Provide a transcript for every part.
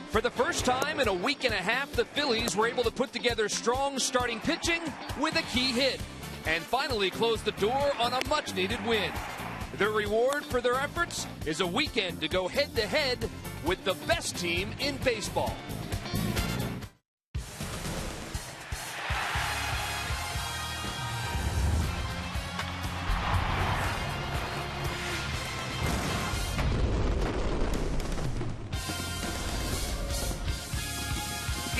For the first time in a week and a half, the Phillies were able to put together strong starting pitching with a key hit and finally close the door on a much-needed win. The reward for their efforts is a weekend to go head-to-head with the best team in baseball.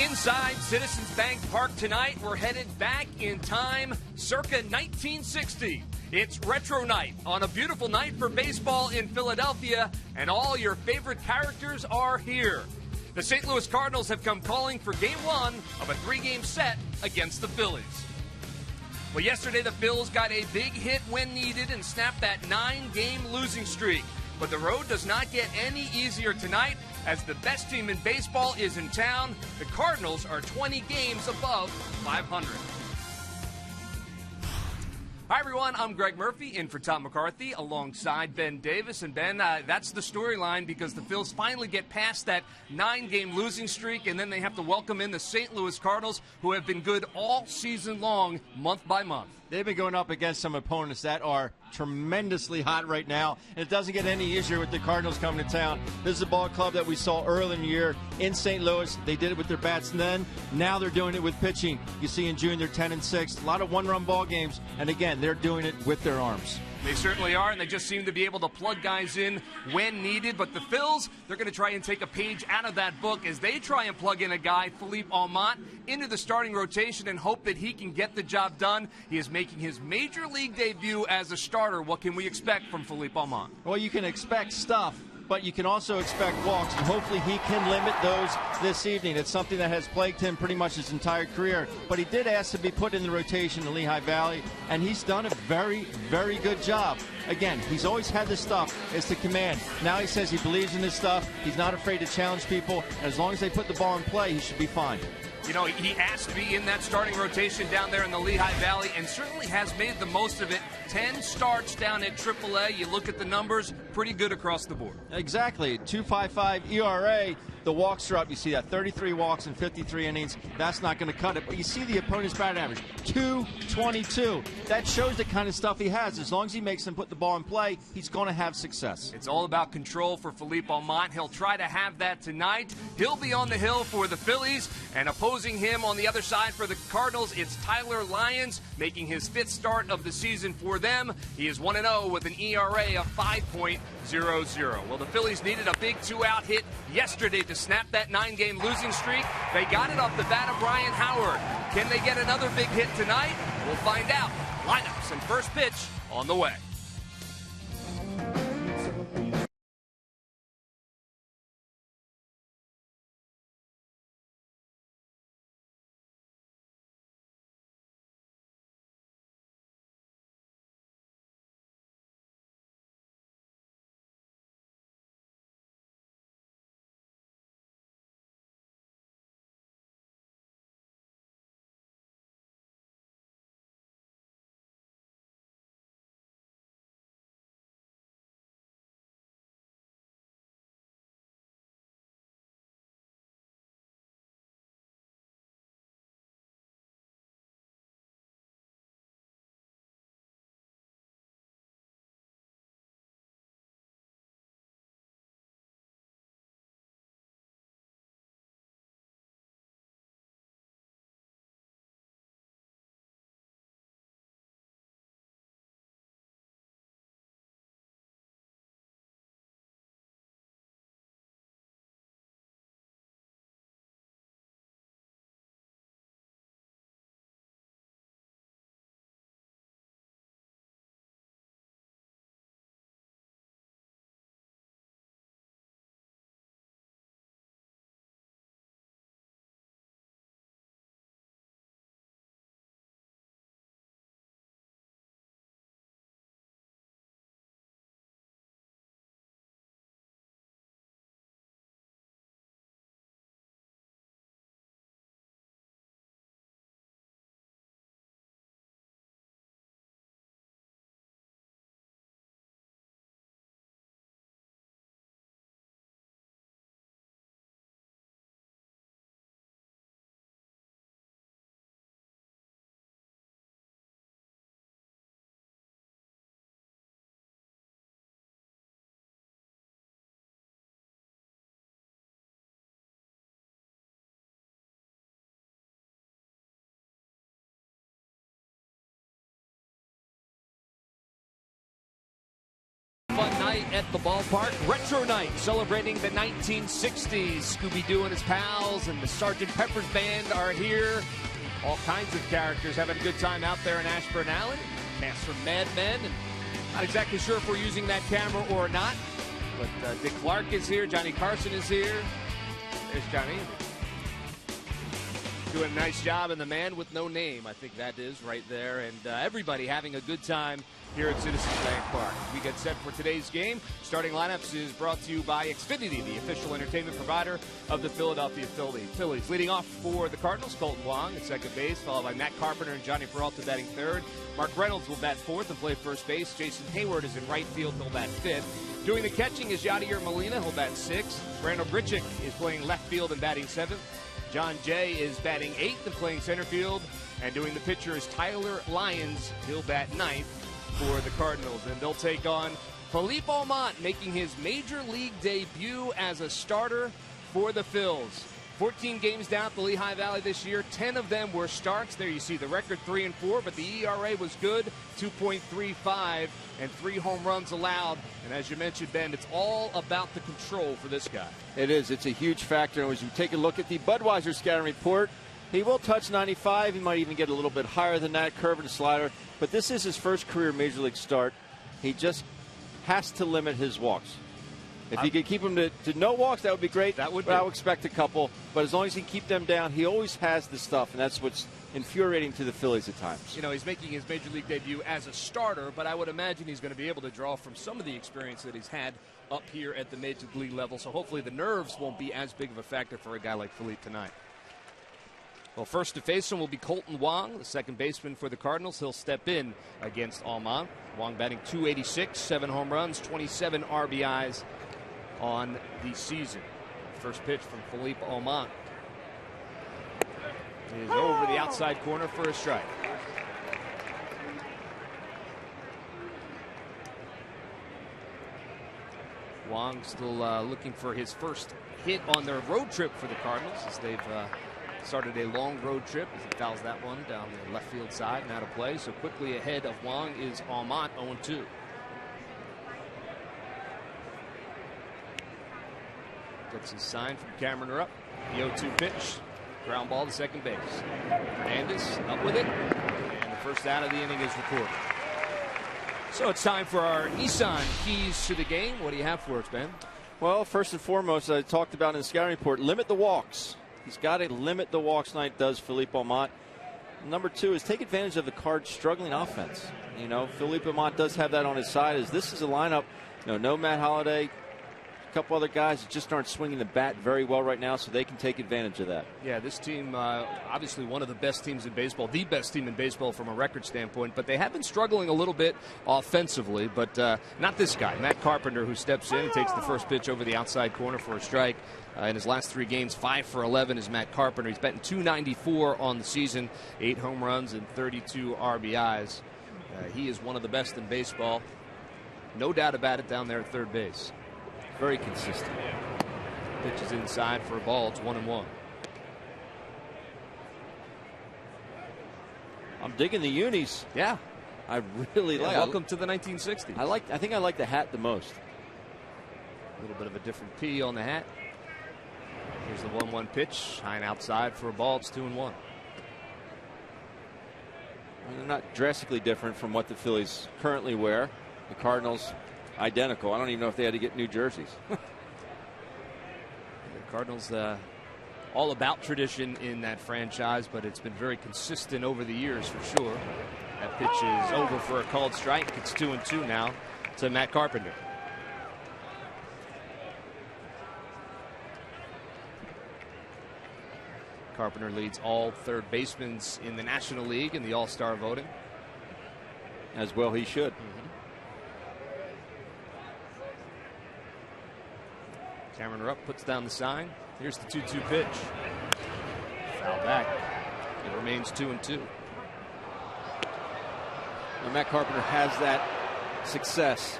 Inside Citizens Bank Park tonight, we're headed back in time, circa 1960. It's retro night on a beautiful night for baseball in Philadelphia, and all your favorite characters are here. The St. Louis Cardinals have come calling for Game 1 of a 3-game set against the Phillies. Well, yesterday the Phils got a big hit when needed and snapped that 9-game losing streak. But the road does not get any easier tonight as the best team in baseball is in town. The Cardinals are 20 games above 500. Hi, everyone. I'm Greg Murphy in for Tom McCarthy alongside Ben Davis. And, Ben, that's the storyline because the Phils finally get past that 9-game losing streak, and then they have to welcome in the St. Louis Cardinals, who have been good all season long, month by month. They've been going up against some opponents that are tremendously hot right now, and it doesn't get any easier with the Cardinals coming to town. This is a ball club that we saw early in the year in St. Louis. They did it with their bats then. Now they're doing it with pitching. You see in June they're 10-6, a lot of one-run ball games, and again, they're doing it with their arms. They certainly are, and they just seem to be able to plug guys in when needed. But the Phils, they're going to try and take a page out of that book as they try and plug in a guy, Philippe Almont, into the starting rotation and hope that he can get the job done. He is making his major league debut as a starter. What can we expect from Philippe Almont? Well, you can expect stuff, but you can also expect walks, and hopefully he can limit those this evening. It's something that has plagued him pretty much his entire career. But he did ask to be put in the rotation in Lehigh Valley, and he's done a very, very good job. Again, he's always had this stuff as to command. Now he says he believes in this stuff. He's not afraid to challenge people. And as long as they put the ball in play, he should be fine. You know, he asked to be in that starting rotation down there in the Lehigh Valley and certainly has made the most of it. 10 starts down at AAA. You look at the numbers, pretty good across the board. Exactly. 2.55 ERA. The walks are up. You see that 33 walks in 53 innings. That's not going to cut it. But you see the opponent's batting average, 222. That shows the kind of stuff he has. As long as he makes them put the ball in play, he's going to have success. It's all about control for Philippe Almont. He'll try to have that tonight. He'll be on the hill for the Phillies, and opposing him on the other side for the Cardinals, it's Tyler Lyons, making his 5th start of the season for them. He is 1-0 with an ERA of 5.00. Well, the Phillies needed a big 2-out hit yesterday to snap that 9-game losing streak. They got it off the bat of Ryan Howard. Can they get another big hit tonight? We'll find out. Lineups and first pitch on the way. at the ballpark. Retro night celebrating the 1960s. Scooby-Doo and his pals and the Sgt. Pepper's Band are here. All kinds of characters having a good time out there in Ashburn Alley. Cast from Mad Men. And not exactly sure if we're using that camera or not. But Dick Clark is here. Johnny Carson is here. There's Johnny. Doing a nice job. And the man with no name, I think that is right there. And everybody having a good time here at Citizens Bank Park. We get set for today's game. Starting lineups is brought to you by Xfinity, the official entertainment provider of the Philadelphia Phillies. Leading off for the Cardinals, Colton Wong at second base, followed by Matt Carpenter and Johnny Peralta batting third. Mark Reynolds will bat fourth and play first base. Jason Hayward is in right field. He'll bat fifth. Doing the catching is Yadier Molina. He'll bat sixth. Brandon Brichick is playing left field and batting seventh. John Jay is batting eighth and playing center field. And doing the pitcher is Tyler Lyons. He'll bat ninth for the Cardinals. And they'll take on Philippe Almont, making his major league debut as a starter for the Phils. 14 games down at the Lehigh Valley this year. 10 of them were starts. There you see the record 3-4, but the ERA was good, 2.35, and 3 home runs allowed. And as you mentioned, Ben, it's all about the control for this guy. It is. It's a huge factor. And as you take a look at the Budweiser scouting report, he will touch 95. He might even get a little bit higher than that, curve and slider. But this is his first career Major League start. He just has to limit his walks. If you could keep him to no walks, that would be great. That would be. I would expect a couple. But as long as he can keep them down, he always has the stuff. And that's what's infuriating to the Phillies at times. You know, he's making his Major League debut as a starter, but I would imagine he's going to be able to draw from some of the experience that he's had up here at the Major League level. So hopefully the nerves won't be as big of a factor for a guy like Philippe tonight. Well, first to face him will be Colton Wong, the second baseman for the Cardinals. He'll step in against Almont. Wong batting .286, 7 home runs, 27 RBIs on the season. First pitch from Philippe Almont is over the outside corner for a strike. Wong still looking for his first hit on their road trip for the Cardinals as they've started a long road trip as he fouls that one down the left field side and out of play. So quickly ahead of Wong is Almont, 0-2. Gets his sign from Cameron Rupp. The 0-2 pitch. Ground ball to second base. Hernandez up with it. And the first out of the inning is recorded. So it's time for our Nissan keys to the game. What do you have for us, Ben? Well, first and foremost, I talked about in the scouting report, limit the walks. He's got to limit the walks tonight, does Philippe Almont. Number 2 is take advantage of the Cards' struggling offense. You know, Philippe Almont does have that on his side. As this is a lineup, you know, no Matt Holliday, a couple other guys that just aren't swinging the bat very well right now, so they can take advantage of that. Yeah, this team, obviously one of the best teams in baseball, the best team in baseball from a record standpoint, but they have been struggling a little bit offensively, but not this guy, Matt Carpenter, who steps in and takes the first pitch over the outside corner for a strike. In his last 3 games, 5 for 11 is Matt Carpenter. He's batting .294 on the season, 8 home runs and 32 RBIs. He is one of the best in baseball. No doubt about it down there at third base. Very consistent. Pitch is inside for a ball. It's 1-1. I'm digging the unis. Yeah. I really like it. Welcome to the 1960s. I think I like the hat the most. A little bit of a different P on the hat. Here's the 1-1 pitch. High and outside for a ball. It's 2-1. They're not drastically different from what the Phillies currently wear. The Cardinals, identical. I don't even know if they had to get new jerseys. The Cardinals, all about tradition in that franchise, but it's been very consistent over the years for sure. That pitch is over for a called strike. It's 2-2 now to Matt Carpenter. Carpenter leads all third basemen in the National League in the All-Star voting. As well he should. Cameron Rupp puts down the sign. Here's the 2-2 pitch. Foul back. It remains 2-2. Now, Matt Carpenter has that success,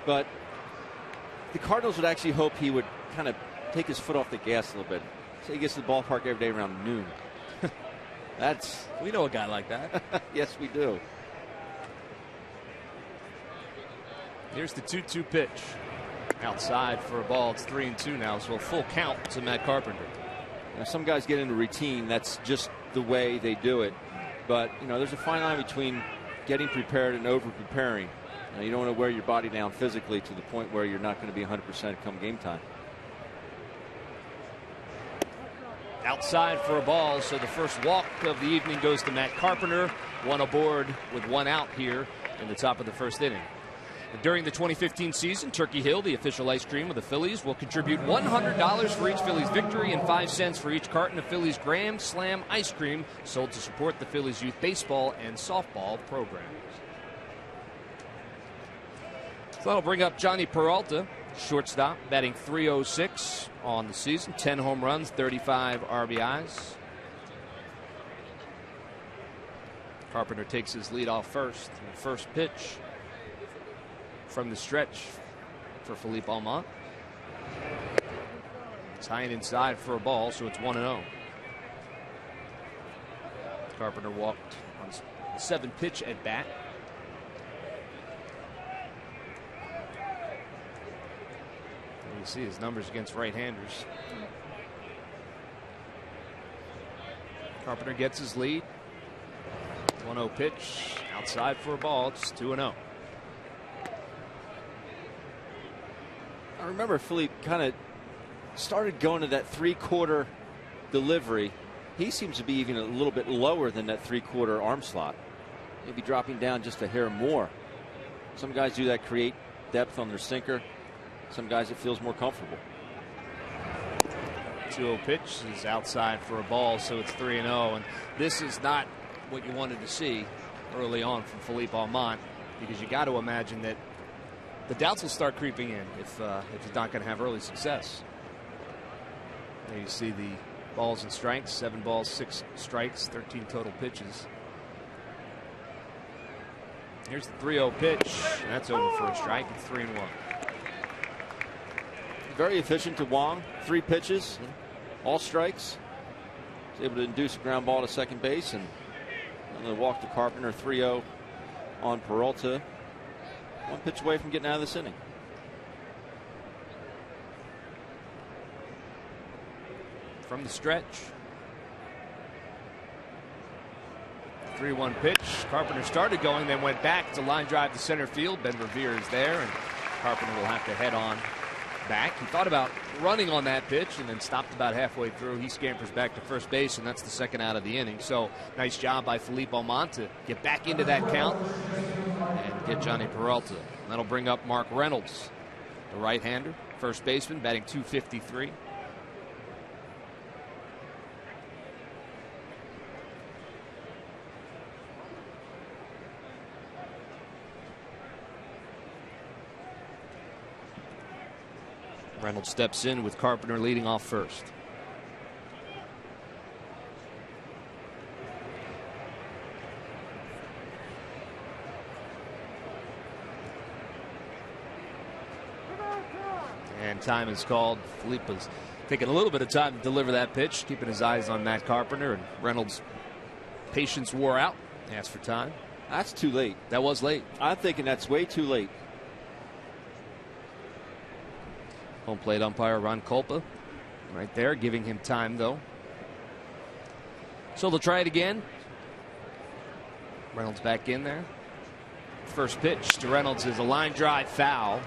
but the Cardinals would actually hope he would kind of take his foot off the gas a little bit. So he gets to the ballpark every day around noon. We know a guy like that. Yes, we do. Here's the 2-2 pitch. Outside for a ball. It's 3-2 now, so a full count to Matt Carpenter. Now, some guys get into routine. That's just the way they do it. But, there's a fine line between getting prepared and over-preparing. You don't want to wear your body down physically to the point where you're not going to be 100% come game time. Outside for a ball, so the first walk of the evening goes to Matt Carpenter. One aboard with one out here in the top of the first inning. During the 2015 season, Turkey Hill, the official ice cream of the Phillies, will contribute $100 for each Phillies victory and 5 cents for each carton of Phillies Grand Slam ice cream sold to support the Phillies youth baseball and softball programs. So that'll bring up Johnny Peralta, shortstop, batting .306 on the season, 10 home runs, 35 RBIs. Carpenter takes his lead off first. The first pitch from the stretch for Philippe Almont. It's high and inside for a ball, so it's 1-0. Carpenter walked on the 7-pitch at bat. And you see his numbers against right-handers. Carpenter gets his lead. 1-0 pitch outside for a ball. It's 2-0. I remember Philippe kind of started going to that 3/4 delivery. He seems to be even a little bit lower than that 3/4 arm slot. Maybe dropping down just a hair more. Some guys do that, create depth on their sinker. Some guys it feels more comfortable. 2-0 pitch is outside for a ball, so it's 3-0. And this is not what you wanted to see early on from Philippe Almont, because you got to imagine that the doubts will start creeping in if he's not going to have early success. There you see the balls and strikes, 7 balls, 6 strikes, 13 total pitches. Here's the 3-0 pitch. And that's over for a strike. It's 3-1. Very efficient to Wong. 3 pitches, all strikes. He's able to induce a ground ball to second base, and another walk to Carpenter. 3-0 on Peralta. 1 pitch away from getting out of this inning. From the stretch. 3-1 pitch. Carpenter started going, then went back to line drive to center field. Ben Revere is there, and Carpenter will have to head on back. He thought about running on that pitch and then stopped about halfway through. He scampers back to first base, and that's the second out of the inning. So nice job by Philippe Almont to get back into that count and get Johnny Peralta. And that'll bring up Mark Reynolds, the right-hander, first baseman, batting .253. Reynolds steps in with Carpenter leading off first. And time is called. Philippe was taking a little bit of time to deliver that pitch, keeping his eyes on Matt Carpenter, and Reynolds' patience wore out. Asked for time. That's too late. That was late. I'm thinking that's way too late. Home plate umpire Ron Kulpa right there, giving him time, though. So they'll try it again. Reynolds back in there. First pitch to Reynolds is a line drive foul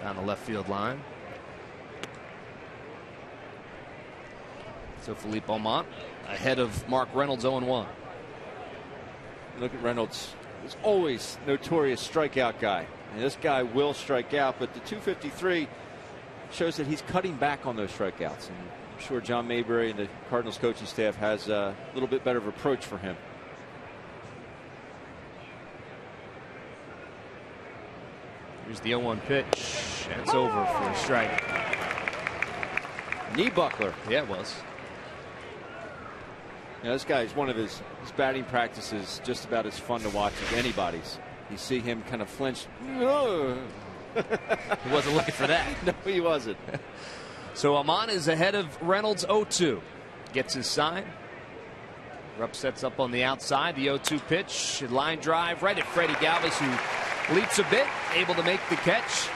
down the left field line. So Philippe Almont ahead of Mark Reynolds, 0-1. Look at Reynolds. He's always notorious strikeout guy. And this guy will strike out, but the .253 shows that he's cutting back on those strikeouts. And I'm sure John Mayberry and the Cardinals coaching staff has a little bit better of approach for him. Here's the 0-1 pitch. And it's over for a strike. Knee buckler. Yeah, it was. You know, this guy is one of his batting practices just about as fun to watch as anybody's. You see him kind of flinch. He wasn't looking for that. No, he wasn't. So Almont is ahead of Reynolds, 0-2. Gets his sign. Rupp sets up on the outside. The 0-2 pitch. Line drive right at Freddie Galvis, who leaps a bit, able to make the catch.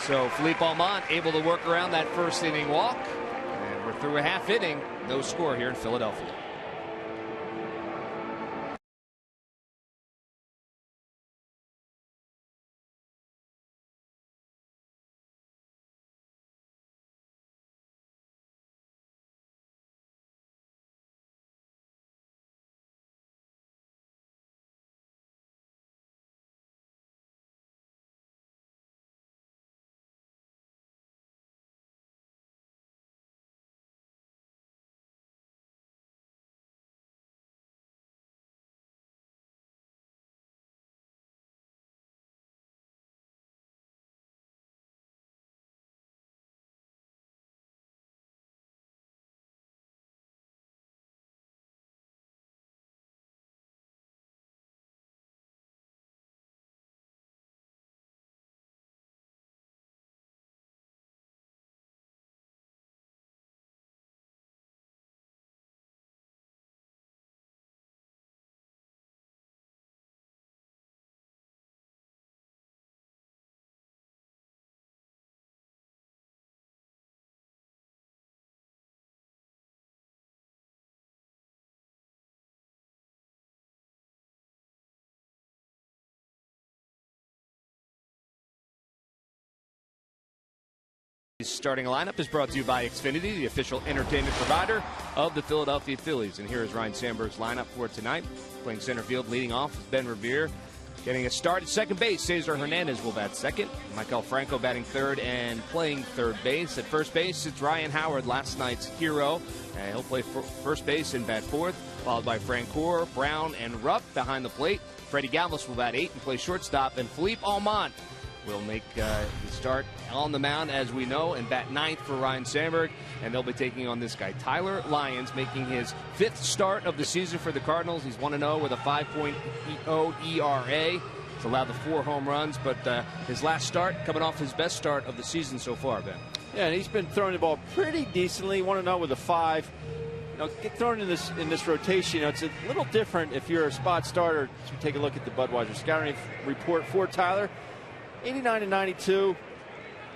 So Philippe Almont able to work around that first inning walk. And we're through a half inning. No score here in Philadelphia. Starting lineup is brought to you by Xfinity, the official entertainment provider of the Philadelphia Phillies. And here is Ryan Sandberg's lineup for tonight. Playing center field, leading off is Ben Revere. Getting a start at second base, Cesar Hernandez will bat second. Michael Franco batting third and playing third base. At first base, it's Ryan Howard, last night's hero. He'll play first base and bat fourth, followed by Francoeur, Brown, and Rupp behind the plate. Freddie Galvis will bat eighth and play shortstop. And Philippe Almont will make the start on the mound, as we know, and bat ninth for Ryan Sandberg. And they'll be taking on this guy, Tyler Lyons, making his fifth start of the season for the Cardinals. He's 1-0 with a 5.0 ERA. He's allowed the 4 home runs, but his last start coming off his best start of the season so far, Ben. Yeah, and he's been throwing the ball pretty decently. 1-0 with a 5. You know, get thrown in this rotation. You know, it's a little different if you're a spot starter. So take a look at the Budweiser scouting report for Tyler. 89-92.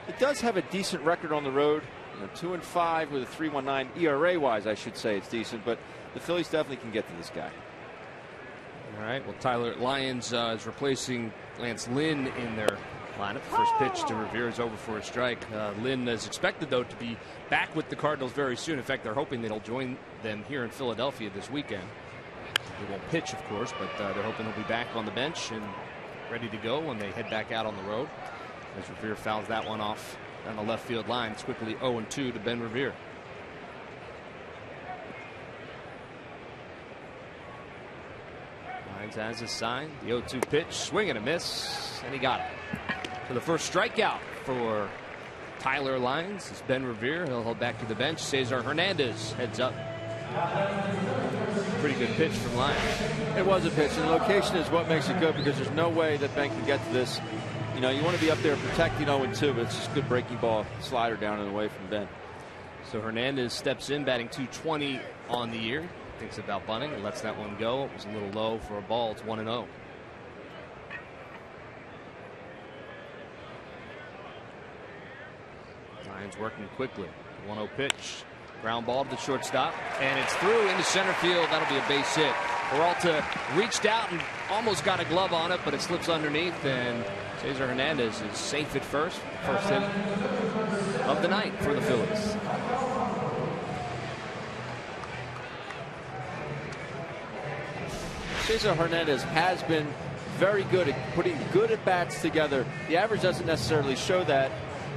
It does have a decent record on the road. You know, 2-5 with a 3.19 ERA-wise, I should say it's decent. But the Phillies definitely can get to this guy. All right. Well, Tyler Lyons is replacing Lance Lynn in their lineup. First pitch to Revere is over for a strike. Lynn is expected, though, to be back with the Cardinals very soon. In fact, they're hoping that he'll join them here in Philadelphia this weekend. He won't pitch, of course, but they're hoping he'll be back on the bench and ready to go when they head back out on the road. As Revere fouls that one off on the left field line. It's quickly 0-2 to Ben Revere. Lyons has his sign. The 0-2 pitch, swing and a miss, and he got it. So the first strikeout for Tyler Lyons is Ben Revere. He'll hold back to the bench. Cesar Hernandez heads up. Pretty good pitch from Lyons. It was a pitch, and the location is what makes it good, because there's no way that Ben can get to this. You know, you want to be up there protecting 0-2, but it's just a good breaking ball slider down and away from Ben. So Hernandez steps in, batting .220 on the year. Thinks about bunting and lets that one go. It was a little low for a ball. It's 1-0. Lyons working quickly. 1-0 pitch. Ground ball to the shortstop, and it's through into center field. That'll be a base hit. Peralta reached out and almost got a glove on it, but it slips underneath, and Cesar Hernandez is safe at first. First hit of the night for the Phillies. Cesar Hernandez has been very good at putting good at-bats together. The average doesn't necessarily show that,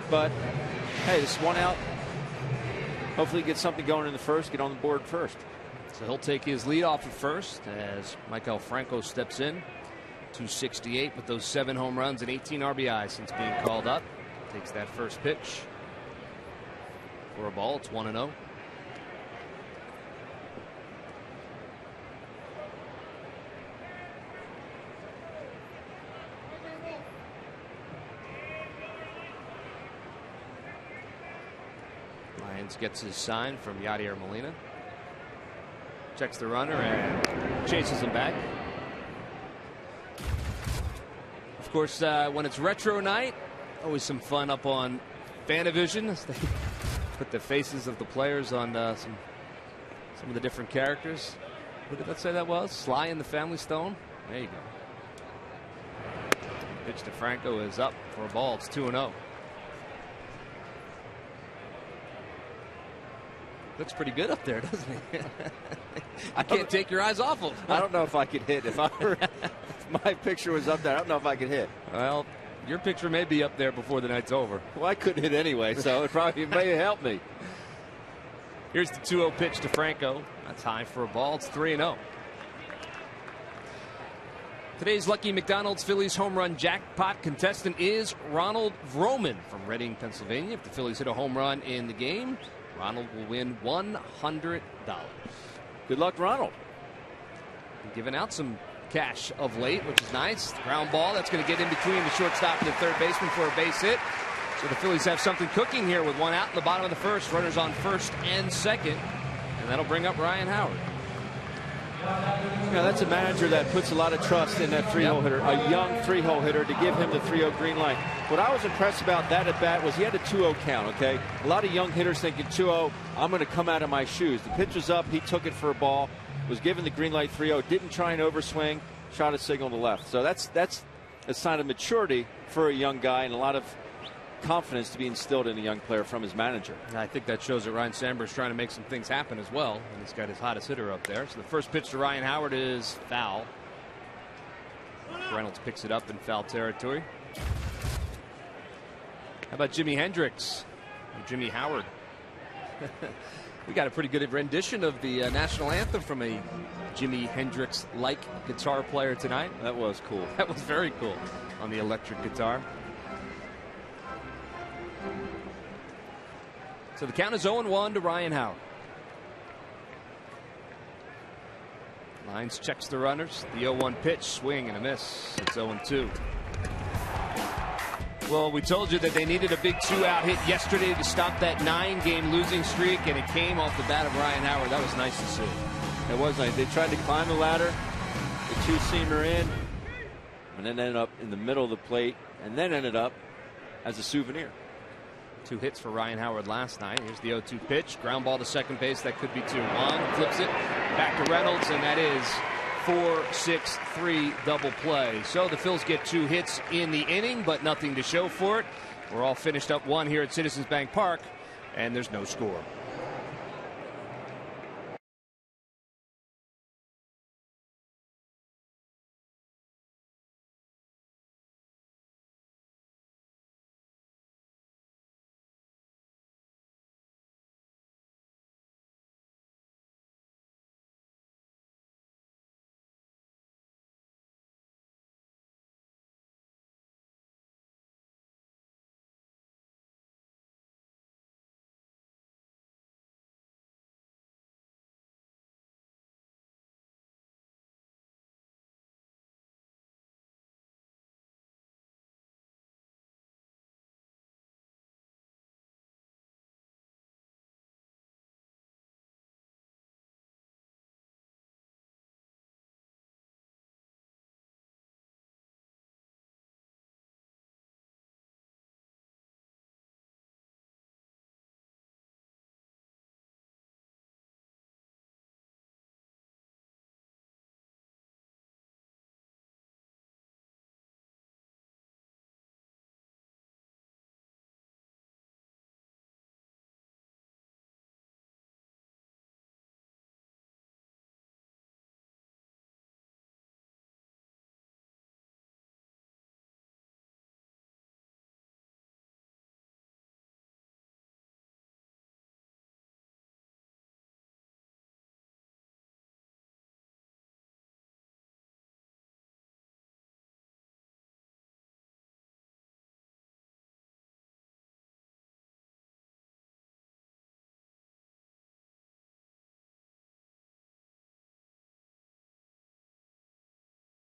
but hey, this is one out. Hopefully get something going in the first, get on the board first. So he'll take his lead off at first as Michael Franco steps in. .268 with those 7 home runs and 18 RBI since being called up. Takes that first pitch for a ball. It's 1-0. Lyons gets his sign from Yadier Molina. Checks the runner and chases him back. Of Of course, when it's retro night, always some fun up on Fanavision as they put the faces of the players on some of the different characters. Who did that say that was? Sly and the Family Stone? There you go. Pitch to Franco is up for a ball. It's 2-0. Looks pretty good up there, doesn't he? I can't take your eyes off him. I don't know if I could hit. If my picture was up there, I don't know if I could hit. Well, your picture may be up there before the night's over. Well, I couldn't hit anyway, so it may help me. Here's the 2-0 pitch to Franco. That's high for a ball. It's 3-0. Today's Lucky McDonald's Phillies home run jackpot contestant is Ronald Vroman from Reading, Pennsylvania. If the Phillies hit a home run in the game, Ronald will win $100. Good luck, Ronald. Been giving out some cash of late, which is nice. Ground ball that's going to get in between the shortstop and the third baseman for a base hit. So the Phillies have something cooking here with one out in the bottom of the first. Runners on first and second. And that'll bring up Ryan Howard. Yeah, that's a manager that puts a lot of trust in that three-hole hitter, a young three-hole hitter, to give him the 3-0 green light. What I was impressed about that at bat was he had a 2-0 count, okay? A lot of young hitters thinking 2-0, I'm going to come out of my shoes. The pitch was up, he took it for a ball, was given the green light 3-0, didn't try and overswing, shot a signal to left. So that's a sign of maturity for a young guy and a lot of confidence to be instilled in a young player from his manager. I think that shows that Ryan Sandberg's trying to make some things happen as well, and he's got his hottest hitter up there. So the first pitch to Ryan Howard is foul. Reynolds picks it up in foul territory. How about Jimi Hendrix? Or Jimmy Howard? We got a pretty good rendition of the national anthem from a Jimi Hendrix-like guitar player tonight. That was cool. That was very cool on the electric guitar. So the count is 0-1 to Ryan Howard. Lines checks the runners. The 0-1 pitch, swing and a miss. It's 0-2. Well, we told you that they needed a big 2-out hit yesterday to stop that 9-game losing streak, and it came off the bat of Ryan Howard. That was nice to see. It was nice. They tried to climb the ladder, the two-seamer in, and then ended up in the middle of the plate, and then ended up as a souvenir. 2 hits for Ryan Howard last night. Here's the 0-2 pitch. Ground ball to second base. That could be 2-1. Flips it back to Reynolds, and that is 4-6-3 double play. So the Phils get 2 hits in the inning, but nothing to show for it. We're all finished up 1 here at Citizens Bank Park, and there's no score.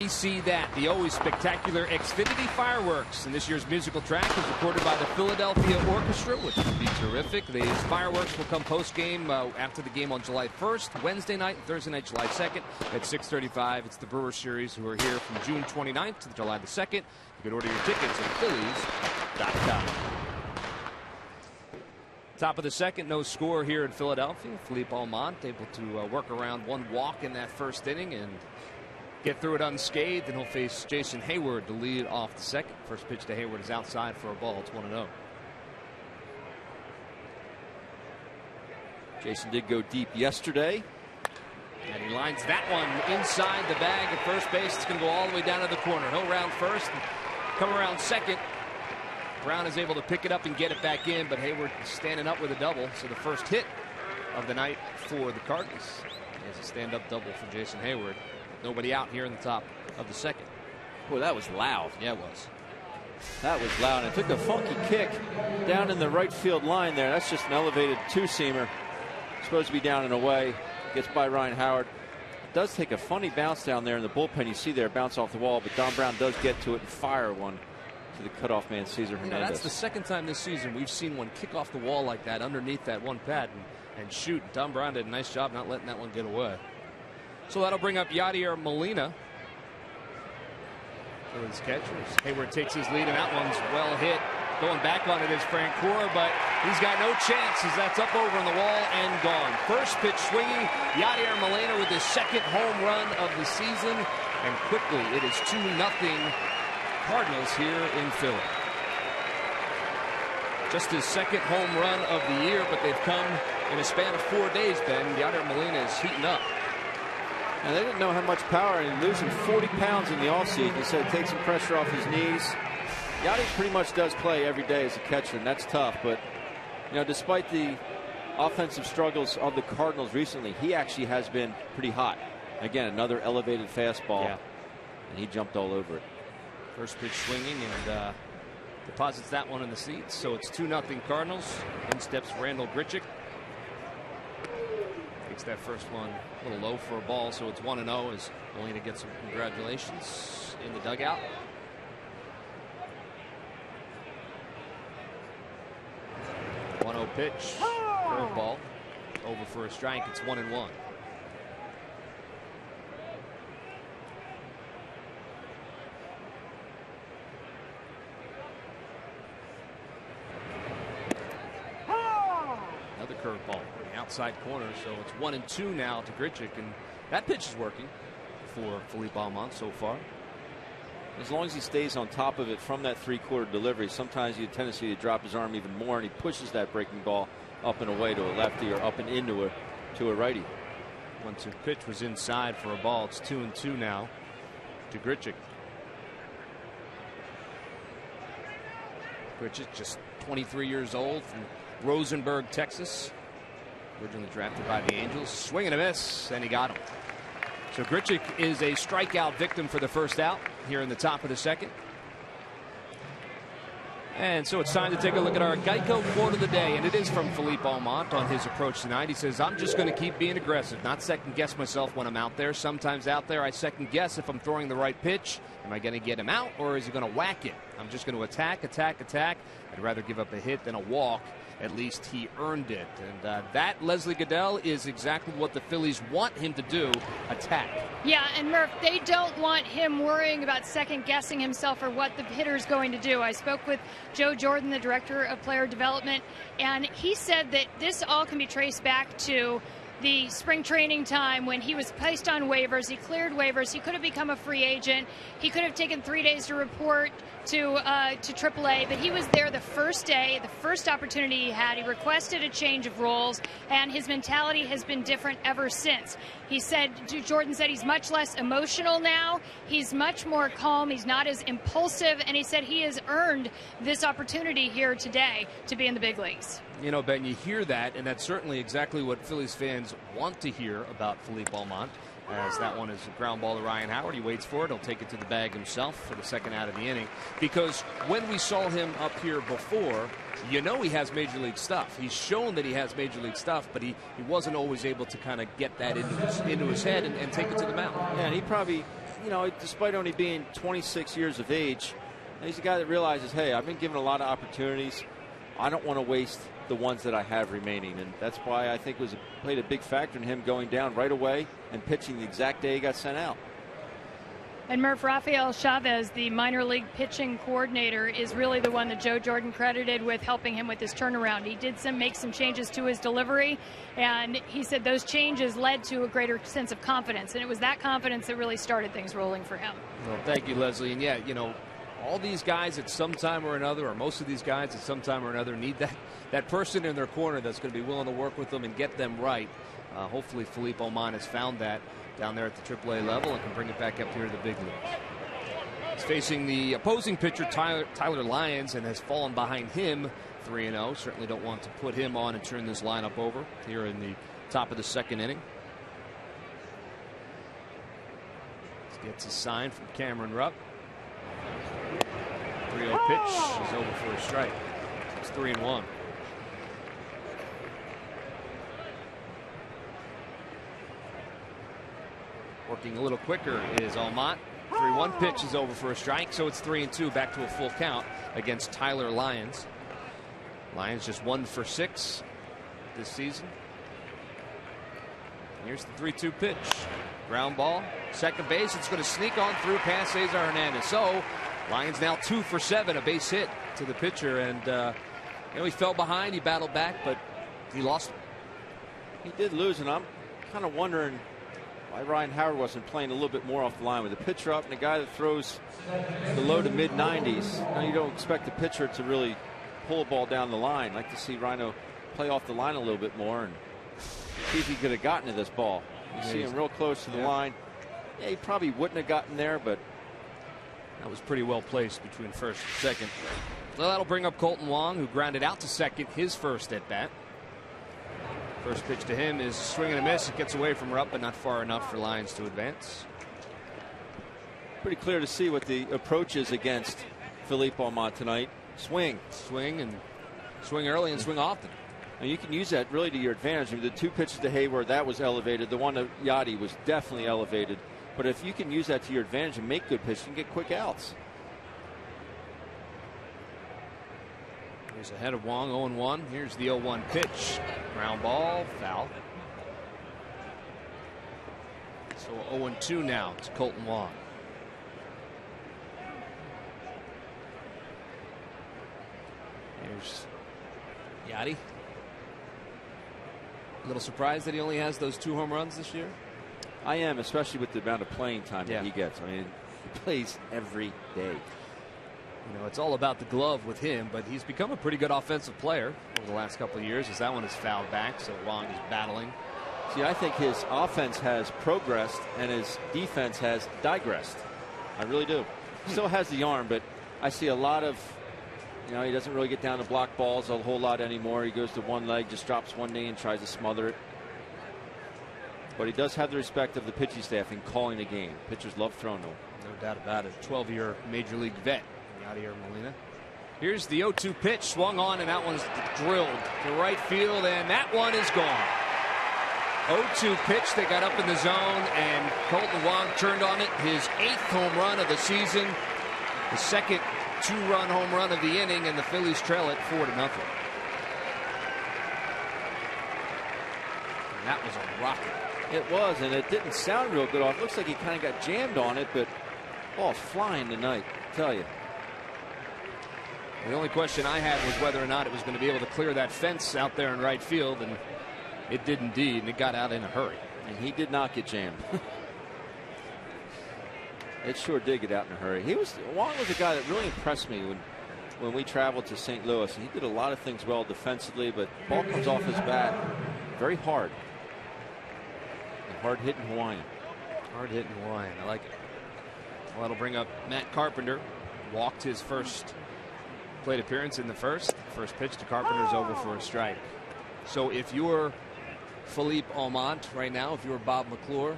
See that the always spectacular Xfinity fireworks, and this year's musical track is recorded by the Philadelphia Orchestra, which will be terrific. These fireworks will come post-game after the game on July 1st, Wednesday night, and Thursday night, July 2nd at 6:35. It's the Brewers series, who are here from June 29th to July the 2nd. You can order your tickets at Phillies.com. Top of the second, no score here in Philadelphia. Philippe Almont able to work around one walk in that first inning and get through it unscathed, and he'll face Jason Hayward to lead off the second. First pitch to Hayward is outside for a ball. It's 1-0. Jason did go deep yesterday. And he lines that one inside the bag at first base. It's going to go all the way down to the corner. He'll round first and come around second. Brown is able to pick it up and get it back in, but Hayward is standing up with a double. So the first hit of the night for the Cardinals. He has a stand-up double for Jason Hayward. Nobody out here in the top of the second. Boy, that was loud. Yeah, it was. That was loud. It took a funky kick down in the right field line there. That's just an elevated two-seamer. Supposed to be down and away. Gets by Ryan Howard. It does take a funny bounce down there in the bullpen. You see there, bounce off the wall, but Don Brown does get to it and fire one to the cutoff man, Cesar Hernandez. That's the second time this season we've seen one kick off the wall like that underneath that one pad and shoot. Don Brown did a nice job not letting that one get away. So that'll bring up Yadier Molina for his catchers. Hayward takes his lead, and that one's well hit. Going back on it is Francoeur, but he's got no chance as that's up over on the wall and gone. First pitch swinging, Yadier Molina with his second home run of the season, and quickly it is 2-0 Cardinals here in Philly. Just his second home run of the year, but they've come in a span of 4 days, Ben. Yadier Molina is heating up. And they didn't know how much power, and losing 40 pounds in the offseason. He said take some pressure off his knees. Yadi pretty much does play every day as a catcher, and that's tough. But, you know, despite the offensive struggles of the Cardinals recently, he actually has been pretty hot. Again, another elevated fastball, and he jumped all over it. First pitch swinging and deposits that one in the seats. So it's 2-0 Cardinals. In steps Randall Grichuk. Takes that first one a little low for a ball, so it's 1-0 as Molina gets some congratulations in the dugout. 1-0 pitch, curveball, over for a strike. It's 1-1. Another curveball in the outside corner, so it's 1-2 now to Grichuk, and that pitch is working for Philippe Almont so far. As long as he stays on top of it from that three-quarter delivery, sometimes you have a tendency to drop his arm even more, and he pushes that breaking ball up and away to a lefty or up and into a righty. 1-2 pitch was inside for a ball. It's 2-2 now to Grichuk. Grichuk, just 23 years old, from Rosenberg, Texas. Originally drafted by the Angels. Swing and a miss, and he got him. So Grichuk is a strikeout victim for the first out here in the top of the second. And so it's time to take a look at our Geico quote of the day, and it is from Philippe Almont on his approach tonight. He says, I'm just going to keep being aggressive, not second guess myself when I'm out there. Sometimes out there I second guess if I'm throwing the right pitch. Am I going to get him out, or is he going to whack it? I'm just going to attack. I'd rather give up a hit than a walk. At least he earned it. And that, Leslie Goodell, is exactly what the Phillies want him to do, attack. Yeah, and Murph, they don't want him worrying about second-guessing himself or what the hitter's going to do. I spoke with Joe Jordan, the director of player development, and he said that this all can be traced back to the spring training time when he was placed on waivers. He cleared waivers. He could have become a free agent. He could have taken 3 days to report to AAA, but he was there the first day, the first opportunity he had. He requested a change of roles, and his mentality has been different ever since. He said, Jordan said he's much less emotional now. He's much more calm. He's not as impulsive, and he said he has earned this opportunity here today to be in the big leagues. You know, Ben, you hear that, and that's certainly exactly what Phillies fans want to hear about Philippe Almont. As that one is a ground ball to Ryan Howard. He waits for it. He'll take it to the bag himself for the second out of the inning. Because when we saw him up here before, you know he has major league stuff. He's shown that he has major league stuff, but he wasn't always able to kind of get that into his head and take it to the mound. Yeah, and he probably, you know, despite only being 26 years of age, he's a guy that realizes, hey, I've been given a lot of opportunities. I don't want to waste the ones that I have remaining, and that's why I think played a big factor in him going down right away and pitching the exact day he got sent out. And Murph, Rafael Chavez, the minor league pitching coordinator, is really the one that Joe Jordan credited with helping him with his turnaround. He did make some changes to his delivery, and he said those changes led to a greater sense of confidence, and it was that confidence that really started things rolling for him. Well, thank you, Leslie. And yeah, you know, all these guys at some time or another, or most of these guys at some time or another, need that person in their corner that's going to be willing to work with them and get them right. Hopefully Philippe Aumont has found that down there at the AAA level and can bring it back up here to the big leagues. He's facing the opposing pitcher, Tyler Lyons, and has fallen behind him 3-0. Certainly don't want to put him on and turn this lineup over here in the top of the second inning. Gets a sign from Cameron Rupp. 3-0 pitch is over for a strike. It's 3-1. Working a little quicker is Aumont. 3-1 pitch is over for a strike, so it's 3-2, back to a full count against Tyler Lyons. Lyons just 1 for 6 this season. Here's the 3-2 pitch. Ground ball, second base. It's going to sneak on through past Cesar Hernandez. So Lyons now 2 for 7, a base hit to the pitcher, and you know, he fell behind, he battled back, but he lost. He did lose, and I'm kind of wondering why Ryan Howard wasn't playing a little bit more off the line with the pitcher up and a guy that throws the low to mid 90s. Now you don't expect the pitcher to really pull a ball down the line. I'd like to see Rhino play off the line a little bit more and see if he could have gotten to this ball. You see him real close to the line. Yeah, he probably wouldn't have gotten there, but that was pretty well placed between first and second. Well, that'll bring up Colton Wong, who grounded out to second his first at bat. First pitch to him is a swing and a miss. It gets away from Rupp, but not far enough for Lyons to advance. Pretty clear to see what the approach is against Philippe Aumont tonight. Swing. Swing, and swing early and swing often. And you can use that really to your advantage. I mean, the 2 pitches to Hayward, that was elevated. The one to Yachty was definitely elevated. But if you can use that to your advantage and make good pitches, you can get quick outs. He's ahead of Wong, 0-1. Here's the 0-1 pitch. Ground ball, foul. So 0-2 now to Colton Wong. Here's Yachty. A little surprised that he only has those 2 home runs this year? I am, especially with the amount of playing time that he gets. I mean, he plays every day. You know, it's all about the glove with him, but he's become a pretty good offensive player over the last couple of years, as that one is fouled back, so Wong is battling. See, I think his offense has progressed and his defense has digressed. I really do. Still has the arm, but I see a lot of, you know, he doesn't really get down to block balls a whole lot anymore. He goes to one leg, just drops one knee and tries to smother it. But he does have the respect of the pitching staff in calling the game. Pitchers love throwing to him. No doubt about it. 12-year major league vet, Yadier Molina. Here's the 0-2 pitch, swung on, and that one's drilled to right field, and that one is gone. 0-2 pitch that got up in the zone, and Colton Wong turned on it. His 8th home run of the season, the second 2-run home run of the inning, and the Phillies trail it 4-0. And that was a rocket. It was, and it didn't sound real good. It looks like he kind of got jammed on it, but ball's flying tonight, I tell you. The only question I had was whether or not it was going to be able to clear that fence out there in right field, and it did indeed, and it got out in a hurry. And he did not get jammed. It sure did get out in a hurry. Wong was a guy that really impressed me when we traveled to St. Louis. He did a lot of things well defensively, but ball comes off his bat very hard. Hard-hitting Hawaiian. Hard-hitting Hawaiian. I like it. Well, that'll bring up Matt Carpenter. Walked his first plate appearance in the first. First pitch to Carpenter's over for a strike. So if you're Philippe Aumont right now, if you're Bob McClure,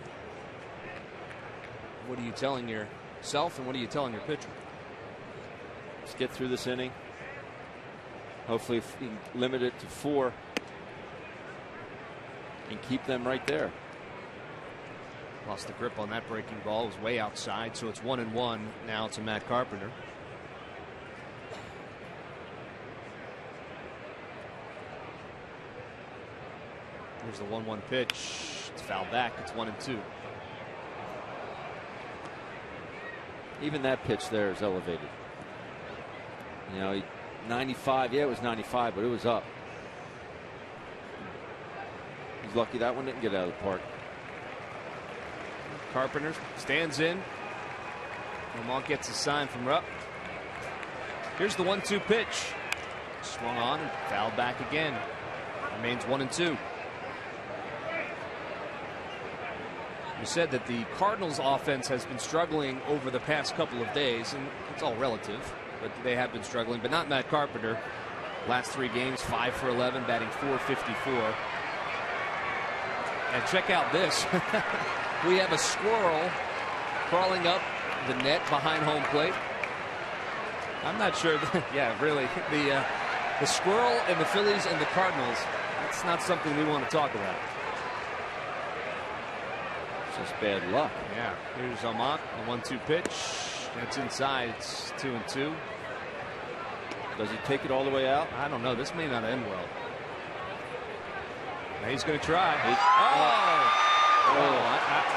what are you telling yourself and what are you telling your pitcher? Let's get through this inning. Hopefully if you can limit it to 4 and keep them right there. Lost the grip on that breaking ball. It was way outside, so it's 1-1 now to Matt Carpenter. Here's the 1-1 pitch. It's fouled back. It's 1-2. Even that pitch there is elevated. You know, 95. Yeah, it was 95, but it was up. He's lucky that one didn't get out of the park. Carpenter stands in. Lamont gets a sign from Rupp. Here's the 1-2 pitch. Swung on and fouled back again. Remains 1-2. You said that the Cardinals offense has been struggling over the past couple of days, and it's all relative, but they have been struggling, but not Matt Carpenter. Last 3 games, 5 for 11, batting .454. And check out this. We have a squirrel crawling up the net behind home plate. I'm not sure. Yeah, really. The squirrel and the Phillies and the Cardinals, that's not something we want to talk about. It's just bad luck. Yeah. Here's Almont, a 1-2 pitch. That's inside. It's 2-2. Does he take it all the way out? I don't know. This may not end well. Now he's going to try. I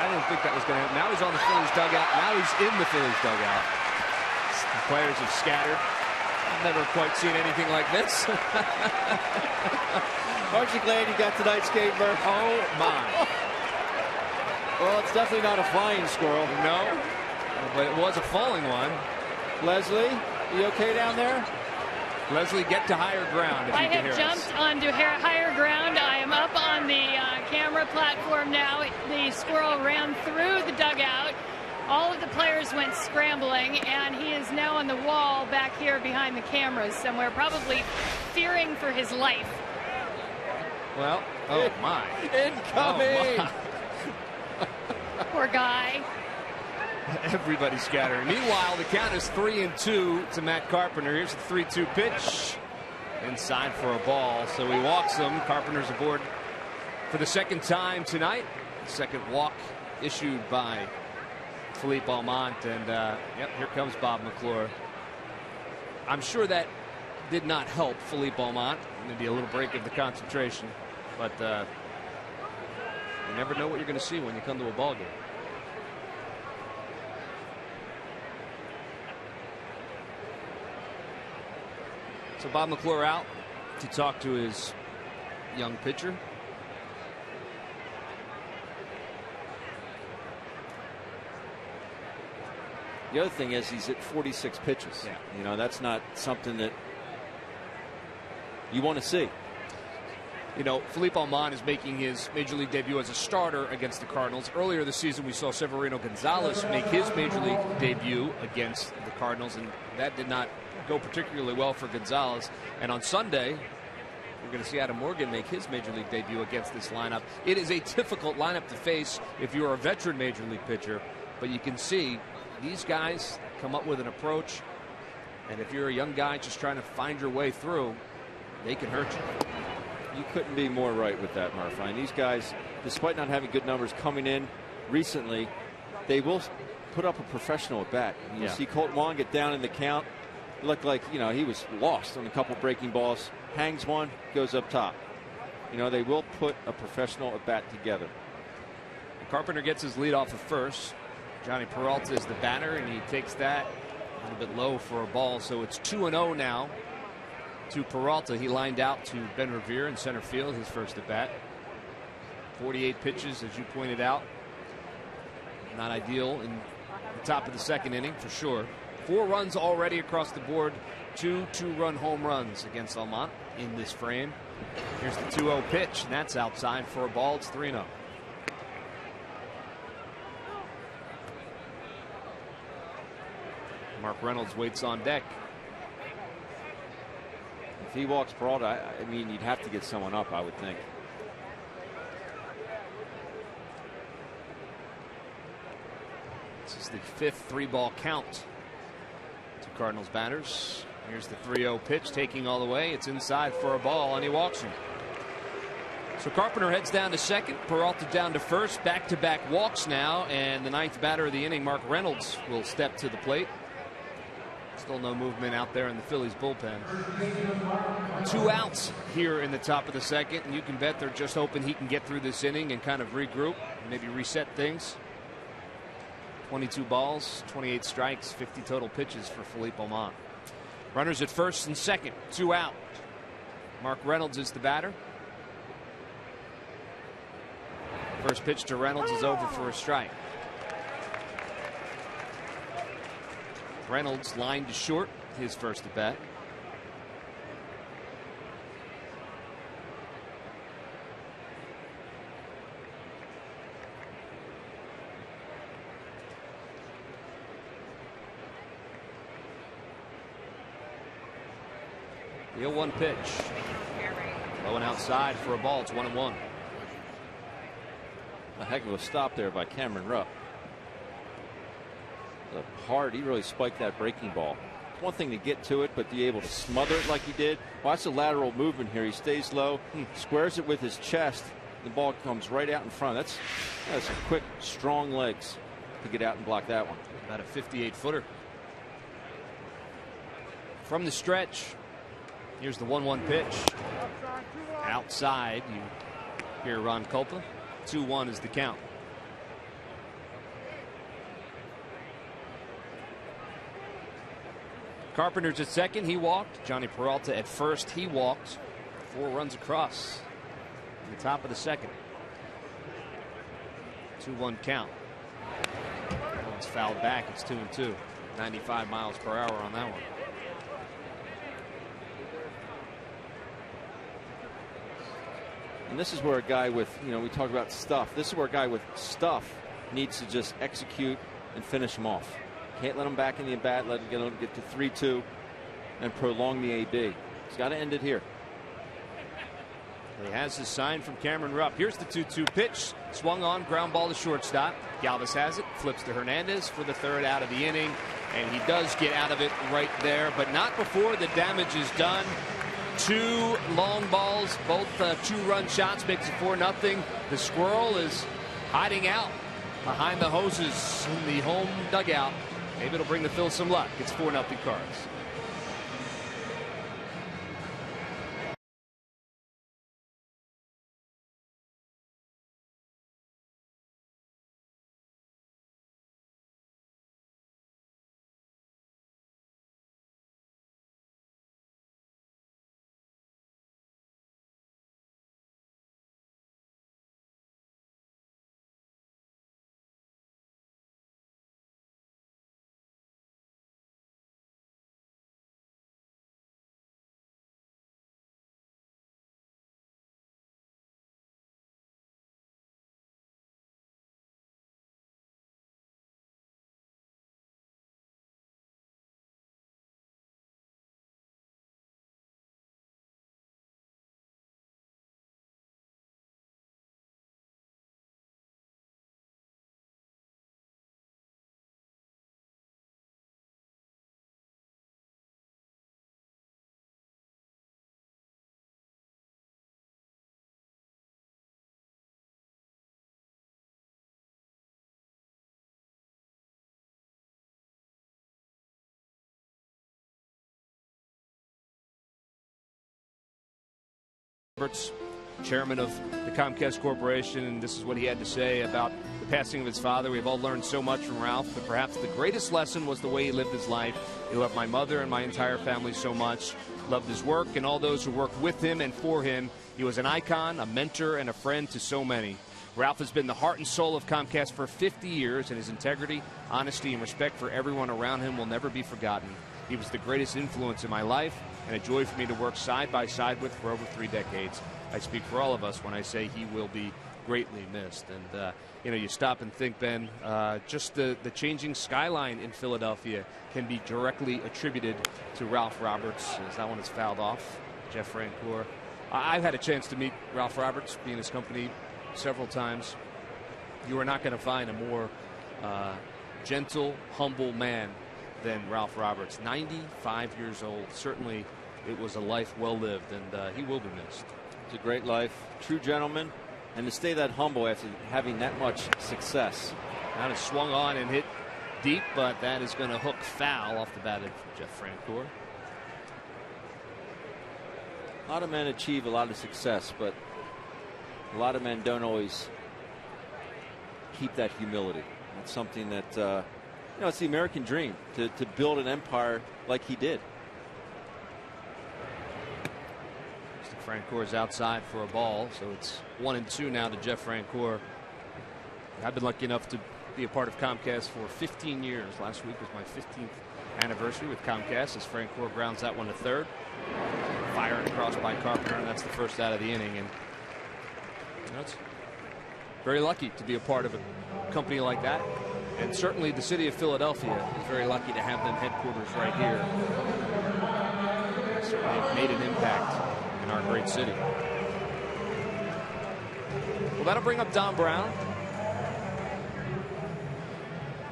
didn't think that was going to happen. Now he's on the Phillies dugout. Now he's in the Phillies dugout. The players have scattered. I've never quite seen anything like this. Aren't you glad you got tonight's game, Murph? Oh, my. Well, it's definitely not a flying squirrel. No, but it was a falling one. Leslie, you okay down there? Leslie, get to higher ground. If I you can have hear jumped us. onto higher ground. I am up on the camera platform now. The squirrel ran through the dugout. All of the players went scrambling, and he is now on the wall back here behind the cameras somewhere, probably fearing for his life. Well, oh my. Incoming! Oh my. Poor guy. Everybody scattering. Meanwhile, the count is 3-2 to Matt Carpenter. Here's the 3-2 pitch. Inside for a ball, so he walks him. Carpenter's aboard for the second time tonight. Second walk issued by Philippe Almont, and yep, here comes Bob McClure. I'm sure that did not help Philippe Almont. Maybe a little break of the concentration, but you never know what you're going to see when you come to a ball game. So Bob McClure out to talk to his young pitcher. The other thing is he's at 46 pitches. Yeah. You know, that's not something that you want to see. You know, Philippe Almont is making his major league debut as a starter against the Cardinals. Earlier this season, we saw Severino Gonzalez make his major league debut against the Cardinals, and that did not go particularly well for Gonzalez. And on Sunday, we're going to see Adam Morgan make his major league debut against this lineup. It is a difficult lineup to face if you're a veteran major league pitcher, but you can see these guys come up with an approach, and if you're a young guy just trying to find your way through, they can hurt you. You couldn't be more right with that, Murph. I mean, these guys, despite not having good numbers coming in recently, they will put up a professional at bat. You see Colton Wong get down in the count. It looked like, you know, he was lost on a couple breaking balls. Hangs one, goes up top. You know, they will put a professional at bat together. Carpenter gets his lead off of first. Johnny Peralta is the batter, and he takes that a little bit low for a ball. So it's 2-0 now to Peralta. He lined out to Ben Revere in center field, his first at bat. 48 pitches, as you pointed out. Not ideal in the top of the second inning, for sure. 4 runs already across the board. 2 two-run home runs against Almont in this frame. Here's the 2-0 pitch, and that's outside for a ball. It's 3-0. Mark Reynolds waits on deck. If he walks Peralta, I mean, you'd have to get someone up, I would think. This is the 5th 3-ball count to Cardinals batters. Here's the 3-0 pitch, taking all the way. It's inside for a ball, and he walks him. So Carpenter heads down to second, Peralta down to first. Back-to-back walks now, and the 9th batter of the inning, Mark Reynolds, will step to the plate. Still no movement out there in the Phillies bullpen. 2 outs here in the top of the second, and you can bet they're just hoping he can get through this inning and kind of regroup and maybe reset things. 22 balls, 28 strikes, 50 total pitches for Philippe Aumont. Runners at first and second, 2 out. Mark Reynolds is the batter. First pitch to Reynolds is over for a strike. Reynolds lined to short, his first at bat. The 0-1 pitch. Low and outside for a ball. It's 1-1. A heck of a stop there by Cameron Rupp. Hard, he really spiked that breaking ball. It's one thing to get to it, but to be able to smother it like he did. Watch the lateral movement here. He stays low, squares it with his chest. The ball comes right out in front. That's some quick, strong legs to get out and block that one. About a 58-footer. From the stretch, here's the 1-1 pitch. Outside, you hear Ron Culpa. 2-1 is the count. Carpenter's at second, he walked. Johnny Peralta at first, he walked. 4 runs across in the top of the second. 2-1 count. It's fouled back, it's 2-2. 95 miles per hour on that one. And this is where a guy with, we talk about stuff. This is where a guy with stuff needs to just execute and finish him off. Can't let him back in the at-bat, let him get to 3-2 and prolong the AB. He's got to end it here. He has his sign from Cameron Rupp. Here's the 2-2 pitch. Swung on, ground ball to shortstop. Galvis has it, flips to Hernandez for the 3rd out of the inning. And he does get out of it right there, but not before the damage is done. 2 long balls, both 2-run shots, makes it 4-0. The squirrel is hiding out behind the hoses in the home dugout. Maybe it'll bring the Phils some luck. It's 4-0 Cards. Roberts, chairman of the Comcast Corporation, and this is what he had to say about the passing of his father. We've all learned so much from Ralph, but perhaps the greatest lesson was the way he lived his life. He loved my mother and my entire family so much, loved his work and all those who worked with him and for him. He was an icon, a mentor, and a friend to so many. Ralph has been the heart and soul of Comcast for 50 years, and his integrity, honesty, and respect for everyone around him will never be forgotten. He was the greatest influence in my life and a joy for me to work side by side with for over 3 decades. I speak for all of us when I say he will be greatly missed. And, you stop and think, Ben, just the changing skyline in Philadelphia can be directly attributed to Ralph Roberts, as that one is fouled off. Jeff Francoeur. I've had a chance to meet Ralph Roberts, be in his company several times. You are not going to find a more gentle, humble man than Ralph Roberts. 95 years old. Certainly it was a life well lived, and he will be missed. It's a great life, true gentleman, and to stay that humble after having that much success. Now it's swung on and hit deep, but that is going to hook foul off the bat of Jeff Francoeur. A lot of men achieve a lot of success, but a lot of men don't always keep that humility. That's something that, you know, it's the American dream to build an empire like he did. Francoeur is outside for a ball, so it's 1-2 now to Jeff Francoeur. I've been lucky enough to be a part of Comcast for 15 years. Last week was my 15th anniversary with Comcast as Francoeur grounds that one to third. Firing across by Carpenter, and that's the first out of the inning. And that's very lucky to be a part of a company like that. And certainly the city of Philadelphia is very lucky to have them headquarters right here. They certainly have made an impact in our great city. Well, that'll bring up Don Brown.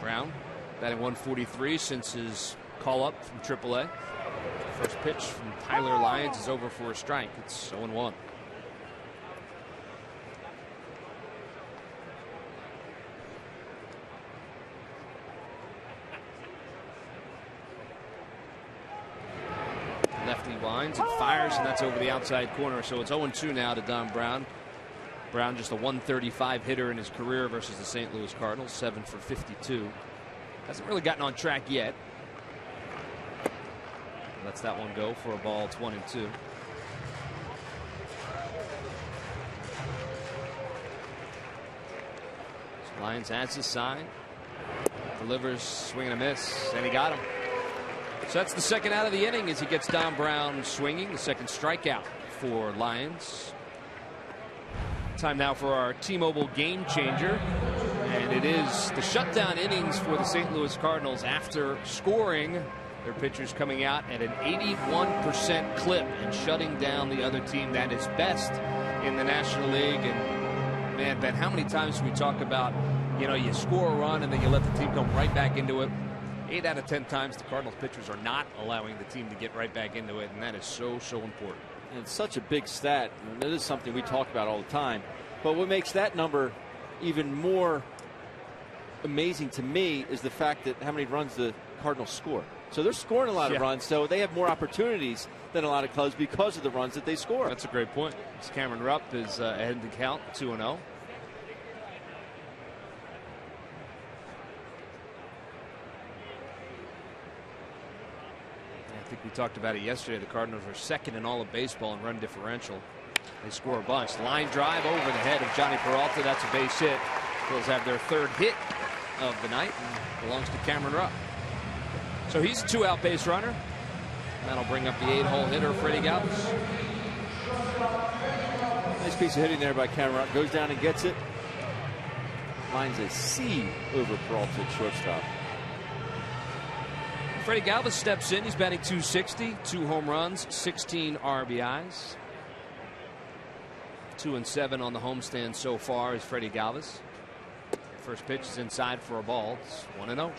Brown batting 143 since his call up from AAA. First pitch from Tyler Lyons is over for a strike. It's 0-1. Lefty winds and fires, and that's over the outside corner. So it's 0-2 now to Don Brown. Brown just a 135 hitter in his career versus the St. Louis Cardinals, 7 for 52. Hasn't really gotten on track yet. Lets that one go for a ball. It's 1-2. Lyons has his sign. Delivers, swing and a miss, and he got him. So that's the second out of the inning as he gets Don Brown swinging. The second strikeout for Lyons. Time now for our T-Mobile game changer. And it is the shutdown innings for the St. Louis Cardinals after scoring. Their pitchers coming out at an 81% clip and shutting down the other team that is best in the National League. And man, Ben, how many times do we talk about, you know, you score a run and then you let the team come right back into it? 8 out of 10 times the Cardinals pitchers are not allowing the team to get right back into it, and that is so important. And it's such a big stat, and it is something we talk about all the time. But what makes that number even more amazing to me is the fact that how many runs the Cardinals score. So they're scoring a lot of runs, so they have more opportunities than a lot of clubs because of the runs that they score. That's a great point. Cameron Rupp is ahead in the count, 2-0. I think we talked about it yesterday. The Cardinals are second in all of baseball in run differential. They score a bunch. Line drive over the head of Johnny Peralta. That's a base hit. Phillies have their third hit of the night and belongs to Cameron Rupp. So he's a 2-out base runner. That'll bring up the 8-hole hitter, Freddie Galvis. Nice piece of hitting there by Cameron Rupp. Goes down and gets it. Lines a C over Peralta at shortstop. Freddie Galvis steps in. He's batting .260, 2 home runs, 16 RBIs. 2-7 on the homestand so far is Freddie Galvis. First pitch is inside for a ball. It's 1-0.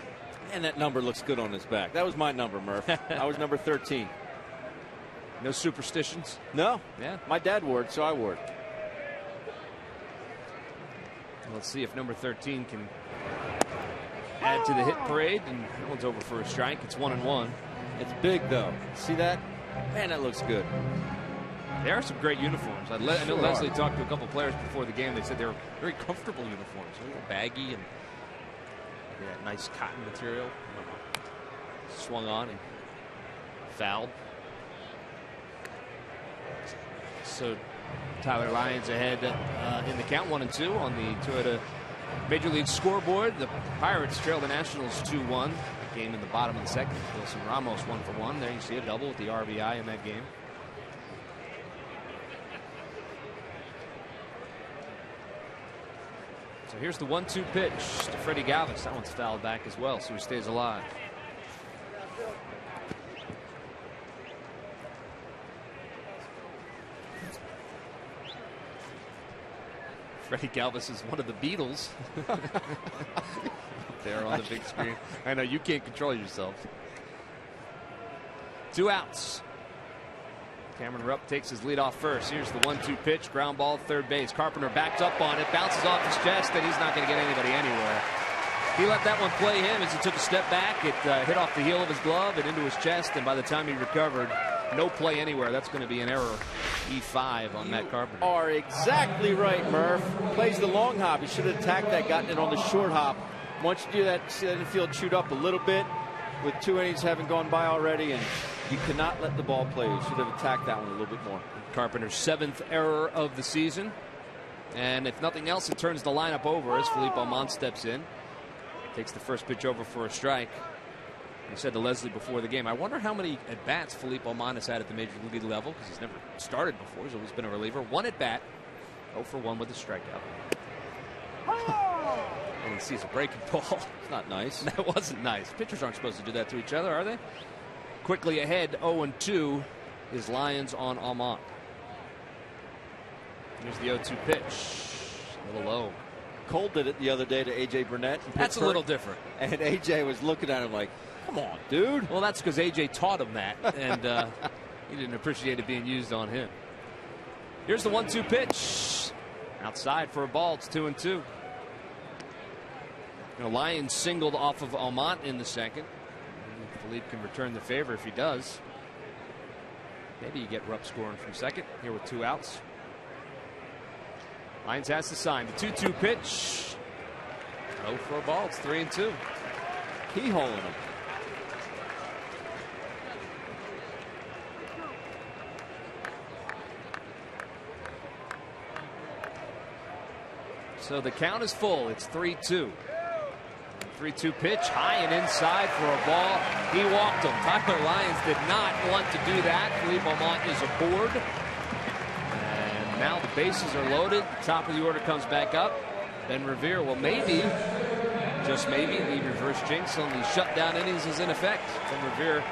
And that number looks good on his back. That was my number, Murph. I was number 13. No superstitions? No. Yeah. My dad wore it, so I wore it. Let's see if number 13 can add to the hit parade. And that one's over for a strike. It's 1-1. It's big, though. See that? Man, that looks good. There are some great uniforms. I know Leslie talked to a couple players before the game. They said they were very comfortable uniforms. A little baggy and that nice cotton material. Swung on and fouled. So Tyler Lyons ahead in the count, 1-2 on the Toyota Major League scoreboard. The Pirates trail the Nationals 2-1. Game in the bottom of the second. Wilson Ramos 1 for 1. There you see a double with the RBI in that game. So here's the 1-2 pitch to Freddie Galvis. That one's fouled back as well, so he stays alive. Freddie Galvis is one of the Beatles. There on the big screen. I know you can't control yourself. 2 outs. Cameron Rupp takes his lead off first. Here's the 1-2 pitch. Ground ball, third base. Carpenter backs up on it. Bounces off his chest, and he's not going to get anybody anywhere. He let that one play him as he took a step back. It hit off the heel of his glove and into his chest, and by the time he recovered, no play anywhere. That's going to be an error. E5 on Matt Carpenter. Are exactly right, Murph. Plays the long hop. He should have attacked that, gotten it on the short hop, Once you do that, see that infield chewed up a little bit with 2 innings having gone by already, and you cannot let the ball play. You should have attacked that one a little bit more. Carpenter's 7th error of the season. And if nothing else, it turns the lineup over as Philippe Almond steps in. Takes the first pitch over for a strike. He said to Leslie before the game, I wonder how many at-bats Philippe Almond has had at the major league level, because he's never started before. He's always been a reliever. 1 at-bat, 0 for 1 with a strikeout. And he sees a breaking ball. It's not nice. That wasn't nice. Pitchers aren't supposed to do that to each other, are they? Quickly ahead, 0-2 is Lions on Almond. Here's the 0-2 pitch. A little low. Cole did it the other day to A.J. Burnett. That's a little different. And A.J. was looking at him like, come on, dude. Well, that's because A.J. taught him that, and he didn't appreciate it being used on him. Here's the 1-2 pitch. Outside for a ball. It's 2-2. Lions singled off of Almond in the second. Philippe can return the favor if he does. Maybe you get Rupp scoring from second here with 2 outs. Lions has to sign the 2-2 pitch. Oh, for a ball. It's 3-2. Keyholing him. So the count is full. It's 3-2. 3-2 pitch, high and inside for a ball. He walked him. Tyler Lyons did not want to do that. Philippe Almond is aboard. And now the bases are loaded. The top of the order comes back up. Ben Revere will maybe, just maybe, the reverse jinx on the shutdown innings is in effect. Ben Revere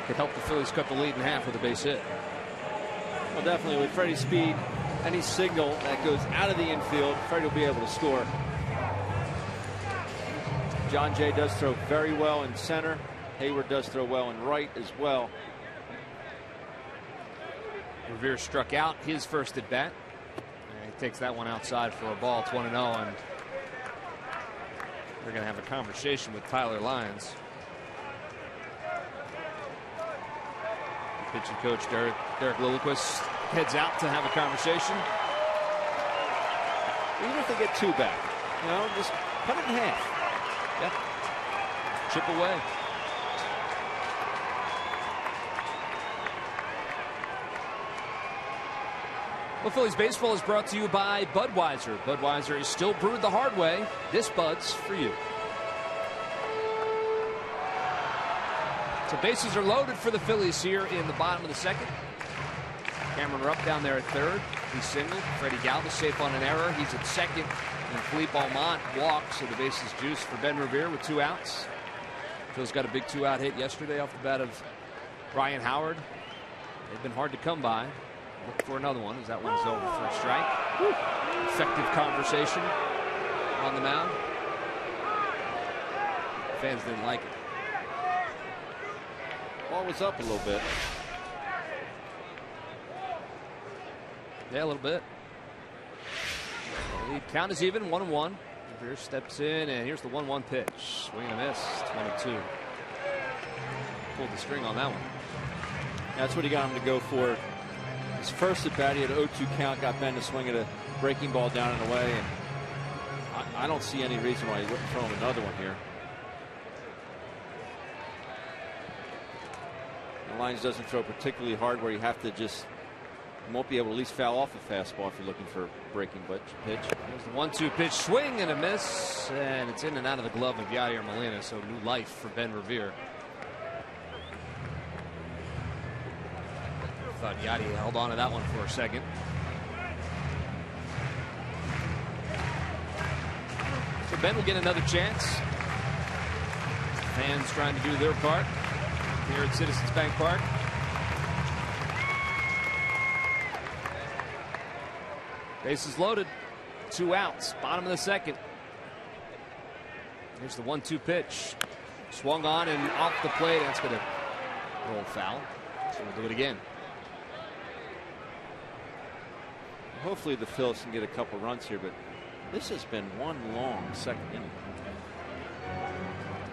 could help the Phillies cut the lead in half with a base hit. Well, definitely with Freddie's speed, any signal that goes out of the infield, Freddie will be able to score. John Jay does throw very well in center. Hayward does throw well in right as well. Revere struck out his first at bat. And he takes that one outside for a ball. It's 1-0, and we're going to have a conversation with Tyler Lyons. Pitching coach Derek Lilliquist heads out to have a conversation. Even if they get 2 back, just cut it in half. Yeah. Chip away. Well, Phillies baseball is brought to you by Budweiser. Budweiser is still brewed the hard way. This Bud's for you. So bases are loaded for the Phillies here in the bottom of the second. Cameron Rupp down there at third. He's singled. Freddie Galvis safe on an error. He's at second. And Philippe Almond walks, so the base is juiced for Ben Revere with 2 outs. Phil's got a big 2-out hit yesterday off the bat of Ryan Howard. They've been hard to come by. Look for another one as that one's over for a strike. Effective conversation on the mound. Fans didn't like it. Ball was up a little bit. Yeah, a little bit. The count is even, 1-1. Revere steps in, and here's the 1-1 pitch. Swing and a miss. It's 1-2. Pulled the string on that one. That's what he got him to go for. His first at bat, he had an 0-2 count, got Ben to swing at a breaking ball down and away, and I don't see any reason why he wouldn't throw him another one here. The Lions doesn't throw particularly hard where you have to just won't be able to at least foul off a fastball if you're looking for a breaking pitch. There's the 1-2 pitch, swing and a miss, and it's in and out of the glove of Yadier Molina, so new life for Ben Revere. Thought Yadier held on to that one for a second. So Ben will get another chance. Fans trying to do their part here at Citizens Bank Park. Bases loaded. 2 outs. Bottom of the second. Here's the 1-2 pitch. Swung on and off the plate. That's going to roll foul. So we'll do it again. Hopefully the Phillies can get a couple runs here, but this has been one long second inning.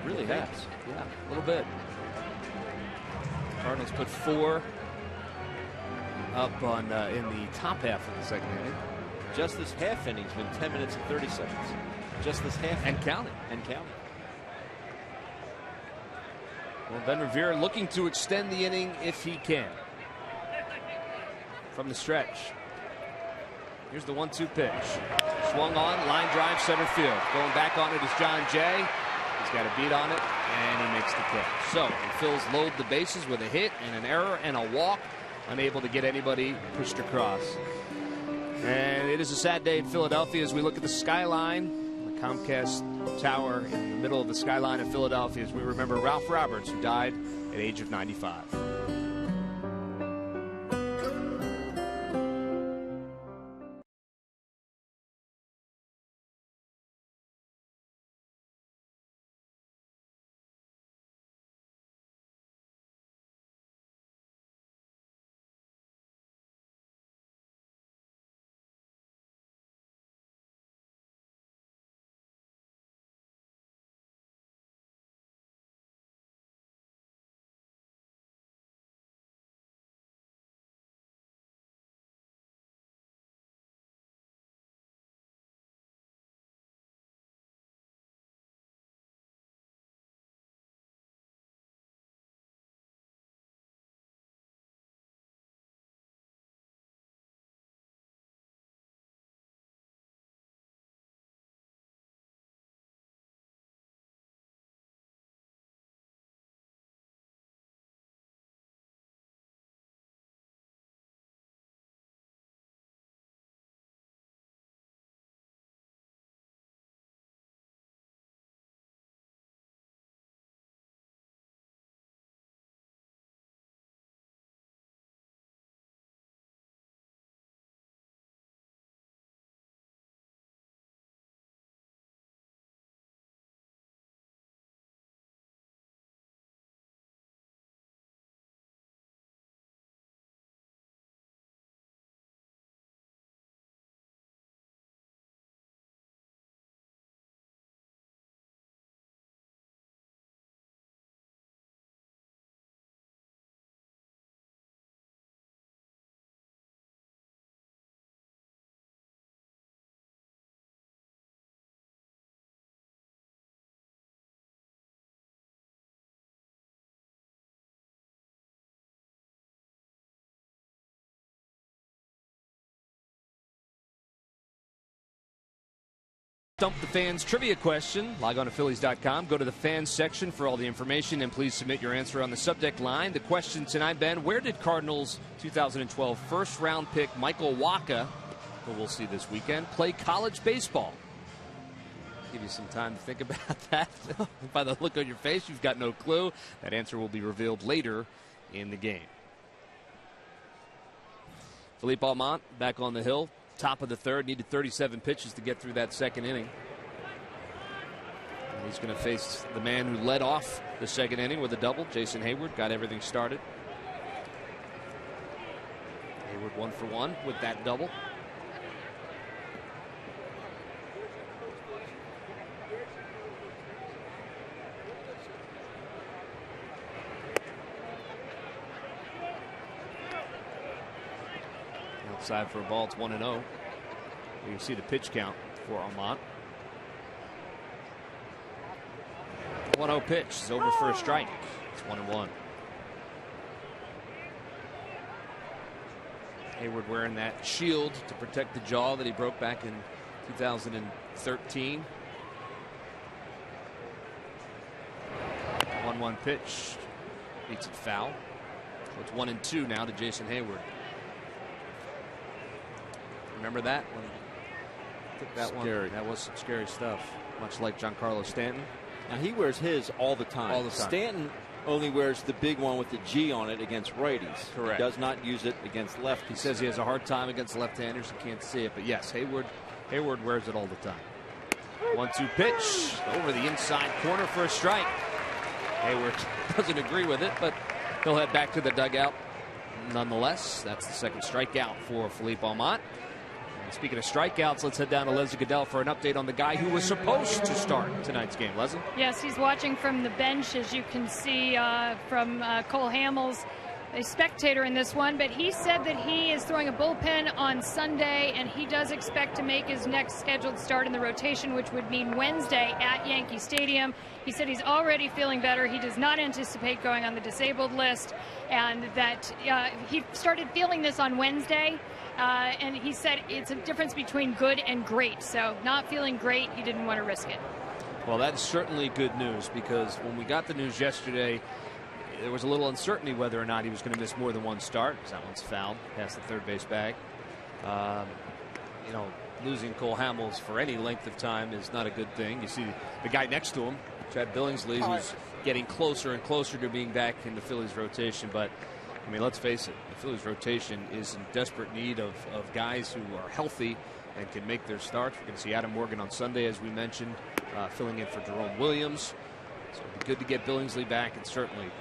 It really has. Yeah, a little bit. Cardinals put 4 up on in the top half of the second inning. Just this half inning's been 10 minutes and 30 seconds. just this half. And counting. And counting. Well, Ben Revere looking to extend the inning if he can. From the stretch. Here's the 1-2 pitch. Swung on, line drive, center field. Going back on it is John Jay. He's got a beat on it, and he makes the catch. So the Phils load the bases with a hit and an error and a walk. Unable to get anybody pushed across. And it is a sad day in Philadelphia as we look at the skyline, the Comcast Tower in the middle of the skyline of Philadelphia, as we remember Ralph Roberts, who died at age of 95. Stump the Fans trivia question. Log on to Phillies.com. Go to the fans section for all the information, and please submit your answer on the subject line. The question tonight, Ben, where did Cardinals 2012 first-round pick Michael Wacha, who we'll see this weekend, play college baseball? Give you some time to think about that. By the look on your face, you've got no clue. That answer will be revealed later in the game. Philippe Almont back on the hill. Top of the third, needed 37 pitches to get through that second inning. And he's going to face the man who led off the second inning with a double. Jason Hayward got everything started. Hayward 1 for 1 with that double. Outside for a ball, it's 1-0. You can see the pitch count for Almont. 1-0 pitch is over for a strike. It's 1-1. Hayward wearing that shield to protect the jaw that he broke back in 2013. 1-1 pitch. Beats it foul. So it's 1-2 now to Jason Hayward. Remember that when he took that Scary. one? That was some scary stuff. Much like Giancarlo Stanton. Now he wears his all the time. All the time. Stanton only wears the big one with the G on it against righties. Correct. He does not use it against lefties. He says he has a hard time against left-handers. You can't see it, but yes, Hayward wears it all the time. 1-2 pitch over the inside corner for a strike. Hayward doesn't agree with it, but he'll head back to the dugout nonetheless. That's the second strikeout for Philippe Almont. Speaking of strikeouts, let's head down to Leslie Goodell for an update on the guy who was supposed to start tonight's game. Leslie? Yes, he's watching from the bench, as you can see from Cole Hamels. a spectator in this one, but he said that he is throwing a bullpen on Sunday, and he does expect to make his next scheduled start in the rotation, which would mean Wednesday at Yankee Stadium. He said he's already feeling better. He does not anticipate going on the disabled list, and that he started feeling this on Wednesday, and he said it's a difference between good and great. So not feeling great, he didn't want to risk it. Well, that's certainly good news, because when we got the news yesterday, there was a little uncertainty whether or not he was going to miss more than one start, because that one's fouled past the third base bag. You know, losing Cole Hamels for any length of time is not a good thing. You see the guy next to him, Chad Billingsley, who's getting closer and closer to being back in the Phillies rotation. But, I mean, let's face it, the Phillies rotation is in desperate need of guys who are healthy and can make their starts. We're going to see Adam Morgan on Sunday, as we mentioned, filling in for Jerome Williams. So it'd be good to get Billingsley back, and certainly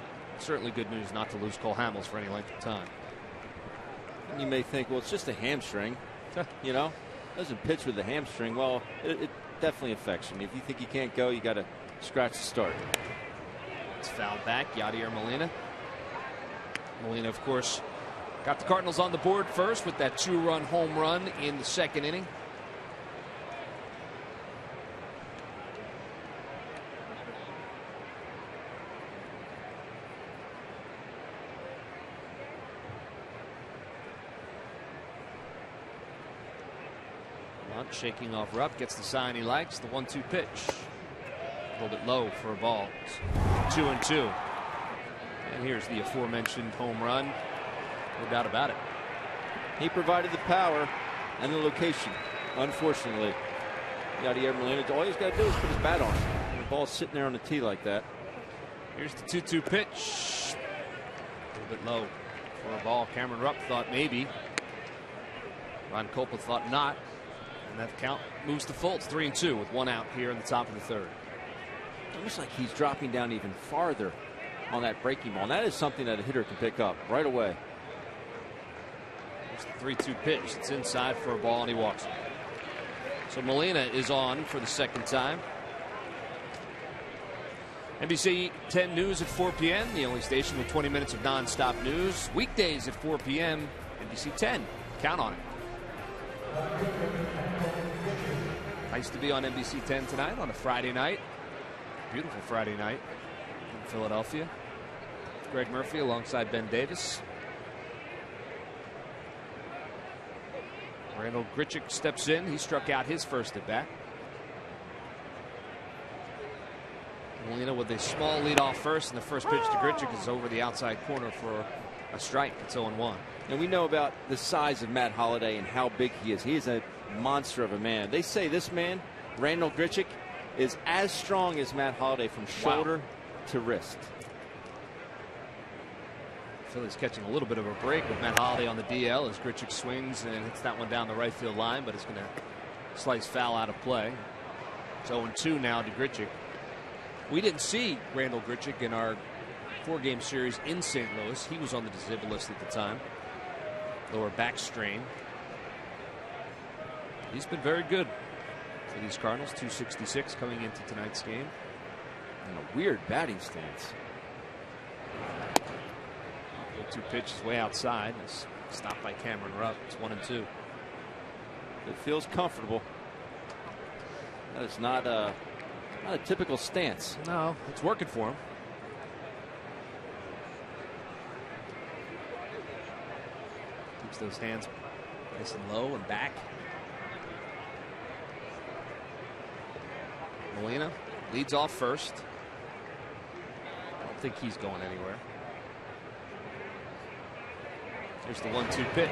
good news not to lose Cole Hamels for any length of time. You may think, well, it's just a hamstring. You know, doesn't pitch with a hamstring. Well, it definitely affects him. If you think he can't go, you got to scratch the start. It's fouled back. Yadier Molina. Molina, of course, got the Cardinals on the board first with that 2-run home run in the second inning. Shaking off Rupp, gets the sign he likes. The 1-2 pitch, a little bit low for a ball. 2-2, and here's the aforementioned home run. No doubt about it. He provided the power and the location. Unfortunately, Yadier Molina, all he's got to do is put his bat on it. The ball's sitting there on the tee like that. Here's the 2-2 pitch, a little bit low for a ball. Cameron Rupp thought maybe. Ron Coppola thought not. And that count moves to full. It's 3-2 with one out here in the top of the third. It looks like he's dropping down even farther on that breaking ball. And that is something that a hitter can pick up right away. There's the 3-2 pitch. It's inside for a ball, and he walks it. So Molina is on for the second time. NBC 10 News at 4 p.m. The only station with 20 minutes of nonstop news. Weekdays at 4 p.m. NBC 10. Count on it. Nice to be on NBC 10 tonight on a Friday night. Beautiful Friday night in Philadelphia. Greg Murphy alongside Ben Davis. Randall Grichuk steps in. He struck out his first at bat. Molina with a small lead off first, and the first pitch to Grichuk is over the outside corner for a strike. It's 0-1. And we know about the size of Matt Holliday and how big he is. He is a monster of a man. They say this man, Randall Grichuk, is as strong as Matt Holliday from shoulder to wrist. Phillies catching a little bit of a break with Matt Holliday on the DL as Grichuk swings and hits that one down the right field line, but it's going to slice foul out of play. It's 0-2 now to Grichuk. We didn't see Randall Grichuk in our 4-game series in St. Louis. He was on the disabled list at the time. Lower back strain. He's been very good for these Cardinals. 266 coming into tonight's game. And a weird batting stance. 2 pitches way outside. It's stopped by Cameron Rupp. It's 1-2. It feels comfortable. That is not a typical stance. No, it's working for him. Keeps those hands nice and low and back. Molina leads off first. I don't think he's going anywhere. There's the 1-2 pitch.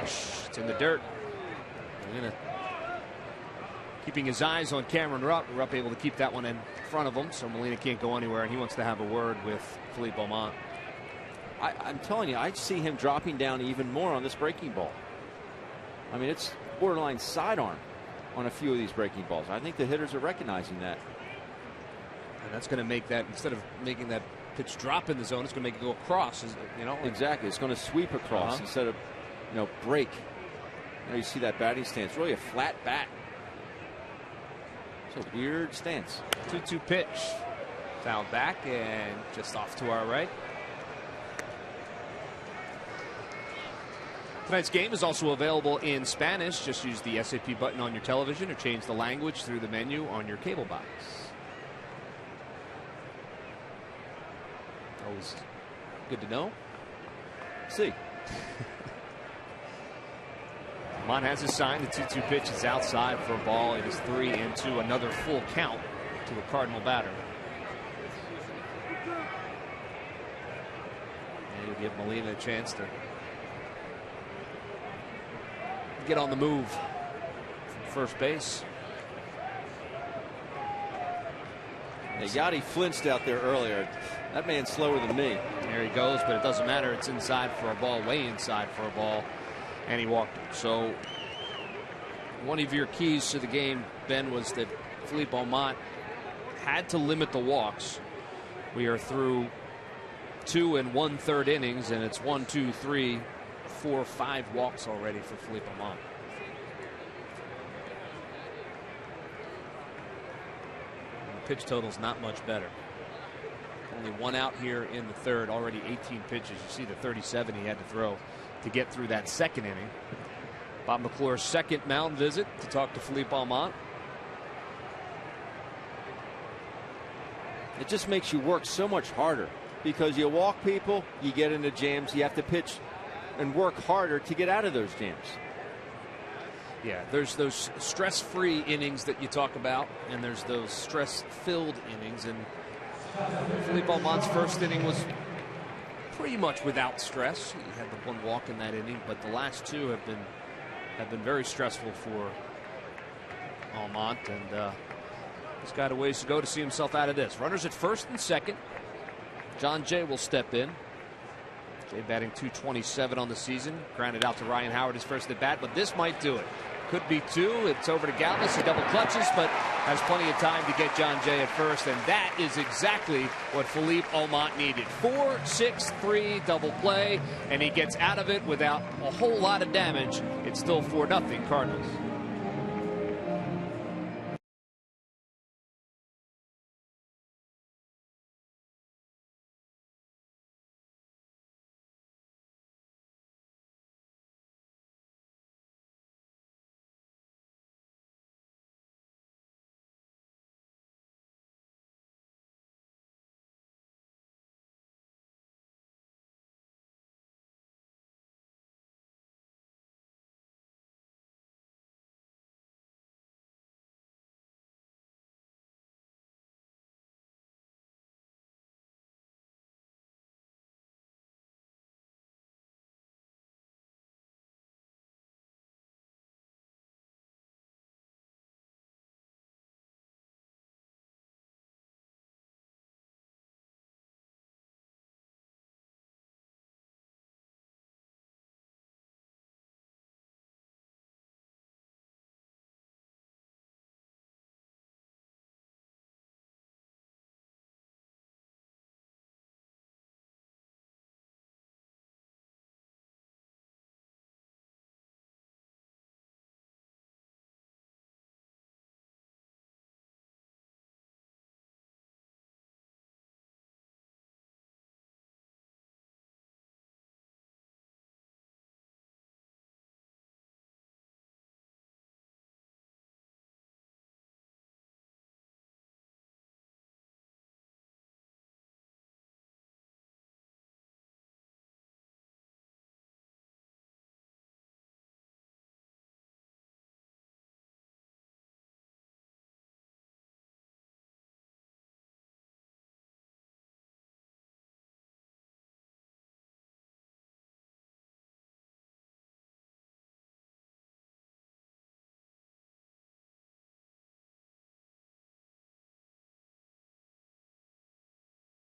It's in the dirt. Molina keeping his eyes on Cameron Rupp. Rupp able to keep that one in front of him, so Molina can't go anywhere, and he wants to have a word with Philippe Beaumont. I'm telling you, I see him dropping down even more on this breaking ball. I mean, it's borderline sidearm on a few of these breaking balls. I think the hitters are recognizing that. And that's going to make that, instead of making that pitch drop in the zone, it's going to make it go across. You know, exactly. It's going to sweep across instead of, break. You see that batting stance, really a flat bat. It's a weird stance. 2-2 pitch. Fouled back and just off to our right. Tonight's game is also available in Spanish. Just use the SAP button on your television or change the language through the menu on your cable box. Always good to know. See. Mont has his sign. The 2-2 pitch is outside for a ball. It is 3-2. Another full count to a Cardinal batter. And you'll give Molina a chance to get on the move from first base. Hey, Yachty flinched out there earlier. That man's slower than me. There he goes, but it doesn't matter. It's inside for a ball, way inside for a ball, and he walked it. So one of your keys to the game, Ben, was that Philippe Aumont had to limit the walks. We are through 2 1/3 innings, and it's 1, 2, 3, 4, 5 walks already for Philippe Aumont. And the pitch total's not much better. Only 1 out here in the third, already 18 pitches. You see the 37 he had to throw to get through that second inning. Bob McClure's second mound visit to talk to Philippe Aumont. It just makes you work so much harder because you walk people, you get into jams, you have to pitch and work harder to get out of those jams. Yeah, there's those stress-free innings that you talk about, and there's those stress-filled innings. And Philippe Aumont's first inning was pretty much without stress. He had the 1 walk in that inning, but the last 2 have been very stressful for Aumont, and he's got a ways to go to see himself out of this. Runners at first and second. John Jay will step in. Jay batting .227 on the season. Grounded out to Ryan Howard his first at bat, but this might do it. Could be 2. It's over to Galvis. He double clutches, but has plenty of time to get John Jay at first, and that is exactly what Philippe Aumont needed. 4-6-3 double play, and he gets out of it without a whole lot of damage. It's still 4-0 Cardinals.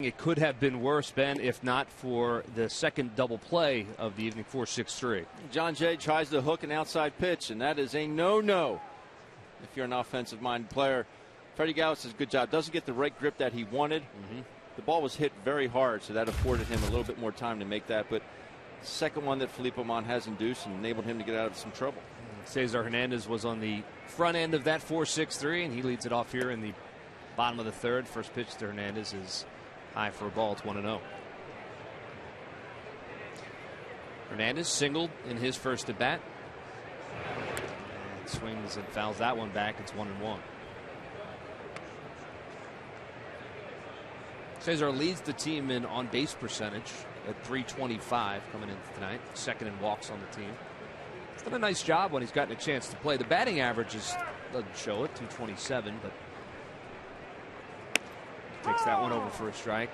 It could have been worse, Ben, if not for the second double play of the evening. 4-6-3. John Jay tries to hook an outside pitch, and that is a no-no if you're an offensive-minded player. Freddie Galvis does a good job. Doesn't get the right grip that he wanted. The ball was hit very hard, so that afforded him a little bit more time to make that. But the second one that Philippe Aumont has induced and enabled him to get out of some trouble. Cesar Hernandez was on the front end of that 4-6-3, and he leads it off here in the bottom of the third. First pitch to Hernandez is high for a ball. It's 1-0. Hernandez singled in his first at bat. And swings and fouls that one back. It's 1-1. Cesar leads the team in on base percentage at .325 coming in tonight. Second in walks on the team. He's done a nice job when he's gotten a chance to play. The batting average doesn't show it, .227, but takes that one over for a strike.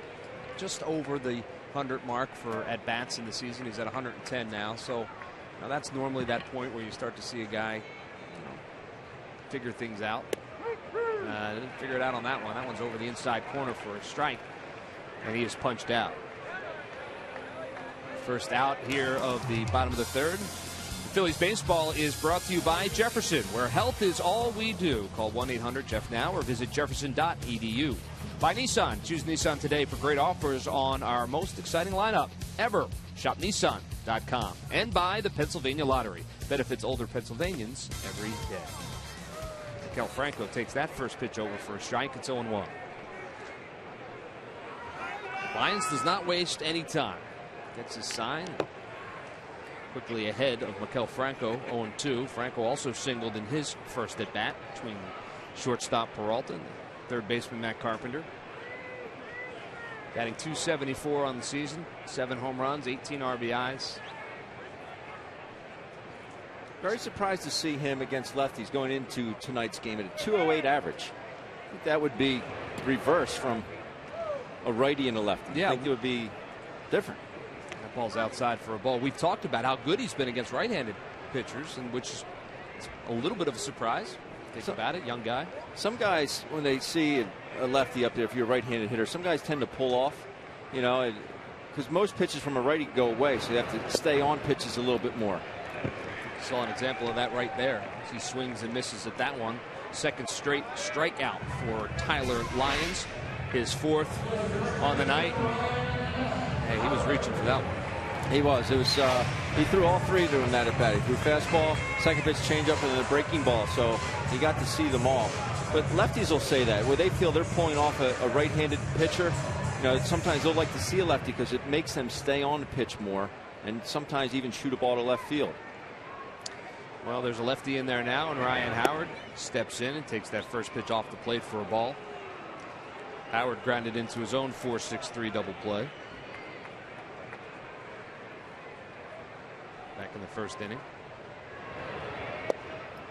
Just over the 100 mark for at bats in the season. He's at 110 now. So now that's normally that point where you start to see a guy figure things out. Didn't figure it out on that one. That one's over the inside corner for a strike, and he is punched out. First out here of the bottom of the third. Phillies baseball is brought to you by Jefferson, where health is all we do. Call 1-800-JEFF-NOW or visit jefferson.edu. By Nissan. Choose Nissan today for great offers on our most exciting lineup ever. Shop Nissan.com. And by the Pennsylvania Lottery. Benefits older Pennsylvanians every day. Maikel Franco takes that first pitch over for a strike. It's 0-1. Lyons does not waste any time. Gets his sign. Quickly ahead of Maikel Franco, 0-2. Franco also singled in his first at bat between shortstop Peralta and third baseman Matt Carpenter. Batting .274 on the season, 7 home runs, 18 RBIs. Very surprised to see him against lefties going into tonight's game at a .208 average. I think that would be reverse from a righty and a lefty. Yeah. I think it would be different. That ball's outside for a ball. We've talked about how good he's been against right-handed pitchers, and which is a little bit of a surprise. Think about it, young guy. Some guys, when they see a lefty up there, if you're a right-handed hitter, some guys tend to pull off, because most pitches from a righty go away, so you have to stay on pitches a little bit more. Saw an example of that right there. He swings and misses at that one. Second straight strikeout for Tyler Lyons. His fourth on the night. Hey, he was reaching for that one. He was. It was. He threw all three during that at bat. He threw fastball, second pitch changeup, and then a breaking ball. So he got to see them all. But lefties will say that where they feel they're pulling off a right-handed pitcher. Sometimes they'll like to see a lefty because it makes them stay on the pitch more, and sometimes even shoot a ball to left field. Well, there's a lefty in there now, and Ryan Howard steps in and takes that first pitch off the plate for a ball. Howard grounded into his own 4-6-3 double play back in the first inning.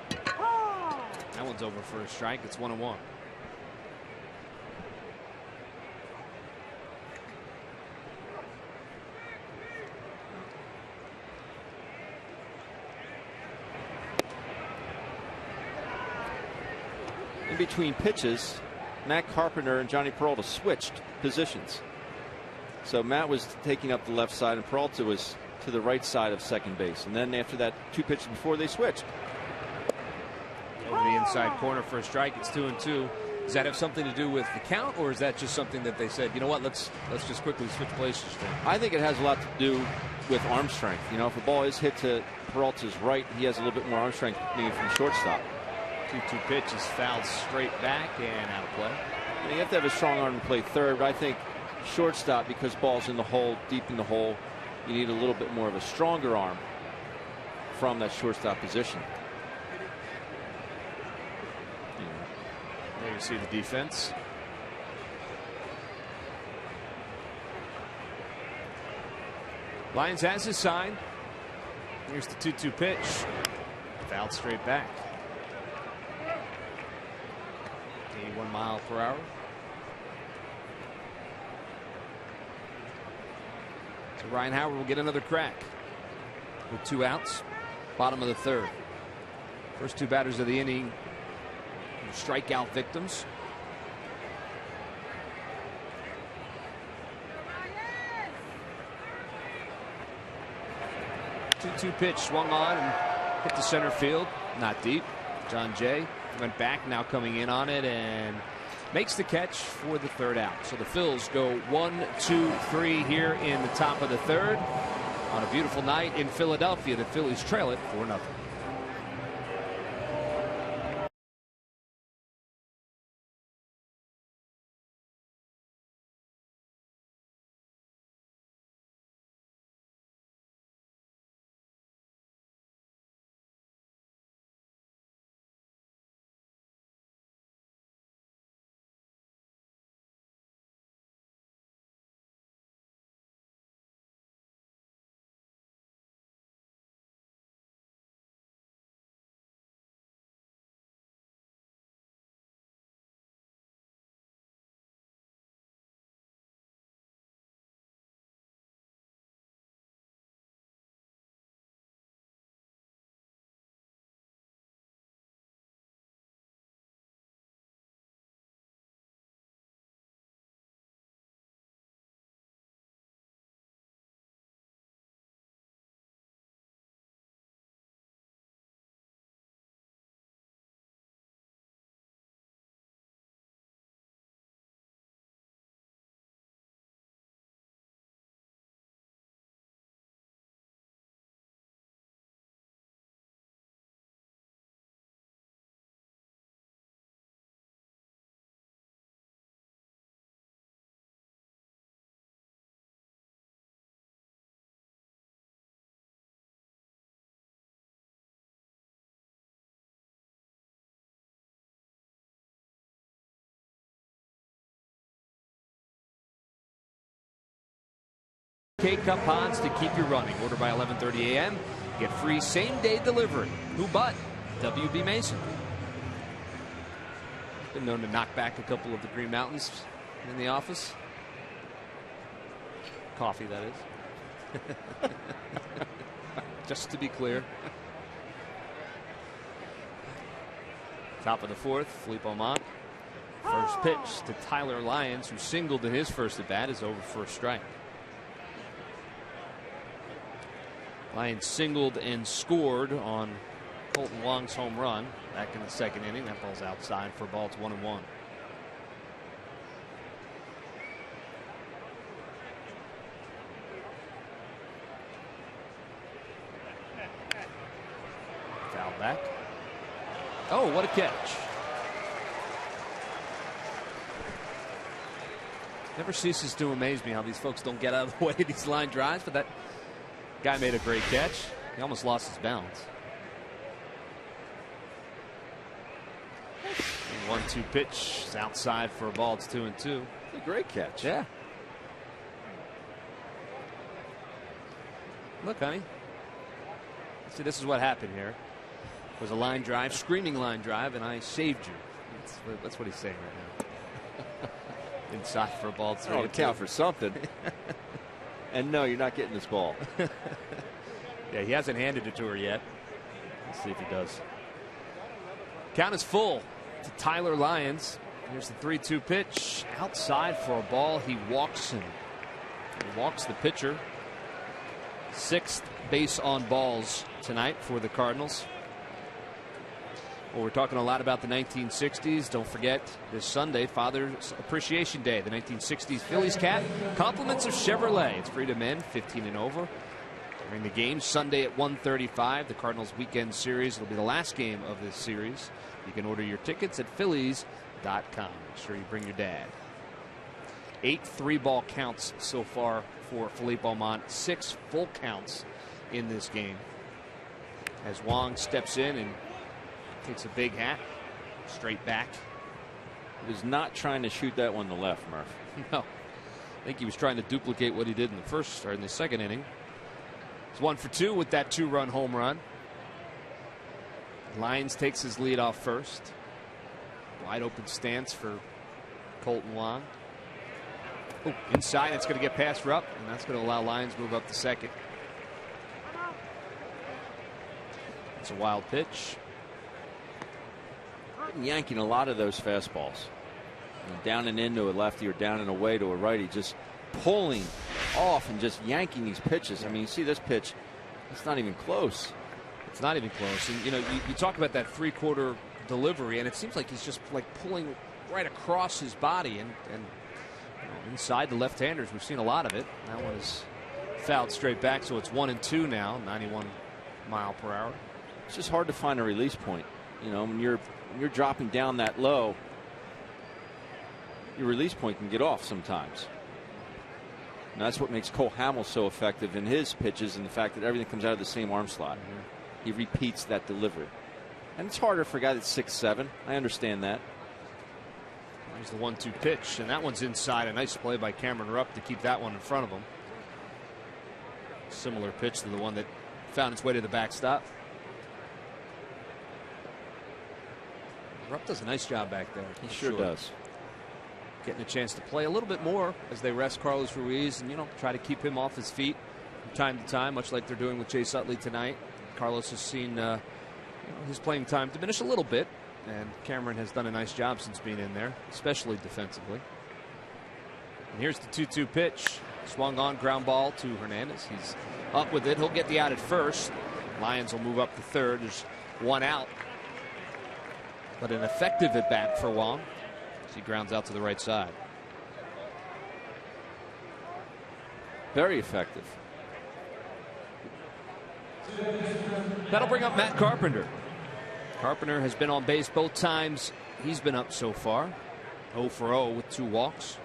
That one's over for a strike. It's 1-1. In between pitches, Matt Carpenter and Johnny Peralta switched positions. So Matt was taking up the left side and Peralta was to the right side of second base. And then after that, 2 pitches before, they switched. Over the inside corner for a strike. It's 2-2. Does that have something to do with the count, or is that just something that they said, you know what, let's just quickly switch places? I think it has a lot to do with arm strength. If a ball is hit to Peralta's right, he has a little bit more arm strength being from shortstop. 2-2 pitch is fouled straight back and out of play. And you have to have a strong arm to play third, but I think shortstop, because ball's in the hole, deep in the hole, you need a little bit more of a stronger arm from that shortstop position. There you see the defense. Lyons has his sign. Here's the 2-2 pitch. Fouled straight back. 81 miles per hour. So Ryan Howard will get another crack with 2 outs. Bottom of the third. First 2 batters of the inning, strikeout victims. Two pitch swung on and hit the center field. Not deep. John Jay went back, now coming in on it and makes the catch for the third out. So the Phils go 1-2-3 here in the top of the third. On a beautiful night in Philadelphia, the Phillies trail it 4-0. K-Cup pods to keep you running. Order by 11:30 a.m. Get free same-day delivery. Who but W.B. Mason? Been known to knock back a couple of the Green Mountains in the office. Coffee, that is. Just to be clear. Top of the fourth, Philippe Aumont. First pitch to Tyler Lyons, who singled in his first at bat, is over for a strike. Lyons singled and scored on Colton Wong's home run back in the second inning. That ball's outside for a ball. It's 1-1. Foul back. Oh, what a catch. Never ceases to amaze me how these folks don't get out of the way of these line drives, but that guy made a great catch. He almost lost his balance. 1-2 pitch is outside for a ball. It's 2-2. It's a great catch. Yeah. Look, honey. See, this is what happened here. It was a line drive, screaming line drive, and I saved you. That's what he's saying right now. Inside for a ball. 3-2. Oh, count for something. And no, you're not getting this ball. Yeah, he hasn't handed it to her yet. Let's see if he does. Count is full to Tyler Lyons. Here's the 3-2 pitch. Outside for a ball. He walks him. He walks the pitcher. 6th base on balls tonight for the Cardinals. Well, we're talking a lot about the 1960s. Don't forget this Sunday, Father's Appreciation Day. The 1960s Phillies cap, compliments of Chevrolet. It's free to men 15 and over. During the game Sunday at 1:35, the Cardinals weekend series. It'll be the last game of this series. You can order your tickets at Phillies.com. Make sure you bring your dad. 8 3-ball counts so far for Philippe Aumont. 6 full counts in this game. As Wong steps in and takes a big hat, straight back. He was not trying to shoot that one to left, Murph. No, I think he was trying to duplicate what he did in the first or in the second inning. It's 1 for 2 with that 2-run home run. Lyons takes his lead off first. Wide open stance for Colton Wong. Oh, inside, it's going to get past Rupp, and that's going to allow Lyons to move up to second. It's a wild pitch. Yanking a lot of those fastballs. Down and into a lefty or down and away to a righty, just pulling off and just yanking these pitches. I mean, you see this pitch, it's not even close. It's not even close. And, you talk about that 3-quarter delivery, and it seems like he's just like pulling right across his body and inside the left-handers. We've seen a lot of it. That one is fouled straight back, so it's 1-2 now, 91 mile per hour. It's just hard to find a release point. When you're dropping down that low, your release point can get off sometimes. And that's what makes Cole Hamels so effective in his pitches, and the fact that everything comes out of the same arm slot. He repeats that delivery. And it's harder for a guy that's 6'7". I understand that. There's the 1-2 pitch, and that one's inside. A nice play by Cameron Rupp to keep that one in front of him. Similar pitch to the one that found its way to the backstop. Rupp does a nice job back there. He sure does. Getting a chance to play a little bit more as they rest Carlos Ruiz and, try to keep him off his feet from time to time, much like they're doing with Chase Utley tonight. Carlos has seen his playing time diminish a little bit, and Cameron has done a nice job since being in there, especially defensively. And here's the 2-2 pitch. Swung on, ground ball to Hernandez. He's up with it. He'll get the out at first. Lyons will move up to third. There's one out. But an effective at bat for Wong as he grounds out to the right side. Very effective. That'll bring up Matt Carpenter. Carpenter has been on base both times he's been up so far. 0 for 0 with 2 walks.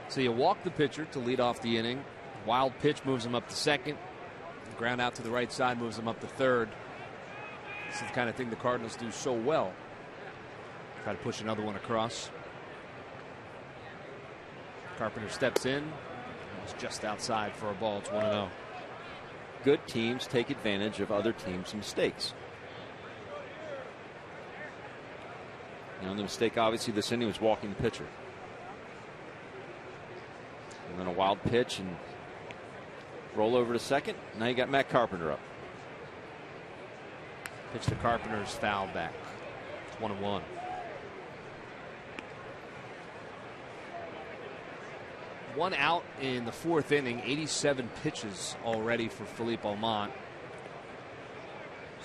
So you walk the pitcher to lead off the inning. Wild pitch moves him up to second. Ground out to the right side moves him up to third. This is the kind of thing the Cardinals do so well. Try to push another one across. Carpenter steps in. It's just outside for a ball. It's 1-0. Good teams take advantage of other teams' mistakes. The mistake obviously this inning was walking the pitcher. And then a wild pitch and roll over to second. Now you got Matt Carpenter up. Pitch to Carpenter's foul back. It's 1-1. One out in the fourth inning. 87 pitches already for Philippe Almont.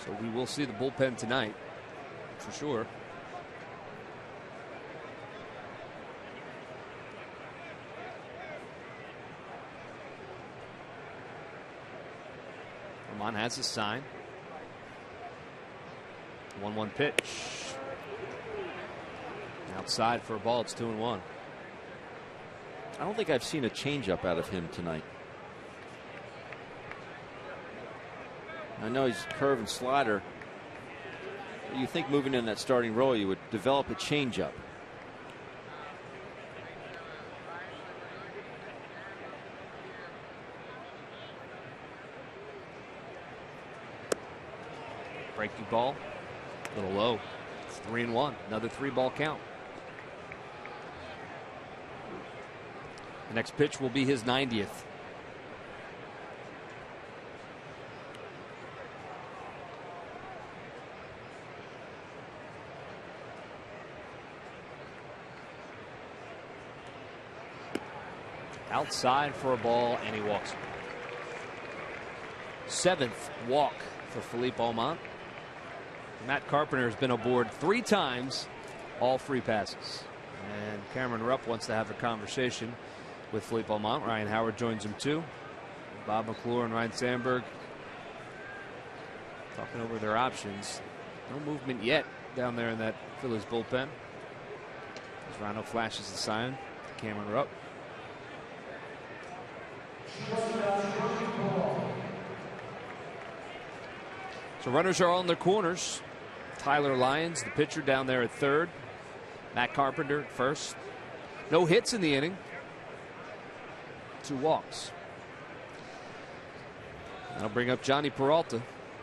So we will see the bullpen tonight for sure. Almont has his sign. 1-1 pitch. Outside for a ball. It's 2-1. I don't think I've seen a changeup out of him tonight. I know he's curve and slider. You think moving in that starting role you would develop a changeup. Breaking ball. A little low. It's 3-1. Another 3-ball count. The next pitch will be his 90th. Outside for a ball, and he walks. 7th walk for Philippe Almont. Matt Carpenter has been aboard 3 times, all free passes. And Cameron Rupp wants to have a conversation with Philippe Almont. Ryan Howard joins him too. Bob McClure and Ryan Sandberg talking over their options. No movement yet down there in that Phillies bullpen. As Rhino flashes the sign to Cameron Rupp. So runners are on their corners. Tyler Lyons, the pitcher, down there at third. Matt Carpenter at first. No hits in the inning. 2 walks. That'll bring up Johnny Peralta.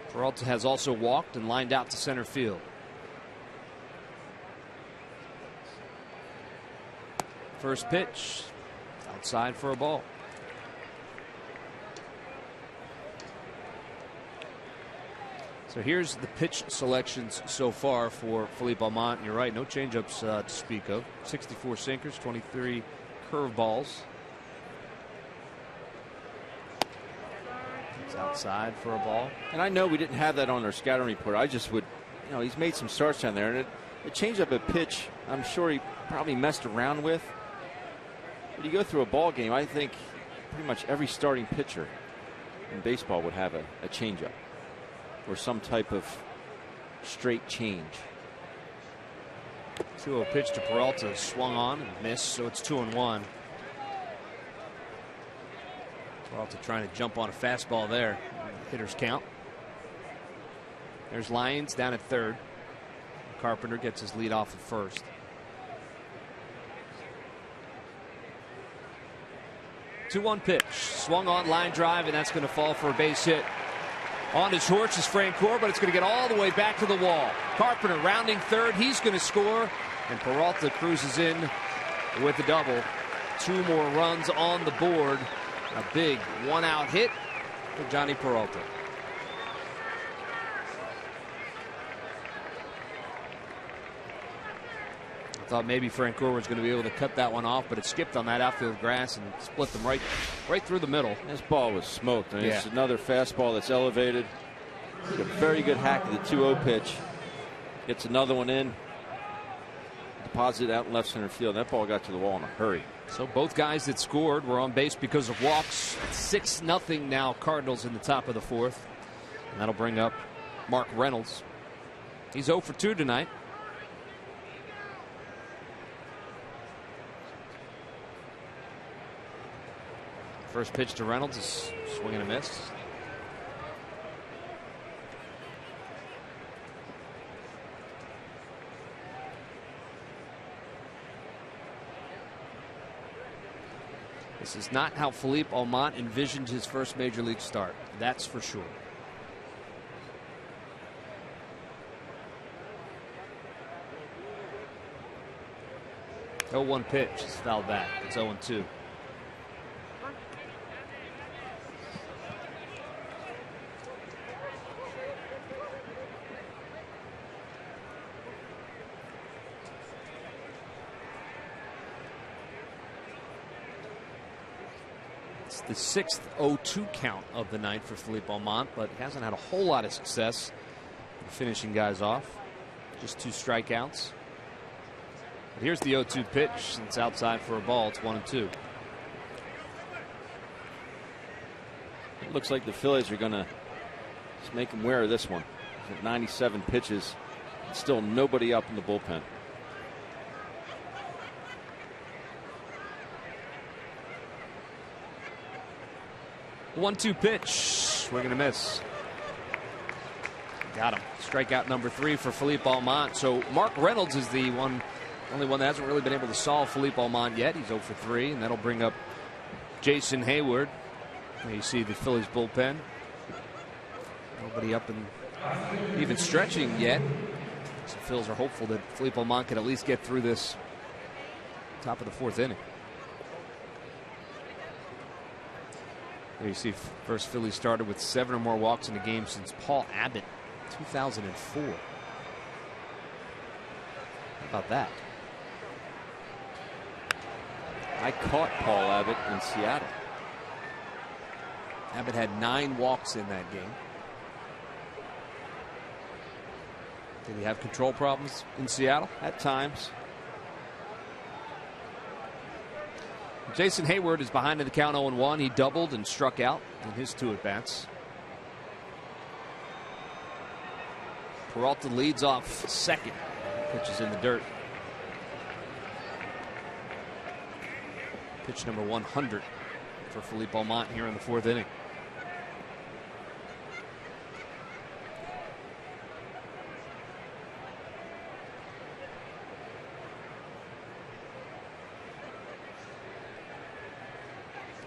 Peralta has also walked and lined out to center field. First pitch. Outside for a ball. So here's the pitch selections so far for Philippe Almont. And you're right, no changeups to speak of. 64 sinkers, 23 curveballs. It's outside for a ball. And I know we didn't have that on our scouting report. I just would, he's made some starts down there. And the changeup a pitch, I'm sure he probably messed around with. But you go through a ball game, I think pretty much every starting pitcher in baseball would have a changeup. Or some type of straight change. 2-0 pitch to Peralta, swung on and missed, so it's 2-1. Peralta trying to jump on a fastball there. Hitters count. There's Lyons down at third. Carpenter gets his lead off at first. 2-1 pitch, swung on, line drive, and that's going to fall for a base hit. On his horse is Francoeur, but it's going to get all the way back to the wall. Carpenter rounding third. He's going to score. And Peralta cruises in with the double. 2 more runs on the board. A big 1-out hit for Johnny Peralta. I thought maybe Francoeur was going to be able to cut that one off, but it skipped on that outfield grass and split them right through the middle. This ball was smoked. It's another fastball that's elevated. A very good hack of the 2-0 pitch. Gets another one in. Deposit out in left center field. That ball got to the wall in a hurry. So both guys that scored were on base because of walks. 6-0 now Cardinals in the top of the fourth. And that'll bring up Mark Reynolds. He's 0 for 2 tonight. First pitch to Reynolds is swing and a miss. This is not how Philippe Almont envisioned his first major league start. That's for sure. 0-1 pitch is fouled back. It's 0-2. It's the 6th 0-2 count of the night for Philippe Almont, but hasn't had a whole lot of success in finishing guys off. Just 2 strikeouts. But here's the 0-2 pitch. It's outside for a ball. It's 1-2. It looks like the Phillies are going to just make him wear this one. He's at 97 pitches. Still nobody up in the bullpen. One-two pitch. Swing and a miss. Got him. Strikeout number 3 for Philippe Almont. So Mark Reynolds is the only one that hasn't really been able to solve Philippe Almont yet. He's 0 for 3, and that'll bring up Jason Hayward. There you see the Phillies bullpen. Nobody up and even stretching yet. So Phils are hopeful that Philippe Almont can at least get through this top of the 4th inning. There you see first Phillies started with 7 or more walks in a game since Paul Abbott, 2004. How about that? I caught Paul Abbott in Seattle. Abbott had 9 walks in that game. Did he have control problems in Seattle? At times. Jason Hayward is behind in the count 0-1. He doubled and struck out in his 2 at-bats. Peralta leads off second. Pitch is in the dirt. Pitch number 100 for Philippe Almont here in the 4th inning.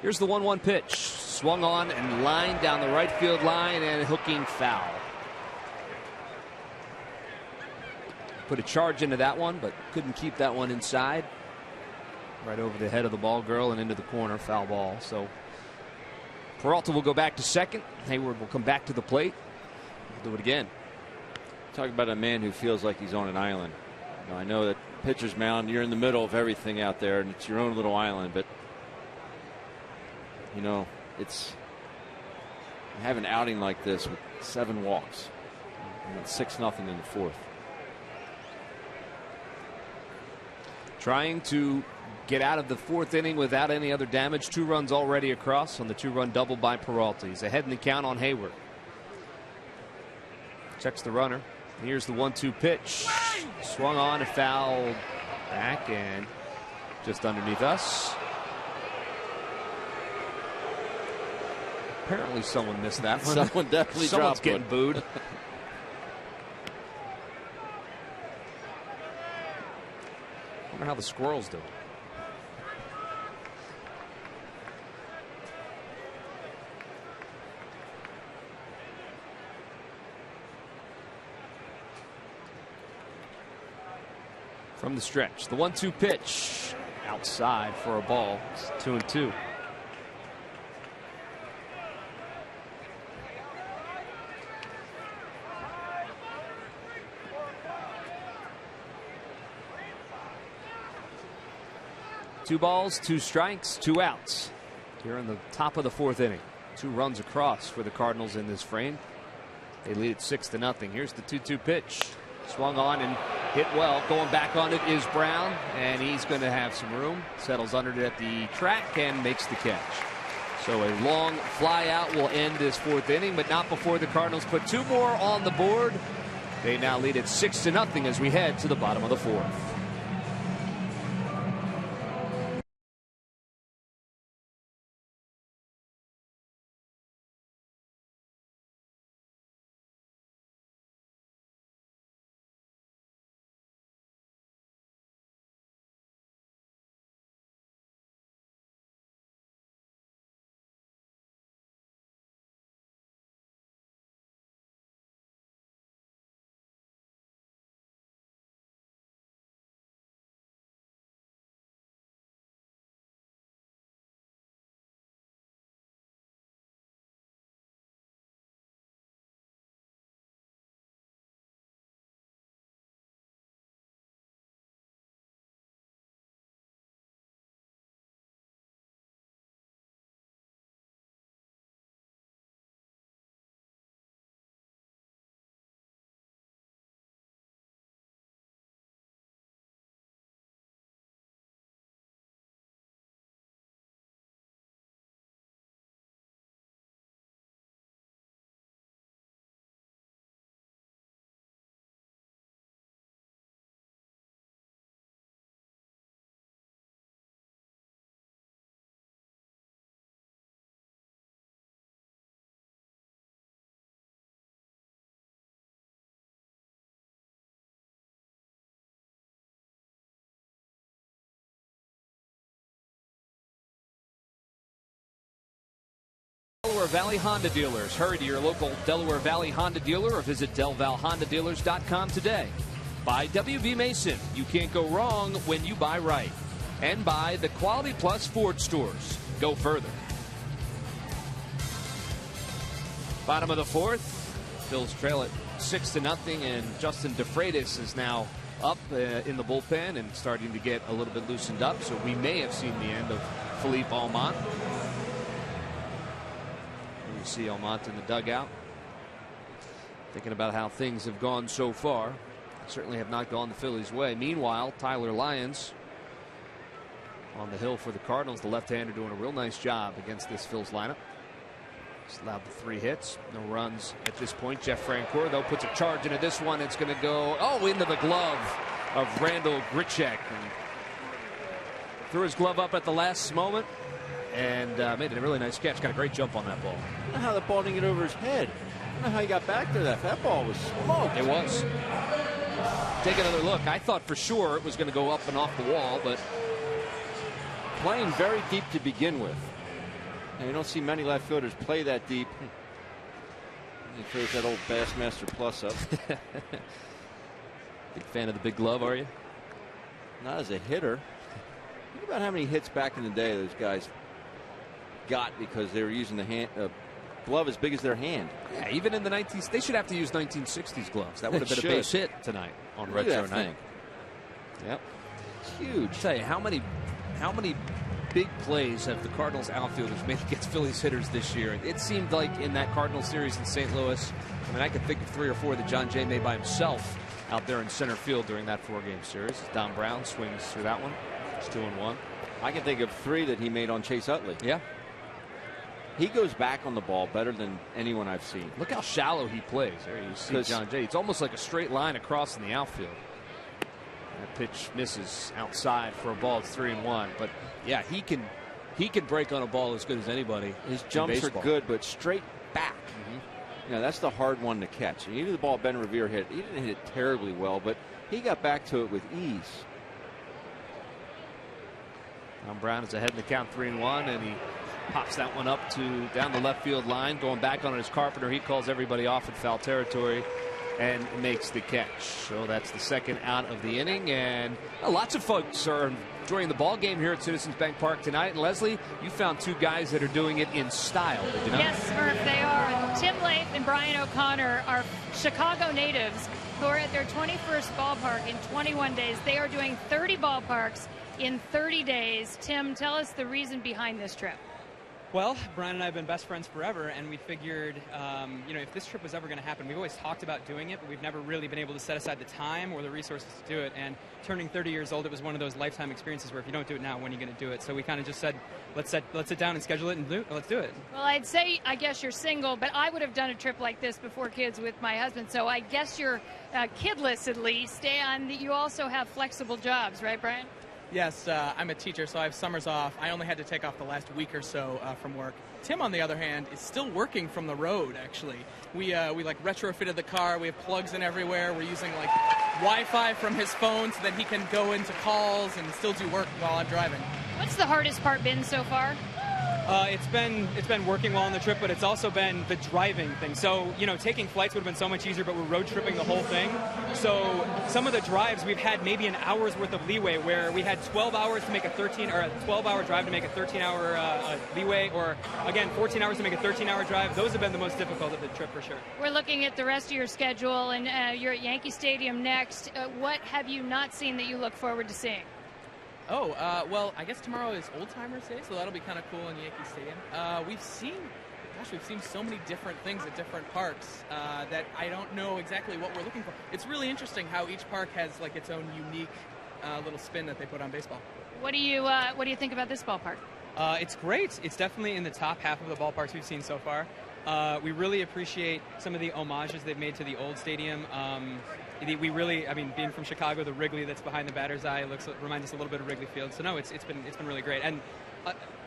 Here's the 1-1 pitch. Swung on and lined down the right field line and hooking foul. Put a charge into that one, but couldn't keep that one inside. Right over the head of the ball girl and into the corner. Foul ball. So Peralta will go back to second. Hayward will come back to the plate. He'll do it again. Talk about a man who feels like he's on an island. You know, I know that pitcher's mound, you're in the middle of everything out there, and it's your own little island, but you know, it's you have an outing like this with 7 walks and it's 6-0 in the 4th. Trying to get out of the 4th inning without any other damage. 2 runs already across on the 2-run double by Peralta. He's ahead in the count on Hayward. Checks the runner. Here's the 1-2 pitch. Swung on and fouled back and just underneath us. Apparently someone missed that one. Someone definitely Someone's dropped getting one. booed. I wonder how the squirrels do. From the stretch, the 1-2 pitch outside for a ball. It's 2-2. Two balls, 2 strikes, 2 outs. Here in the top of the 4th inning. 2 runs across for the Cardinals in this frame. They lead it 6-0. Here's the 2-2 pitch. Swung on and hit well. Going back on it is Brown, and he's going to have some room. Settles under it at the track and makes the catch. So a long fly out will end this 4th inning, but not before the Cardinals put 2 more on the board. They now lead it 6-0 as we head to the bottom of the 4th. Delaware Valley Honda dealers. Hurry to your local Delaware Valley Honda dealer or visit DelValHondaDealers.com today. By WB Mason, you can't go wrong when you buy right. And by the Quality Plus Ford stores. Go further. Bottom of the fourth. Phils trail it 6-0, and Justin DeFreitas is now up in the bullpen and starting to get a little bit loosened up. So we may have seen the end of Philippe Almont. You see Almont in the dugout, thinking about how things have gone so far. Certainly have not gone the Phillies' way. Meanwhile, Tyler Lyons on the hill for the Cardinals. The left-hander doing a real nice job against this Phils lineup. He's allowed the 3 hits, no runs at this point. Jeff Francoeur, though, puts a charge into this one. It's going to go, into the glove of Randall Grichuk. And threw his glove up at the last moment and made it a really nice catch. Got a great jump on that ball. I don't know how the ball didn't get over his head. I don't know how he got back there. That ball was smoked. It was. Take another look. I thought for sure it was going to go up and off the wall, but playing very deep to begin with. And you don't see many left fielders play that deep. He throws that old Bassmaster Plus up. Big fan of the big glove, are you? Not as a hitter. Think about how many hits back in the day those guys got because they were using the glove as big as their hand. Yeah, even in the 19s, they should have to use 1960s gloves. That would have been a base hit tonight on Retro Night. Yep, it's huge. I'll tell you how many big plays have the Cardinals outfielders made against Phillies hitters this year. It seemed like in that Cardinals series in St. Louis, I mean, I could think of 3 or 4 that John Jay made by himself out there in center field during that 4-game series. Don Brown swings through that one. It's 2-1. I can think of 3 that he made on Chase Utley. Yeah. He goes back on the ball better than anyone I've seen. Look how shallow he plays. There you see John Jay. It's almost like a straight line across in the outfield. That pitch misses outside for a ball. It's 3-1. But yeah, he can break on a ball as good as anybody. His jumps are good, but straight back. That's the hard one to catch. And even the ball Ben Revere hit, he didn't hit it terribly well, but he got back to it with ease. Tom Brown is ahead in the count 3-1, and he pops that one up down the left field line, going back on his Carpenter. He calls everybody off in foul territory and makes the catch. So that's the second out of the inning, and lots of folks are enjoying the ball game here at Citizens Bank Park tonight. And Leslie, you found 2 guys that are doing it in style, did you not? Yes, Murph, they are. Tim Lath and Brian O'Connor are Chicago natives who are at their 21st ballpark in 21 days. They are doing 30 ballparks in 30 days. Tim, tell us the reason behind this trip. Well, Brian and I have been best friends forever, and we figured, if this trip was ever going to happen, we've always talked about doing it, but we've never really been able to set aside the time or the resources to do it. And turning 30 years old, it was one of those lifetime experiences where if you don't do it now, when are you going to do it? So we kind of just said, let's sit down and schedule it, and let's do it. Well, I'd say, I guess you're single, but I would have done a trip like this before kids with my husband. So I guess you're kidless at least, and you also have flexible jobs, right, Brian? Yes, I'm a teacher, so I have summers off. I only had to take off the last week or so from work. Tim, on the other hand, is still working from the road, actually. We retrofitted the car. We have plugs in everywhere. We're using, Wi-Fi from his phone so that he can go into calls and still do work while I'm driving. What's the hardest part been so far? It's been working well on the trip, but it's also been the driving thing. So, taking flights would have been so much easier, but we're road tripping the whole thing. So some of the drives, we've had maybe an hour's worth of leeway where we had 12 hours to make a 12-hour drive to make a 13-hour leeway, or, again, 14 hours to make a 13-hour drive. Those have been the most difficult of the trip for sure. We're looking at the rest of your schedule, and you're at Yankee Stadium next. What have you not seen that you look forward to seeing? Well, I guess tomorrow is Old Timers Day, so that'll be kind of cool in Yankee Stadium. We've seen so many different things at different parks that I don't know exactly what we're looking for. It's really interesting how each park has its own unique little spin that they put on baseball. What do you think about this ballpark? It's great. It's definitely in the top half of the ballparks we've seen so far. We really appreciate some of the homages they've made to the old stadium. We really, being from Chicago, the Wrigley that's behind the batter's eye reminds us a little bit of Wrigley Field. So no, it's been really great. And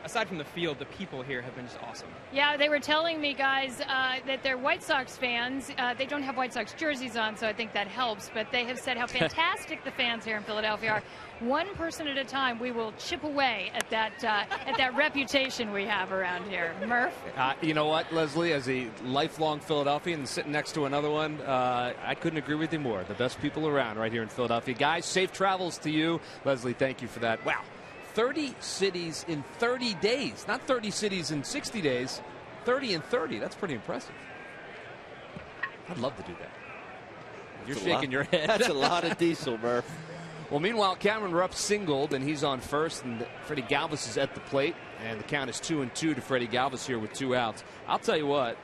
aside from the field, the people here have been just awesome. Yeah, they were telling me, guys, that they're White Sox fans. They don't have White Sox jerseys on, so I think that helps. But they have said how fantastic the fans here in Philadelphia are. One person at a time, we will chip away at that reputation we have around here. Murph? You know what, Leslie, as a lifelong Philadelphian and sitting next to another one, I couldn't agree with you more. The best people around right here in Philadelphia. Guys, safe travels to you. Leslie, thank you for that. Wow. 30 cities in 30 days. Not 30 cities in 60 days. 30 in 30. That's pretty impressive. I'd love to do that. You're shaking your head. That's a lot of diesel, Murph. Well, meanwhile, Cameron Rupp singled, and he's on first, and Freddie Galvis is at the plate, and the count is 2-2 to Freddie Galvis here with 2 outs. I'll tell you what,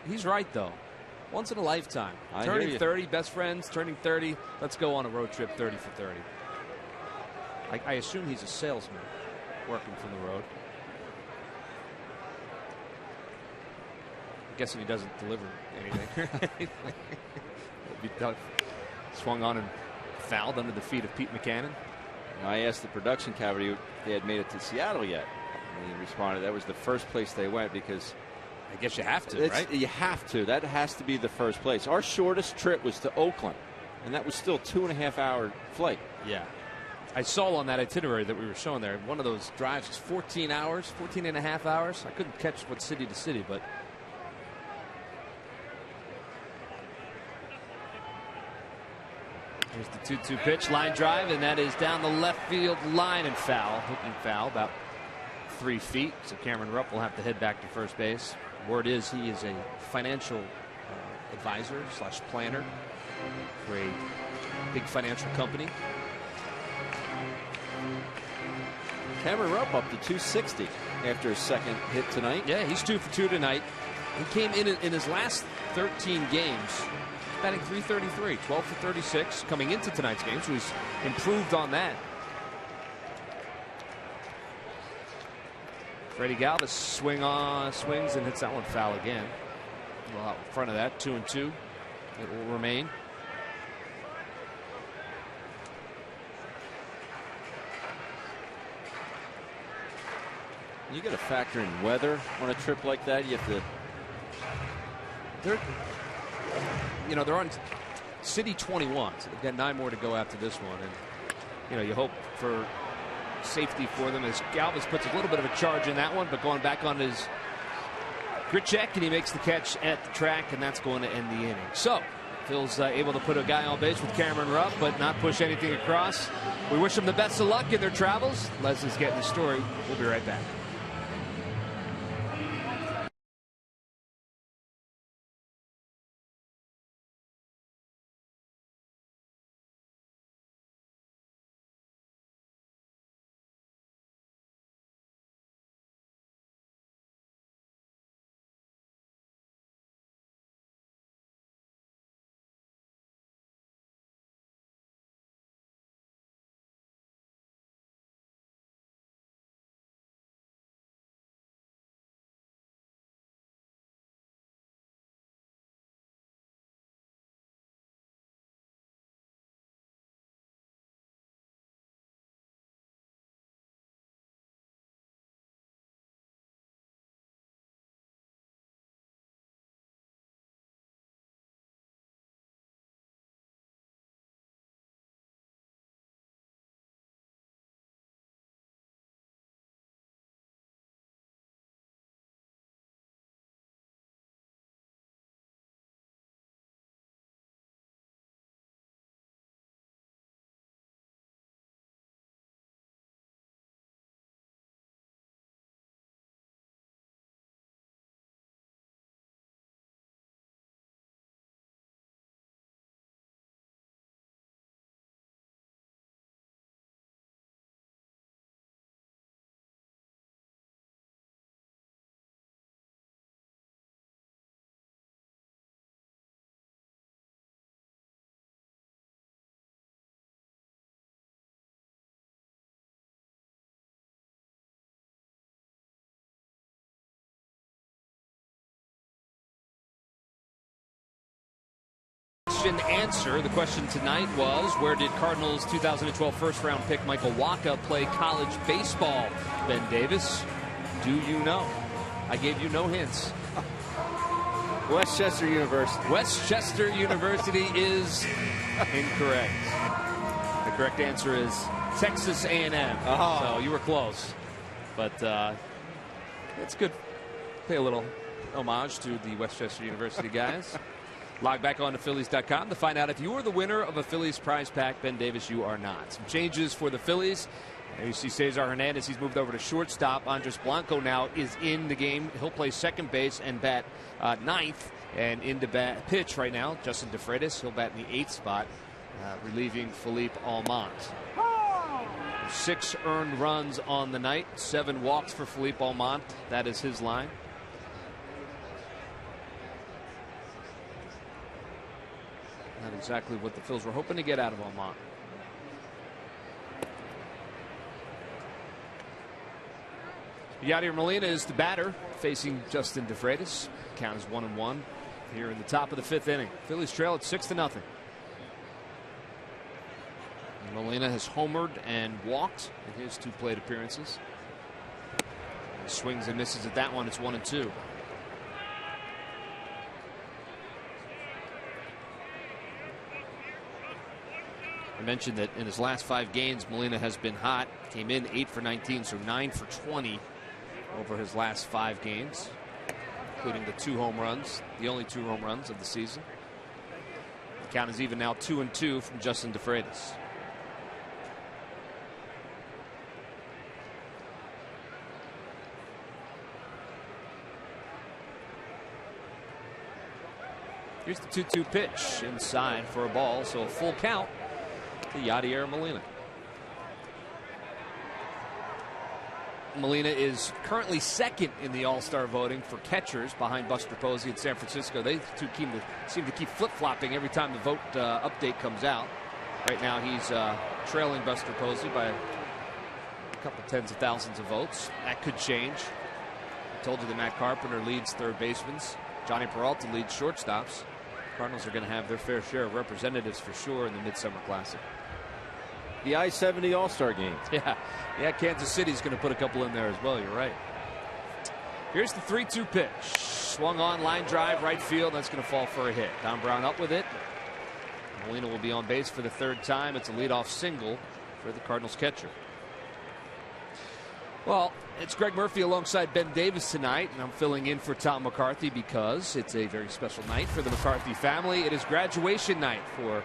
he's right, though. Once in a lifetime. Turning 30, best friends, turning 30. Let's go on a road trip 30 for 30. I assume he's a salesman working from the road. I'm guessing he doesn't deliver anything. It'd be tough. Swung on and fouled under the feet of Pete McCannon. I asked the production cavity if they had made it to Seattle yet. And he responded that was the first place they went because I guess you have to, right? You have to. That has to be the first place. Our shortest trip was to Oakland, and that was still 2.5-hour flight. Yeah. I saw on that itinerary that we were showing there, one of those drives was 14 hours, 14 and a half hours. I couldn't catch what city to city, but here's the 2-2 pitch, line drive, and that is down the left field line and foul. Hooking foul, about 3 feet. So Cameron Rupp will have to head back to first base. Word is he is a financial advisor / planner for a big financial company. Cameron Rupp up to 260 after his second hit tonight. Yeah, he's 2 for 2 tonight. He came in his last 13 games batting .333, 12 for 36 coming into tonight's game, so he's improved on that. Freddie Galvis swings and hits that one foul again. Well, out in front of that, 2-2. It will remain. You got to factor in weather on a trip like that. You have to. They're on City 21, so they've got 9 more to go after this one, and you hope for safety for them as Galvis puts a little bit of a charge in that one, but going back on his grit check, and he makes the catch at the track, and that's going to end the inning. So Phil's able to put a guy on base with Cameron Rupp, but not push anything across. We wish them the best of luck in their travels. Leslie's getting the story. We'll be right back. Answer. The question tonight was, where did Cardinals 2012 first-round pick Michael Wacha play college baseball? Ben Davis, Do you know? I gave you no hints. Westchester University. Westchester University is incorrect. The correct answer is Texas A&M. So you were close. But it's good. Pay a little homage to the Westchester University guys. Log back on to Phillies.com to find out if you are the winner of a Phillies prize pack. Ben Davis, you are not. Some changes for the Phillies. There you see Cesar Hernandez. He's moved over to shortstop. Andres Blanco now is in the game. He'll play second base and bat ninth. And into pitch right now, Justin DeFreitas. He'll bat in the 8th spot, relieving Philippe Almont. 6 earned runs on the night. 7 walks for Philippe Almont. That is his line. Not exactly what the Phils were hoping to get out of Almont. Yadier Molina is the batter facing Justin DeFreitas. Count is 1-1 here in the top of the 5th inning. Phillies trail at 6-0. Molina has homered and walked in his 2 plate appearances. He swings and misses at that one. It's 1-2. I mentioned that in his last 5 games, Molina has been hot. Came in 8 for 19, so 9 for 20 over his last 5 games, including the 2 home runs, the only 2 home runs of the season. The count is even now 2-2 from Justin DeFreitas. Here's the 2-2 pitch inside for a ball, so a full count to Yadier Molina. Molina is currently second in the All-Star voting for catchers behind Buster Posey in San Francisco. They two seem to keep flip-flopping every time the vote update comes out. Right now he's trailing Buster Posey by a couple tens of thousands of votes. That could change. I told you that Matt Carpenter leads third basemen. Johnny Peralta leads shortstops. Cardinals are going to have their fair share of representatives for sure in the Midsummer Classic. The I-70 All-Star Games. Yeah, Kansas City's going to put a couple in there as well. You're right. Here's the 3-2 pitch. Swung on, line drive, right field. That's going to fall for a hit. Don Brown up with it. Molina will be on base for the 3rd time. It's a leadoff single for the Cardinals catcher. Well, it's Greg Murphy alongside Ben Davis tonight, and I'm filling in for Tom McCarthy because it's a very special night for the McCarthy family. It is graduation night for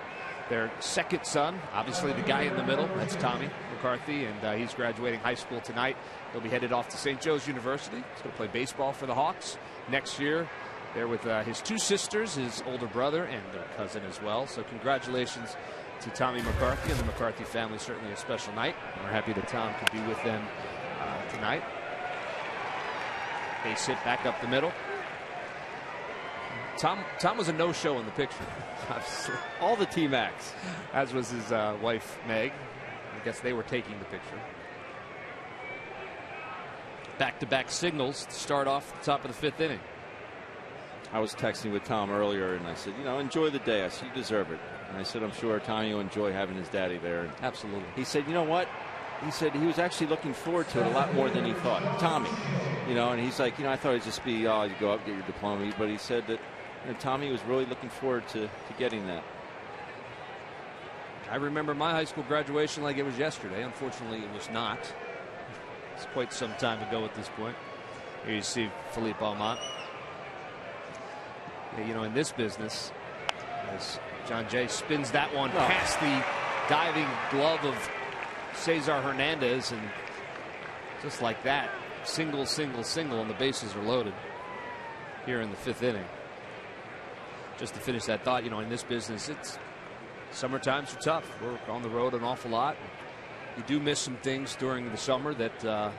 their 2nd son, obviously the guy in the middle. That's Tommy McCarthy, and he's graduating high school tonight. He'll be headed off to St. Joe's University. He's going to play baseball for the Hawks next year. There with his 2 sisters, his older brother, and their cousin as well. So congratulations to Tommy McCarthy and the McCarthy family. Certainly a special night. And we're happy that Tom could be with them tonight. Base hit back up the middle. Tom was a no-show in the picture. All the T-Macs. As was his wife, Meg. I guess they were taking the picture. Back-to-back signals to start off the top of the 5th inning. I was texting with Tom earlier, and I said, enjoy the day. I said, you deserve it. And I said, I'm sure Tommy will enjoy having his daddy there. And absolutely. He said, you know what? He said he was actually looking forward to it a lot more than he thought. Tommy, and he's like, I thought it'd just be, you go up, get your diploma. But he said that Tommy was really looking forward to getting that. I remember my high school graduation like it was yesterday. Unfortunately, it was not. It's quite some time ago at this point. Here you see Philippe Almont. Yeah, in this business, as John Jay spins that one past the diving glove of Cesar Hernandez, and just like that, single, and the bases are loaded here in the 5th inning. Just to finish that thought, in this business, it's summertimes are tough. We're on the road an awful lot. You do miss some things during the summer that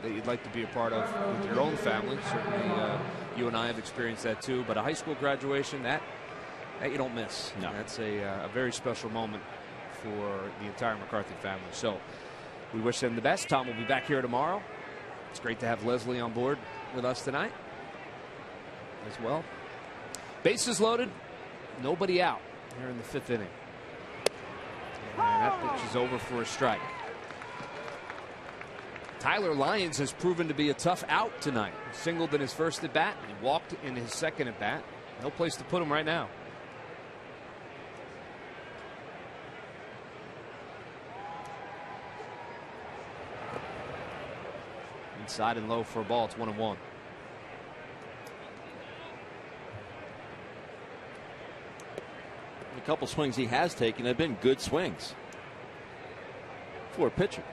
you'd like to be a part of with your own family. Certainly, you and I have experienced that too. But a high school graduation, that you don't miss. No. That's a very special moment for the entire McCarthy family. So we wish them the best. Tom will be back here tomorrow. It's great to have Leslie on board with us tonight as well. Bases loaded, nobody out here in the 5th inning. And that pitch is over for a strike. Tyler Lyons has proven to be a tough out tonight. He singled in his first at bat. He walked in his second at bat. No place to put him right now. Inside and low for a ball. It's 1-1. A couple swings he has taken have been good swings for a pitcher.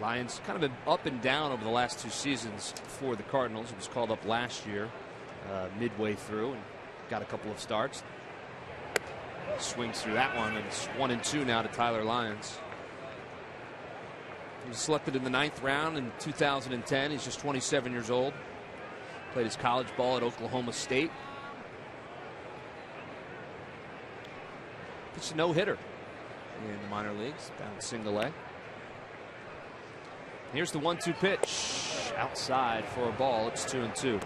Lions kind of been up and down over the last 2 seasons for the Cardinals. It was called up last year, midway through, and got a couple of starts. Swings through that one, and it's 1-2 now to Tyler Lyons. He was selected in the 9th round in 2010. He's just 27 years old. Played his college ball at Oklahoma State. Pitched a no-hitter in the minor leagues, down single A. Here's the 1-2 pitch. Outside for a ball. It's 2-2.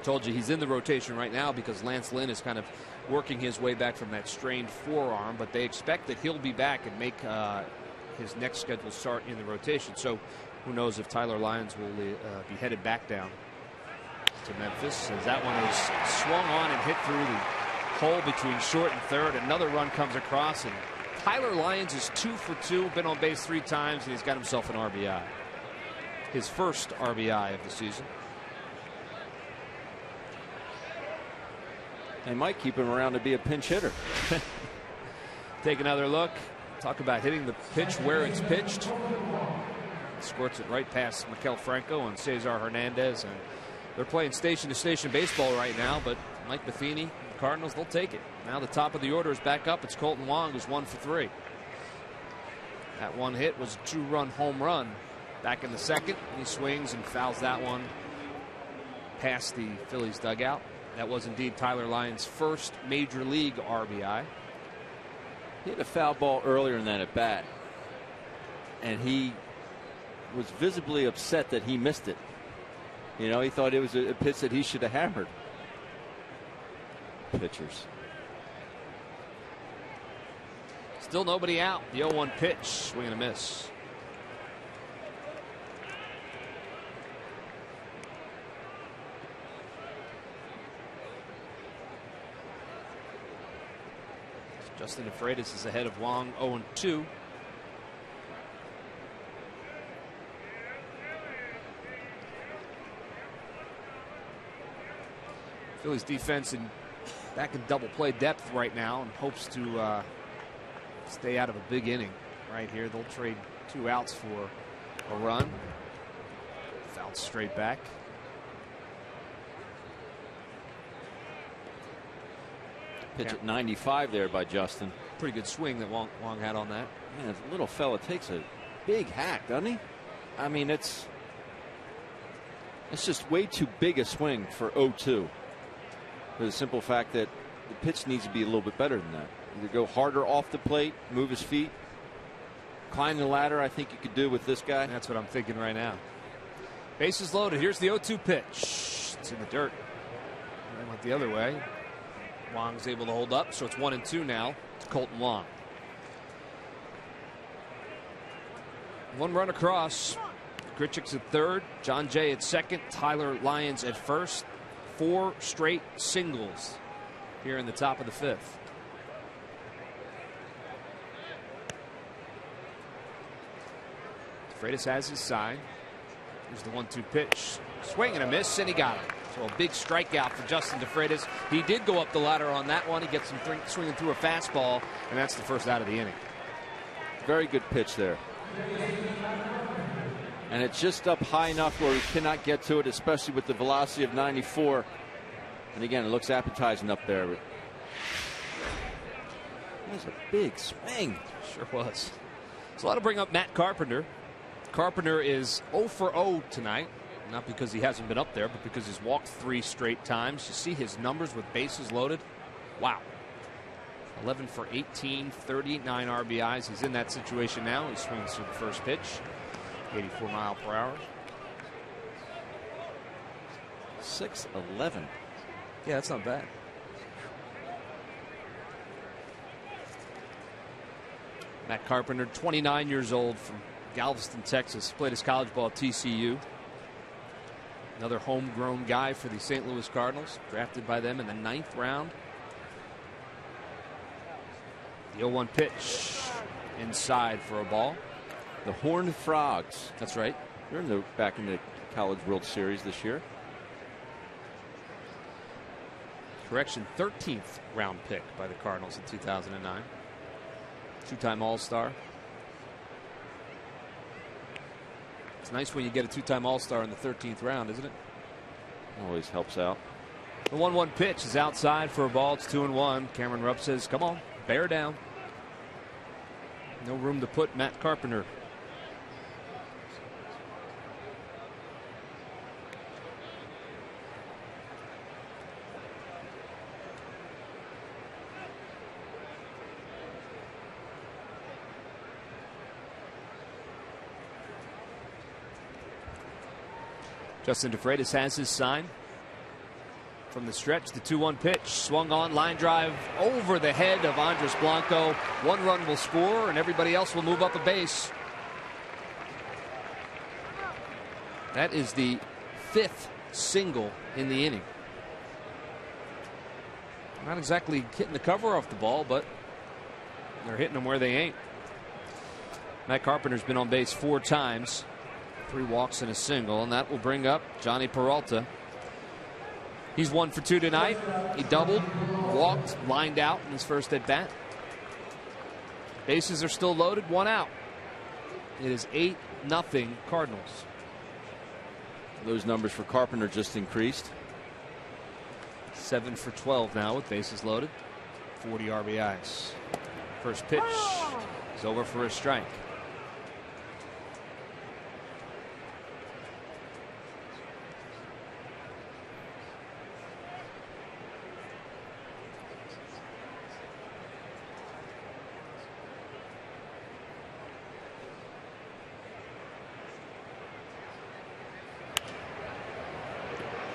Told you he's in the rotation right now because Lance Lynn is kind of working his way back from that strained forearm, but they expect that he'll be back and make his next scheduled start in the rotation. So who knows if Tyler Lyons will be headed back down to Memphis, as that one is swung on and hit through the hole between short and third. Another run comes across, and Tyler Lyons is 2 for 2, been on base 3 times, and he's got himself an RBI. His first RBI of the season. They might keep him around to be a pinch hitter. Take another look. Talk about hitting the pitch where it's pitched. Squirts it right past Maikel Franco and Cesar Hernandez, and they're playing station-to-station baseball right now, but Mike Matheny, the Cardinals, they'll take it. Now the top of the order is back up. It's Colton Wong, who's 1 for 3. That one hit was a 2-run home run back in the second. He swings and fouls that one past the Phillies dugout. That was indeed Tyler Lyons' first major league RBI. He hit a foul ball earlier in that at bat, and he was visibly upset that he missed it. You know, he thought it was a pitch that he should have hammered. Pitchers. Still nobody out. The 0-1 pitch, swing and a miss. Justin Freitas is ahead of Wong, 0-2. Phillies defense back in double play depth right now, and hopes to stay out of a big inning right here. They'll trade 2 outs for a run. Fouled straight back. Pitch at 95 there by Justin. Pretty good swing that Wong had on that. Man, this little fella takes a big hack, doesn't he? I mean, it's just way too big a swing for 0-2. For the simple fact that the pitch needs to be a little bit better than that. Either go harder off the plate, move his feet, climb the ladder. I think you could do with this guy. That's what I'm thinking right now. Bases loaded. Here's the 0-2 pitch. It's in the dirt. It went the other way. Wong's able to hold up, so it's 1-2 now to Colton Wong. 1 run across. Grichuk's at third, John Jay at second, Tyler Lyons at first. 4 straight singles here in the top of the 5th. Freitas has his sign. Here's the 1-2 pitch. Swing and a miss, and he got it. So a big strikeout for Justin DeFreitas. He did go up the ladder on that one. He gets him swinging through a fastball, and that's the first out of the inning. Very good pitch there. And it's just up high enough where he cannot get to it, especially with the velocity of 94. And again, it looks appetizing up there. But that's a big swing. Sure was. So that'll bring up Matt Carpenter. Carpenter is 0 for 0 tonight. Not because he hasn't been up there, but because he's walked 3 straight times. You see his numbers with bases loaded. Wow. 11 for 18, 39 RBIs. He's in that situation now. He swings to the first pitch. 84 mile per hour. 6'11". Yeah, that's not bad. Matt Carpenter, 29 years old, from Galveston, Texas. Played his college ball at TCU. Another homegrown guy for the St. Louis Cardinals, drafted by them in the 9th round. The 0-1 pitch inside for a ball. The Horned Frogs. That's right. They're back in the College World Series this year. Correction, 13th round pick by the Cardinals in 2009. Two-time All-Star. It's nice when you get a two-time All-Star in the 13th round, isn't it? Always helps out. The 1-1 pitch is outside for a ball. It's 2-1. Cameron Rupp says, come on, bear down. No room to put Matt Carpenter. Justin DeFreitas has his sign. From the stretch, the 2-1 pitch, swung on, line drive over the head of Andres Blanco. 1 run will score, and everybody else will move up a base. That is the 5th single in the inning. Not exactly hitting the cover off the ball, but they're hitting them where they ain't. Matt Carpenter's been on base 4 times. 3 walks and a single, and that will bring up Johnny Peralta. He's 1 for 2 tonight. He doubled, walked, lined out in his first at bat. Bases are still loaded, 1 out. It is 8-0 Cardinals. Those numbers for Carpenter just increased. 7 for 12 now with bases loaded. 40 RBIs. First pitch is over for a strike.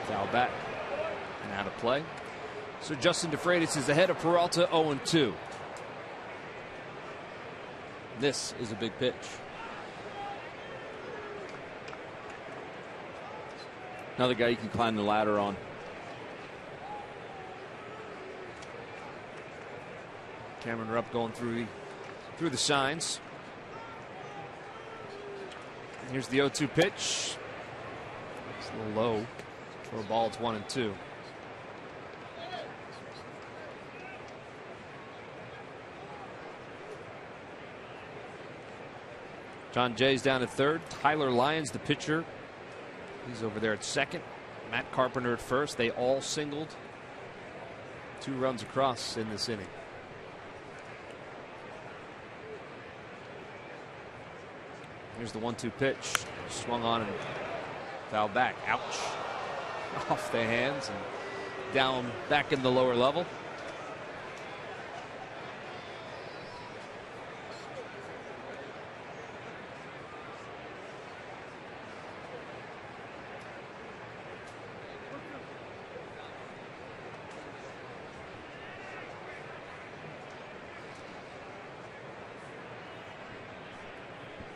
Foul back and out of play. So Justin DeFreitas is ahead of Peralta, 0-2. This is a big pitch. Another guy you can climb the ladder on. Cameron Rupp going through the signs. And here's the 0-2 pitch. It's a little low. For a ball, it's 1-2. John Jay's down at third. Tyler Lyons, the pitcher. He's over there at second. Matt Carpenter at first. They all singled. 2 runs across in this inning. Here's the 1-2 pitch. Swung on and fouled back. Ouch. Off the hands and down back in the lower level.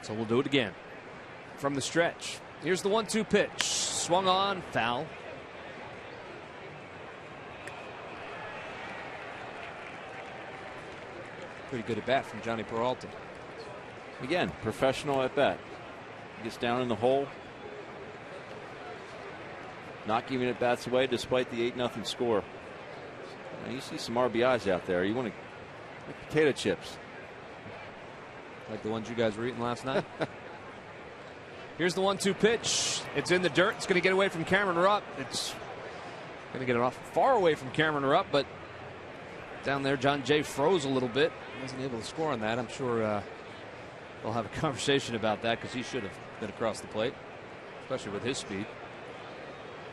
So we'll do it again from the stretch. Here's the 1-2 pitch. Swung on, foul. Pretty good at bat from Johnny Peralta. Again, professional at bat. Gets down in the hole. Not giving it bats away despite the 8-0 score. Now you see some RBIs out there. You want to like potato chips. Like the ones you guys were eating last night. Here's the 1-2 pitch. It's in the dirt. It's going to get away from Cameron Rupp. It's going to get it off far away from Cameron Rupp, but down there, John Jay froze a little bit. Wasn't able to score on that. I'm sure they'll have a conversation about that because he should have been across the plate, especially with his speed.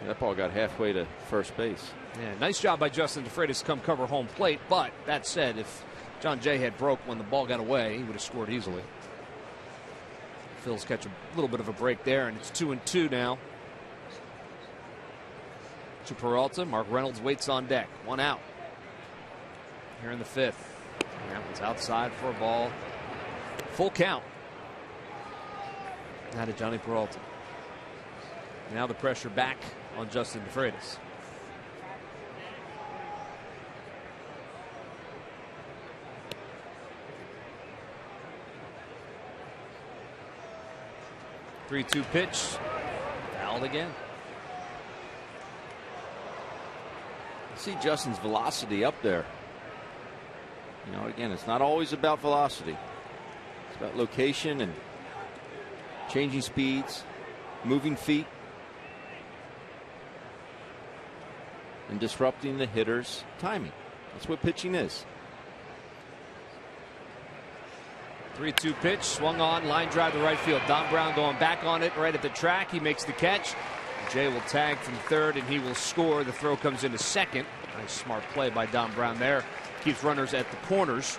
Yeah, that ball got halfway to first base. Yeah, nice job by Justin DeFreitas to come cover home plate. But that said, if John Jay had broke when the ball got away, he would have scored easily. Phil's catch a little bit of a break there, and it's 2-2 now. to Peralta. Mark Reynolds waits on deck. 1 out here in the 5th. That one's outside for a ball. Full count. Now to Johnny Peralta. Now the pressure back on Justin DeFreitas. Three-two pitch. Fouled again. See Justin's velocity up there. You know, again, it's not always about velocity. It's about location and changing speeds, moving feet, and disrupting the hitter's timing. That's what pitching is. 3-2 pitch, swung on, line drive to right field. Don Brown going back on it right at the track. He makes the catch. Jay will tag from third and he will score. The throw comes into second. Nice smart play by Don Brown there. Keeps runners at the corners.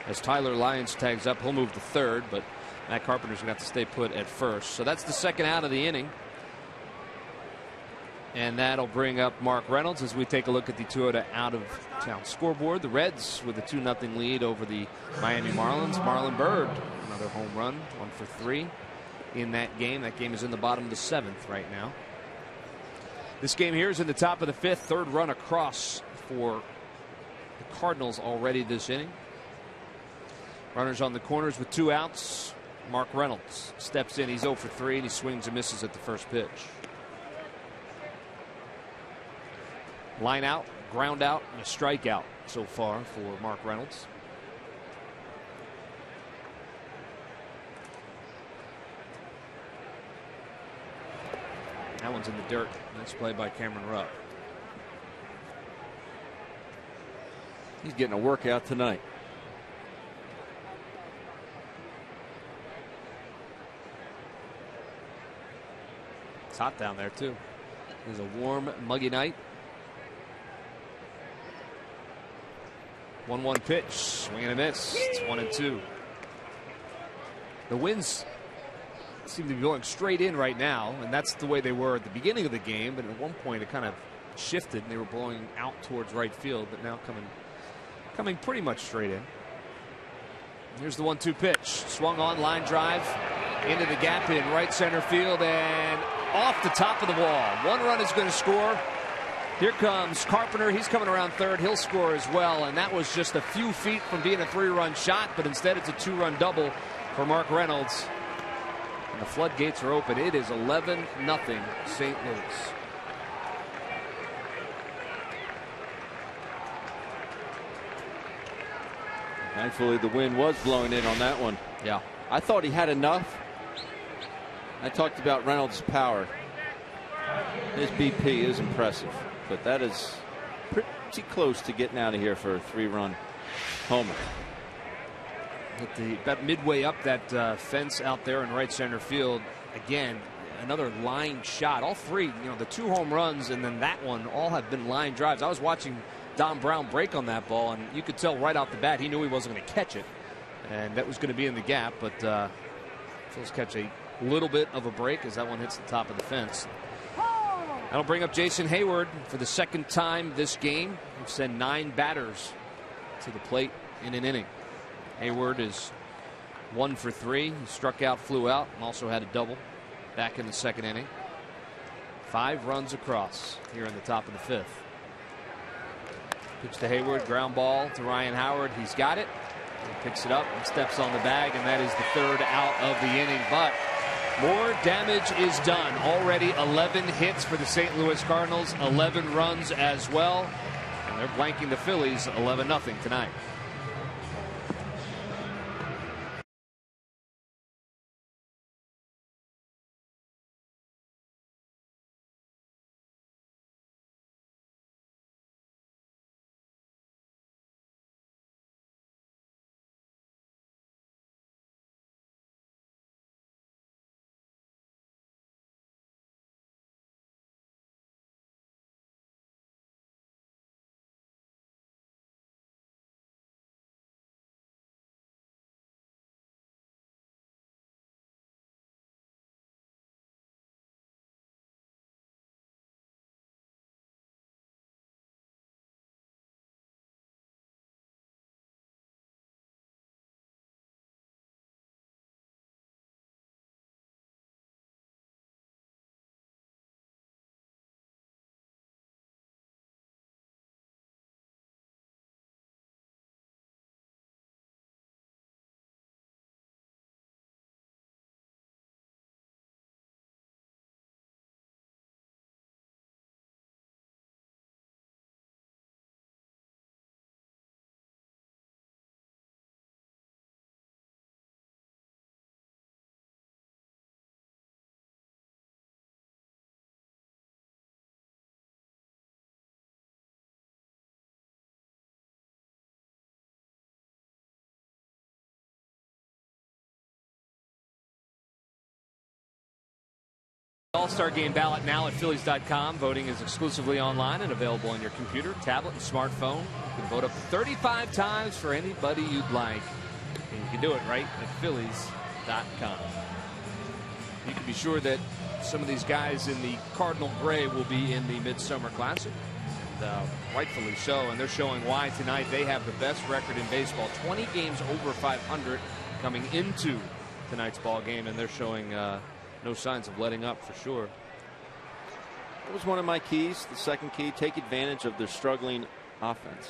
As Tyler Lyons tags up, he'll move to third, but Matt Carpenter's going to have to stay put at first. So that's the second out of the inning. And that'll bring up Mark Reynolds as we take a look at the Toyota out-of-town scoreboard. The Reds with a 2-0 lead over the Miami Marlins. Marlon Byrd, another home run, 1 for 3 in that game. That game is in the bottom of the 7th right now. This game here is in the top of the 5th. Third run across for the Cardinals already this inning. Runners on the corners with 2 outs. Mark Reynolds steps in. He's 0 for 3 and he swings and misses at the first pitch. Line out, ground out, and a strikeout so far for Mark Reynolds. That one's in the dirt. Nice play by Cameron Rupp. He's getting a workout tonight. It's hot down there too. It is a warm, muggy night. 1-1 pitch, swing and a miss. It's 1-2. The winds seem to be going straight in right now, and that's the way they were at the beginning of the game. But at one point, it kind of shifted, and they were blowing out towards right field, but now coming pretty much straight in. Here's the 1-2 pitch, swung on, line drive into the gap in right center field, and off the top of the wall. 1 run is going to score. Here comes Carpenter. He's coming around third. He'll score as well. And that was just a few feet from being a 3-run shot, but instead it's a 2-run double for Mark Reynolds. And the floodgates are open. It is 11-0 St. Louis. Thankfully, the wind was blowing in on that one. Yeah. I thought he had enough. I talked about Reynolds' power. His BP is impressive, but that is pretty close to getting out of here for a 3-run homer. About midway up that fence out there in right center field, again, another line shot. All 3, the 2 home runs and then that one, all have been line drives. I was watching Don Brown break on that ball, and you could tell right off the bat he knew he wasn't going to catch it, and that was going to be in the gap. But Phillies catch a little bit of a break as that one hits the top of the fence. That'll bring up Jason Hayward for the second time this game. We've sent 9 batters to the plate in an inning. Hayward is 1 for 3. He struck out, flew out, and also had a double back in the second inning. 5 runs across here in the top of the 5th. Pitch to Hayward, ground ball to Ryan Howard. He's got it. He picks it up and steps on the bag, and that is the 3rd out of the inning. But more damage is done. Already 11 hits for the St. Louis Cardinals, 11 runs as well. And they're blanking the Phillies 11-0 tonight. All-Star Game ballot now at Phillies.com. Voting is exclusively online and available on your computer, tablet, and smartphone. You can vote up to 35 times for anybody you'd like. And you can do it right at Phillies.com. You can be sure that some of these guys in the Cardinal Gray will be in the Midsummer Classic. And rightfully so. And they're showing why tonight. They have the best record in baseball. 20 games over 500 coming into tonight's ball game. And they're showing no signs of letting up for sure. That was one of my keys. The second key, take advantage of their struggling offense.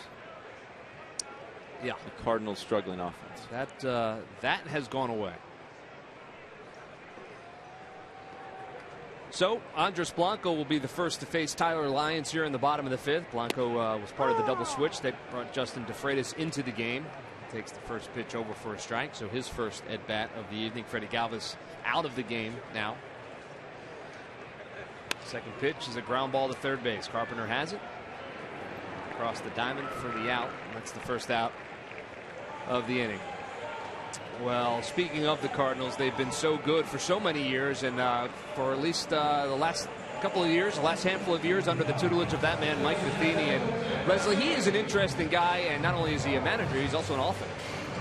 Yeah, the Cardinals' struggling offense. That has gone away. So Andres Blanco will be the first to face Tyler Lyons here in the bottom of the fifth. Blanco was part of the double switch that brought Justin DeFreitas into the game. Takes the first pitch over for a strike, so his first at bat of the evening. Freddie Galvis out of the game now. Second pitch is a ground ball to third base. Carpenter has it across the diamond for the out. That's the first out of the inning. Well, speaking of the Cardinals, they've been so good for so many years, and for at least the last couple of years, the last handful of years under the tutelage of that man, Mike Matheny. And Leslie, he is an interesting guy, and not only is he a manager, he's also an author.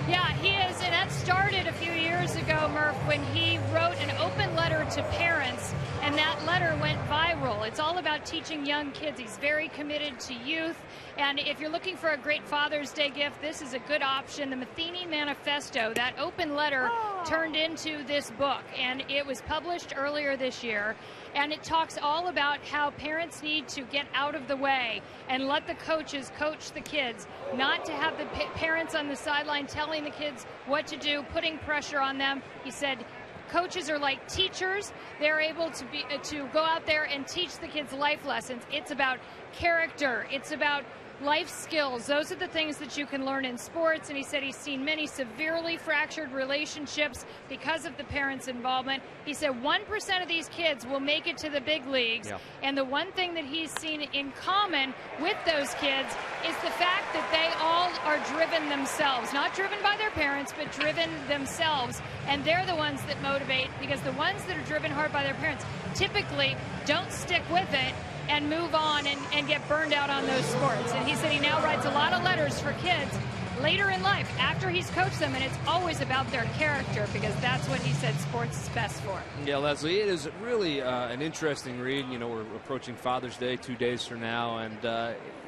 Yeah, he is, and that started a few years ago, Murph, when he wrote an open letter to parents, and that letter went viral. It's all about teaching young kids. He's very committed to youth, and if you're looking for a great Father's Day gift, this is a good option. The Matheny Manifesto, that open letter, turned into this book, and it was published earlier this year. And it talks all about how parents need to get out of the way and let the coaches coach the kids, not to have the parents on the sideline telling the kids what to do, putting pressure on them. He said coaches are like teachers. They're able to go out there and teach the kids life lessons. It's about character. It's about life skills. Those are the things that you can learn in sports. And he said he's seen many severely fractured relationships because of the parents' involvement. He said 1% of these kids will make it to the big leagues. Yeah. And the one thing that he's seen in common with those kids is the fact that they all are driven themselves, not driven by their parents, but driven themselves. And they're the ones that motivate, because the ones that are driven hard by their parents typically don't stick with it and move on and get burned out on those sports. And he said he now writes a lot of letters for kids later in life after he's coached them, and it's always about their character, because that's what he said sports is best for. Yeah, Leslie, it is really an interesting read. You know, we're approaching Father's Day 2 days from now, and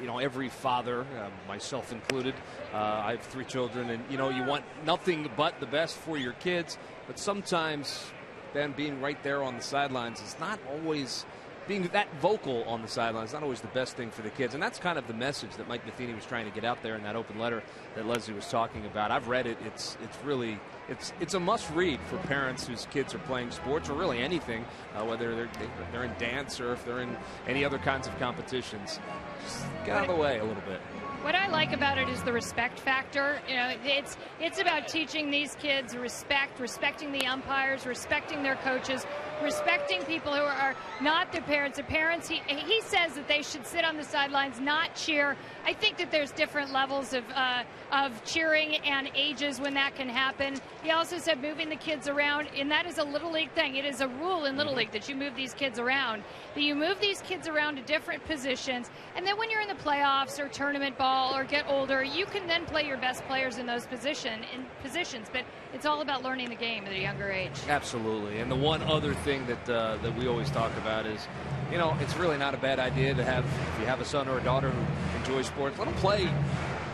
you know, every father, myself included, I have 3 children, and you know, you want nothing but the best for your kids, but sometimes then being right there on the sidelines is not always, being that vocal on the sidelines, not always the best thing for the kids. And that's kind of the message that Mike Matheny was trying to get out there in that open letter that Leslie was talking about. I've read it. It's really, it's a must read for parents whose kids are playing sports, or really anything, whether they're in dance or if they're in any other kinds of competitions. Just get out of the way a little bit. What I like about it is the respect factor. You know, it's about teaching these kids respecting the umpires, respecting their coaches, respecting people who are not their parents. The parents, he says that they should sit on the sidelines, not cheer. I think that there's different levels of cheering and ages when that can happen. He also said moving the kids around, and that is a Little League thing. It is a rule in Little League that you move these kids around. That you move these kids around to different positions, and then when you're in the playoffs or tournament ball or get older, you can then play your best players in those positions. But it's all about learning the game at a younger age. Absolutely. And the one other thing that we always talk about is, you know, it's really not a bad idea to have, if you have a son or a daughter who enjoys sports, let them play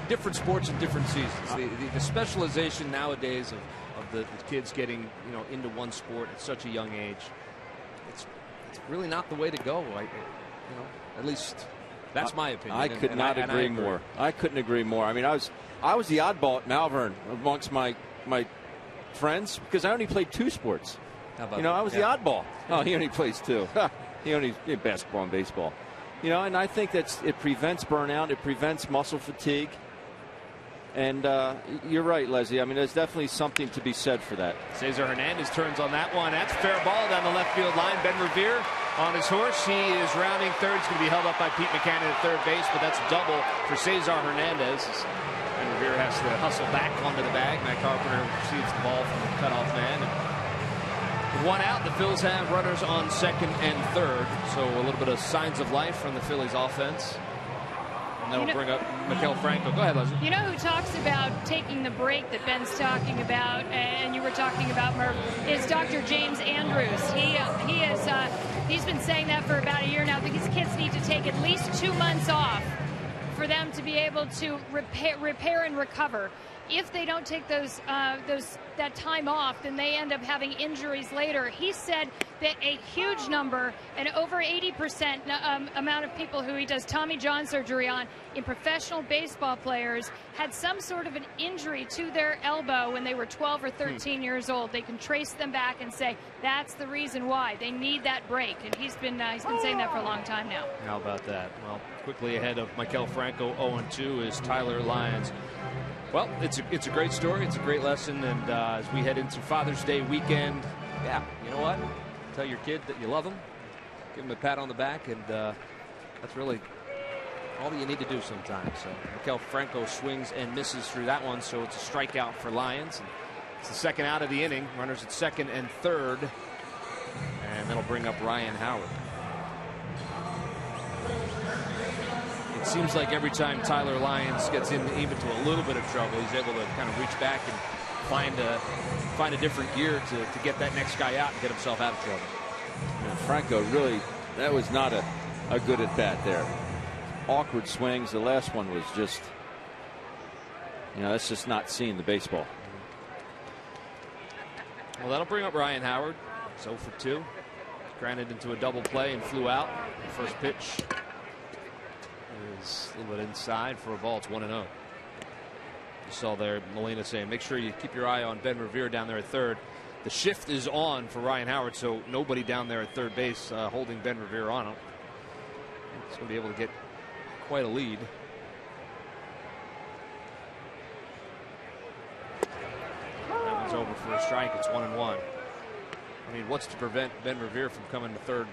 different sports in different seasons. The specialization nowadays of the kids getting, you know, into one sport at such a young age, it's really not the way to go. At least that's my opinion. I could not agree more. I couldn't agree more. I mean, I was the oddball at Malvern amongst my friends, because I only played 2 sports. How about I was the oddball. Oh, he only plays 2. He only did basketball and baseball. You know, and I think it prevents burnout. It prevents muscle fatigue. And you're right, Leslie. I mean, there's definitely something to be said for that. Cesar Hernandez turns on that one. That's a fair ball down the left field line. Ben Revere on his horse. He is rounding third. He's going to be held up by Pete McCann at third base, but that's double for Cesar Hernandez. Ben Revere has to hustle back onto the bag. Matt Carpenter receives the ball from the cutoff man. One out. The Phils have runners on second and third. So a little bit of signs of life from the Phillies offense. And that'll bring up Maikel Franco. Go ahead, Leslie. You know who talks about taking the break that Ben's talking about, and you were talking about, Murph, is Dr. James Andrews. He's been saying that for about a year now. These kids need to take at least 2 months off for them to be able to repair and recover. If they don't take that time off, then they end up having injuries later. He said that a huge number, and over 80% amount of people who he does Tommy John surgery on in professional baseball players had some sort of an injury to their elbow when they were 12 or 13 years old. They can trace them back and say that's the reason why they need that break. And he's been saying that for a long time now. How about that? Well, quickly ahead of Maikel Franco, 0-2 is Tyler Lyons. Well, it's a great story. It's a great lesson. And as we head into Father's Day weekend, yeah, you know what? Tell your kid that you love him. Give him a pat on the back. And that's really all that you need to do sometimes. So Maikel Franco swings and misses through that one. So it's a strikeout for Lyons. And it's the second out of the inning. Runners at second and third. And that'll bring up Ryan Howard. It seems like every time Tyler Lyons gets even to a little bit of trouble, he's able to kind of reach back and find a different gear to get that next guy out and get himself out of trouble. And Franco really, that was not a good at bat there. Awkward swings. The last one was just, that's just not seeing the baseball. Well, that'll bring up Ryan Howard. 0 for 2. Grounded into a double play and flew out. The first pitch is a little bit inside for a ball. It's 1-0. You saw there Molina saying, make sure you keep your eye on Ben Revere down there at third. The shift is on for Ryan Howard, so nobody down there at third base holding Ben Revere on him. He's going to be able to get quite a lead. That one's over for a strike. It's 1-1. I mean, what's to prevent Ben Revere from coming to third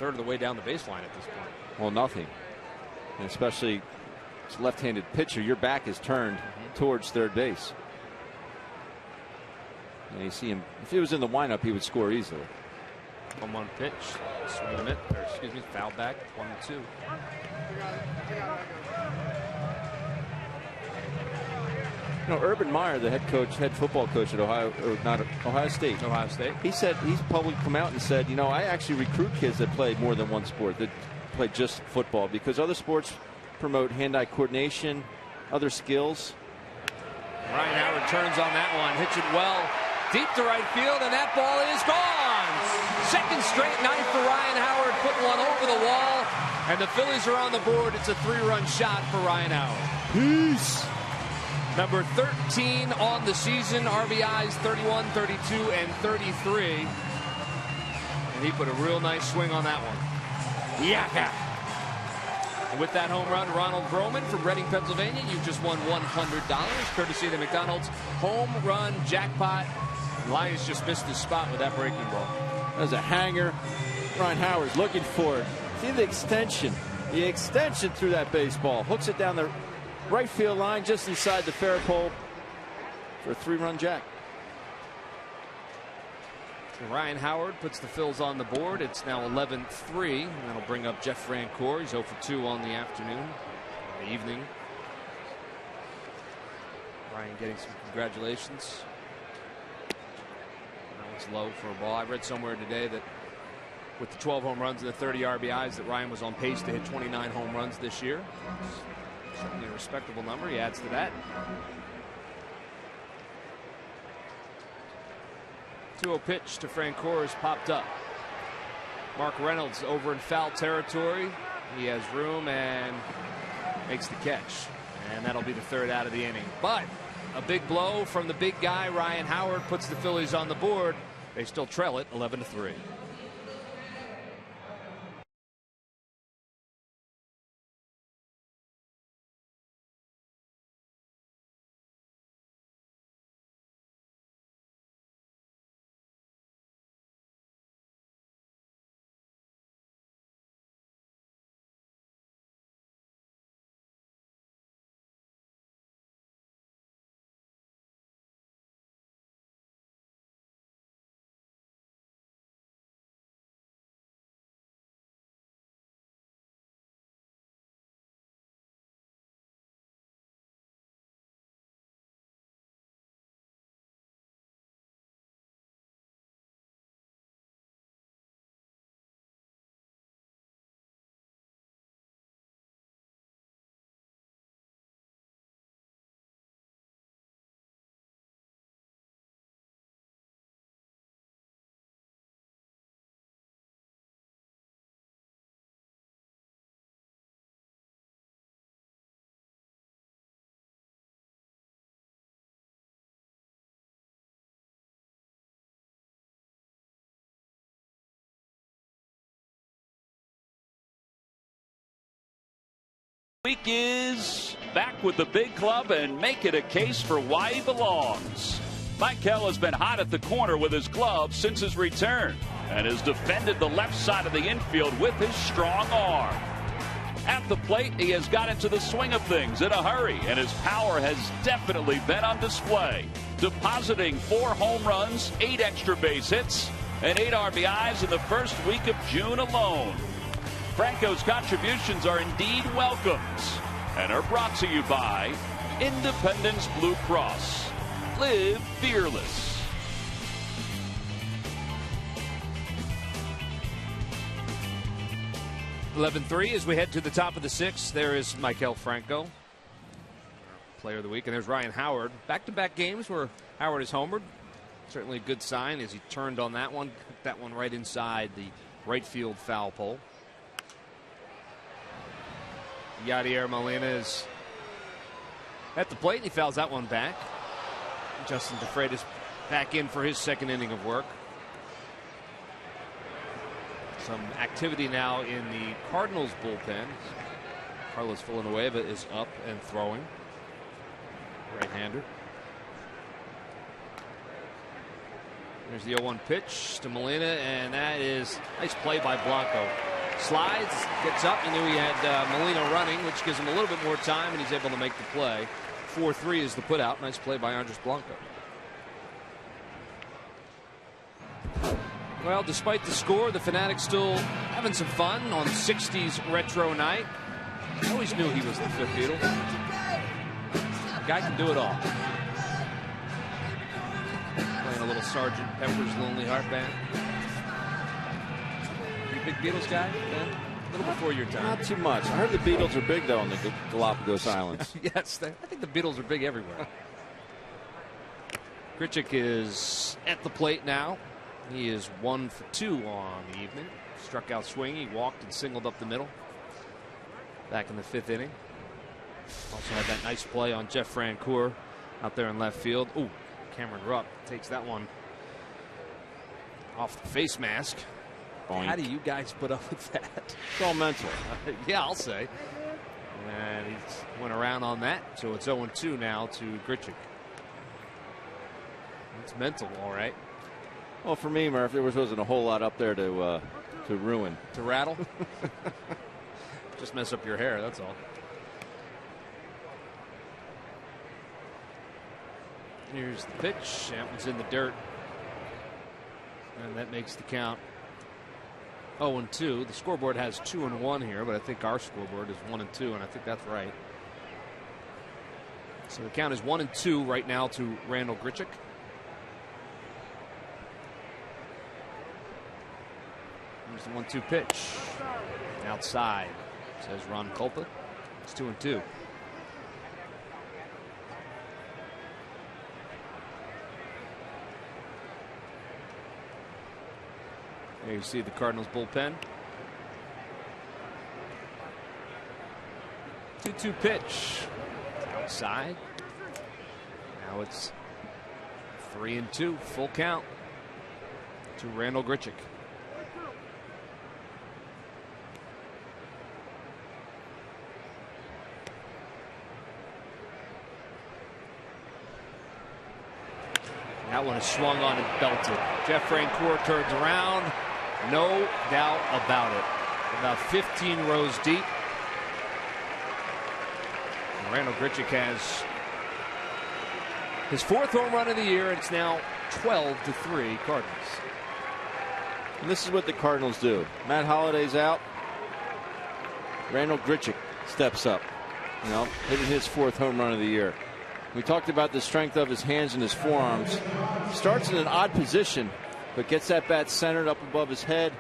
of the way down the baseline at this point? Well, nothing. And especially as a left-handed pitcher, your back is turned towards third base. And you see him, if he was in the windup, he would score easily. 1-1 pitch. Swing and miss, foul back. 1-2. Urban Meyer, the head football coach at Ohio State. He said, he's publicly come out and said, I actually recruit kids that play more than one sport, that play just football, because other sports promote hand-eye coordination, other skills. Ryan Howard turns on that one, hits it well deep to right field, and that ball is gone. Second straight night for Ryan Howard, putting one over the wall, and the Phillies are on the board. It's a 3-run shot for Ryan Howard. Peace. Number 13 on the season, RBIs 31, 32, and 33. And he put a real nice swing on that one. Yaka! And with that home run, Ronald Broman from Reading, Pennsylvania, you've just won $100, courtesy of the McDonald's home run jackpot. Lyons just missed his spot with that breaking ball. That was a hanger. Ryan Howard's looking for it. See the extension through that baseball. Hooks it down the right field line just inside the fair pole for a 3-run jack. Ryan Howard puts the Phils on the board. It's now 11-3. And that'll bring up Jeff Francoeur. He's 0 for 2 on the afternoon, the evening. Ryan getting some congratulations. That one's low for a ball. I read somewhere today that with the 12 home runs and the 30 RBIs that Ryan was on pace to hit 29 home runs this year. Certainly a respectable number. He adds to that. 2-0 pitch to Francoeur is popped up. Mark Reynolds over in foul territory. He has room and makes the catch. And that'll be the third out of the inning. But a big blow from the big guy, Ryan Howard, puts the Phillies on the board. They still trail it 11-3. Week is back with the big club and making a case for why he belongs. Michael has been hot at the corner with his glove since his return and has defended the left side of the infield with his strong arm. At the plate, he has got into the swing of things in a hurry, and his power has definitely been on display, depositing 4 home runs, 8 extra base hits, and 8 RBIs in the first week of June alone. Franco's contributions are indeed welcomes and are brought to you by Independence Blue Cross. Live fearless. (11-3) as we head to the top of the 6th. There is Maikel Franco, player of the week, and there's Ryan Howard. Back-to-back games where Howard is homered. Certainly a good sign as he turned on that one right inside the right field foul pole. Yadier Molina is at the plate, and he fouls that one back. Justin DeFreitas back in for his second inning of work. Some activity now in the Cardinals bullpen. Carlos Villanueva is up and throwing. Right-hander. There's the 0-1 pitch to Molina, and that is nice play by Blanco. Slides, gets up. He knew he had Molina running, which gives him a little bit more time, and he's able to make the play. 4-3 is the putout. Nice play by Andres Blanco. Well, despite the score, the Fanatics still having some fun on 60s retro night. I always knew he was the fifth Beatle. Guy can do it all. Playing a little Sgt. Pepper's Lonely Heart Band. You a big Beatles guy, Ben? A little before your time. Not too much. I heard the Beatles are big, though, on the Galapagos Islands. Yes, I think the Beatles are big everywhere. Grichuk is at the plate now. He is 1 for 2 on the evening. Struck out swinging. He walked and singled up the middle. Back in the 5th inning. Also had that nice play on Jeff Francoeur out there in left field. Ooh, Cameron Rupp takes that one off the face mask. Boink. How do you guys put up with that? It's all mental. Yeah, I'll say. And he went around on that. So it's 0-2 now to Grichuk. It's mental, all right. Well, for me, Murph, there wasn't a whole lot up there to ruin. To rattle? Just mess up your hair, that's all. Here's the pitch. That one's in the dirt. And that makes the count 0-2. The scoreboard has 2-1 here, but I think our scoreboard is 1-2, and I think that's right. So the count is 1-2 right now to Randall Grichuk. Here's the 1-2 pitch. Outside, says Ron Culpa. It's 2-2. There you see the Cardinals bullpen. 2-2 pitch. Outside. Now it's 3-2. Full count to Randall Grichuk. That one is swung on and belted. Jeff Francoeur turns around. No doubt about it. About 15 rows deep. And Randall Grichuk has his 4th home run of the year. It's now 12-3 Cardinals. And this is what the Cardinals do. Matt Holliday's out. Randall Grichuk steps up. You know, hitting his 4th home run of the year. We talked about the strength of his hands and his forearms. Starts in an odd position, but gets that bat centered up above his head.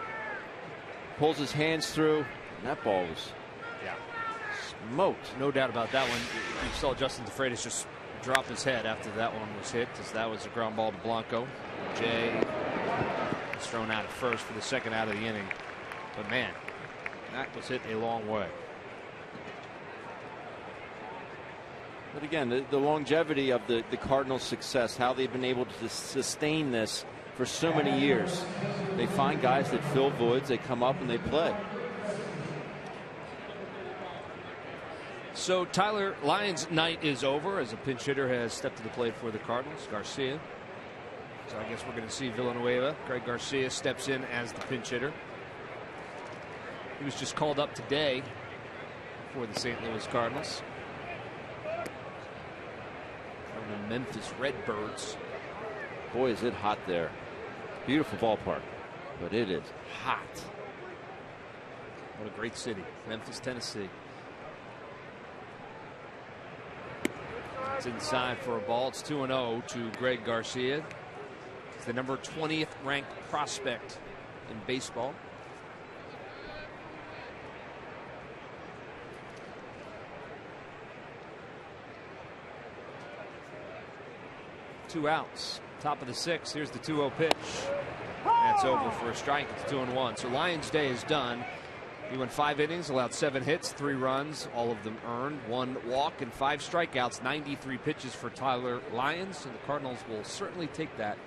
Pulls his hands through. And that ball was smoked. No doubt about that one. You saw Justin DeFreitas just drop his head after that one was hit, as that was a ground ball to Blanco. Jay was thrown out at first for the 2nd out of the inning. But man, that was hit a long way. But again, the longevity of the Cardinals' success, how they've been able to sustain this for so many years. They find guys that fill voids, they come up and they play. So Tyler Lyons' night is over as a pinch hitter has stepped to the plate for the Cardinals, Garcia. So I guess we're going to see Villanueva. Greg Garcia steps in as the pinch hitter. He was just called up today for the St. Louis Cardinals from the Memphis Redbirds. Boy, is it hot there. Beautiful ballpark, but it is hot. What a great city, Memphis, Tennessee. It's inside for a ball. It's 2-0 to Greg Garcia. He's the number 20th ranked prospect in baseball. Two outs. Top of the sixth. Here's the 2-0 pitch. That's over for a strike. It's 2-1. So Lions' day is done. He went 5 innings, allowed 7 hits, 3 runs, all of them earned, 1 walk, and 5 strikeouts, 93 pitches for Tyler Lyons. And the Cardinals will certainly take that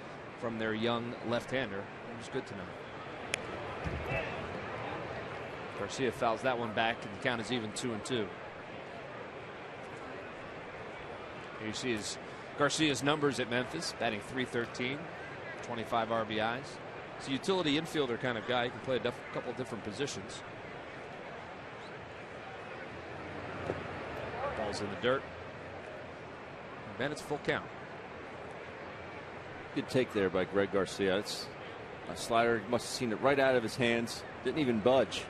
from their young left-hander. It was good tonight. Garcia fouls that one back, and the count is even 2-2. Here you see Garcia's numbers at Memphis, batting .313, 25 RBIs. He's a utility infielder kind of guy. He can play a couple different positions. Ball's in the dirt. And then it's full count. Good take there by Greg Garcia. It's a slider. He must have seen it right out of his hands. Didn't even budge.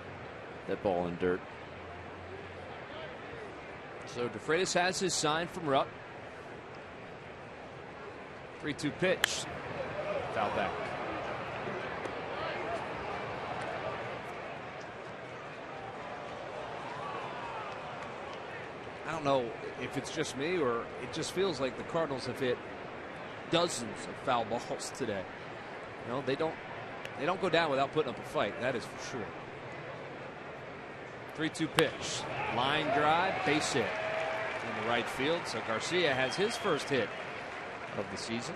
That ball in dirt. So DeFreitas has his sign from Rupp. 3-2 pitch. Foul back. I don't know if it's just me or it just feels like the Cardinals have hit dozens of foul balls today. You know, they don't go down without putting up a fight. That is for sure. 3-2 pitch. Line drive, base hit in the right field. So Garcia has his first hit of the season.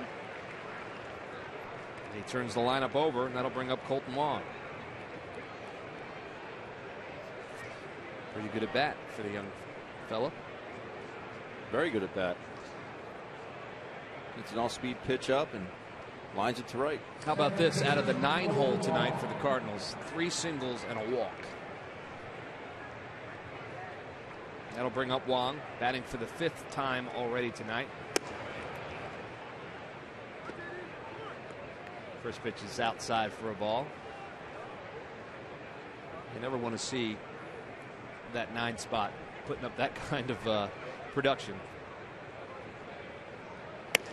And he turns the lineup over, and that'll bring up Colton Wong. Pretty good at bat for the young fella. Very good at bat. It's an all-speed pitch up and lines it to right. How about this? Out of the 9-hole tonight for the Cardinals, 3 singles and a walk. That'll bring up Wong, batting for the 5th time already tonight. First pitch is outside for a ball. You never want to see that 9 spot putting up that kind of production.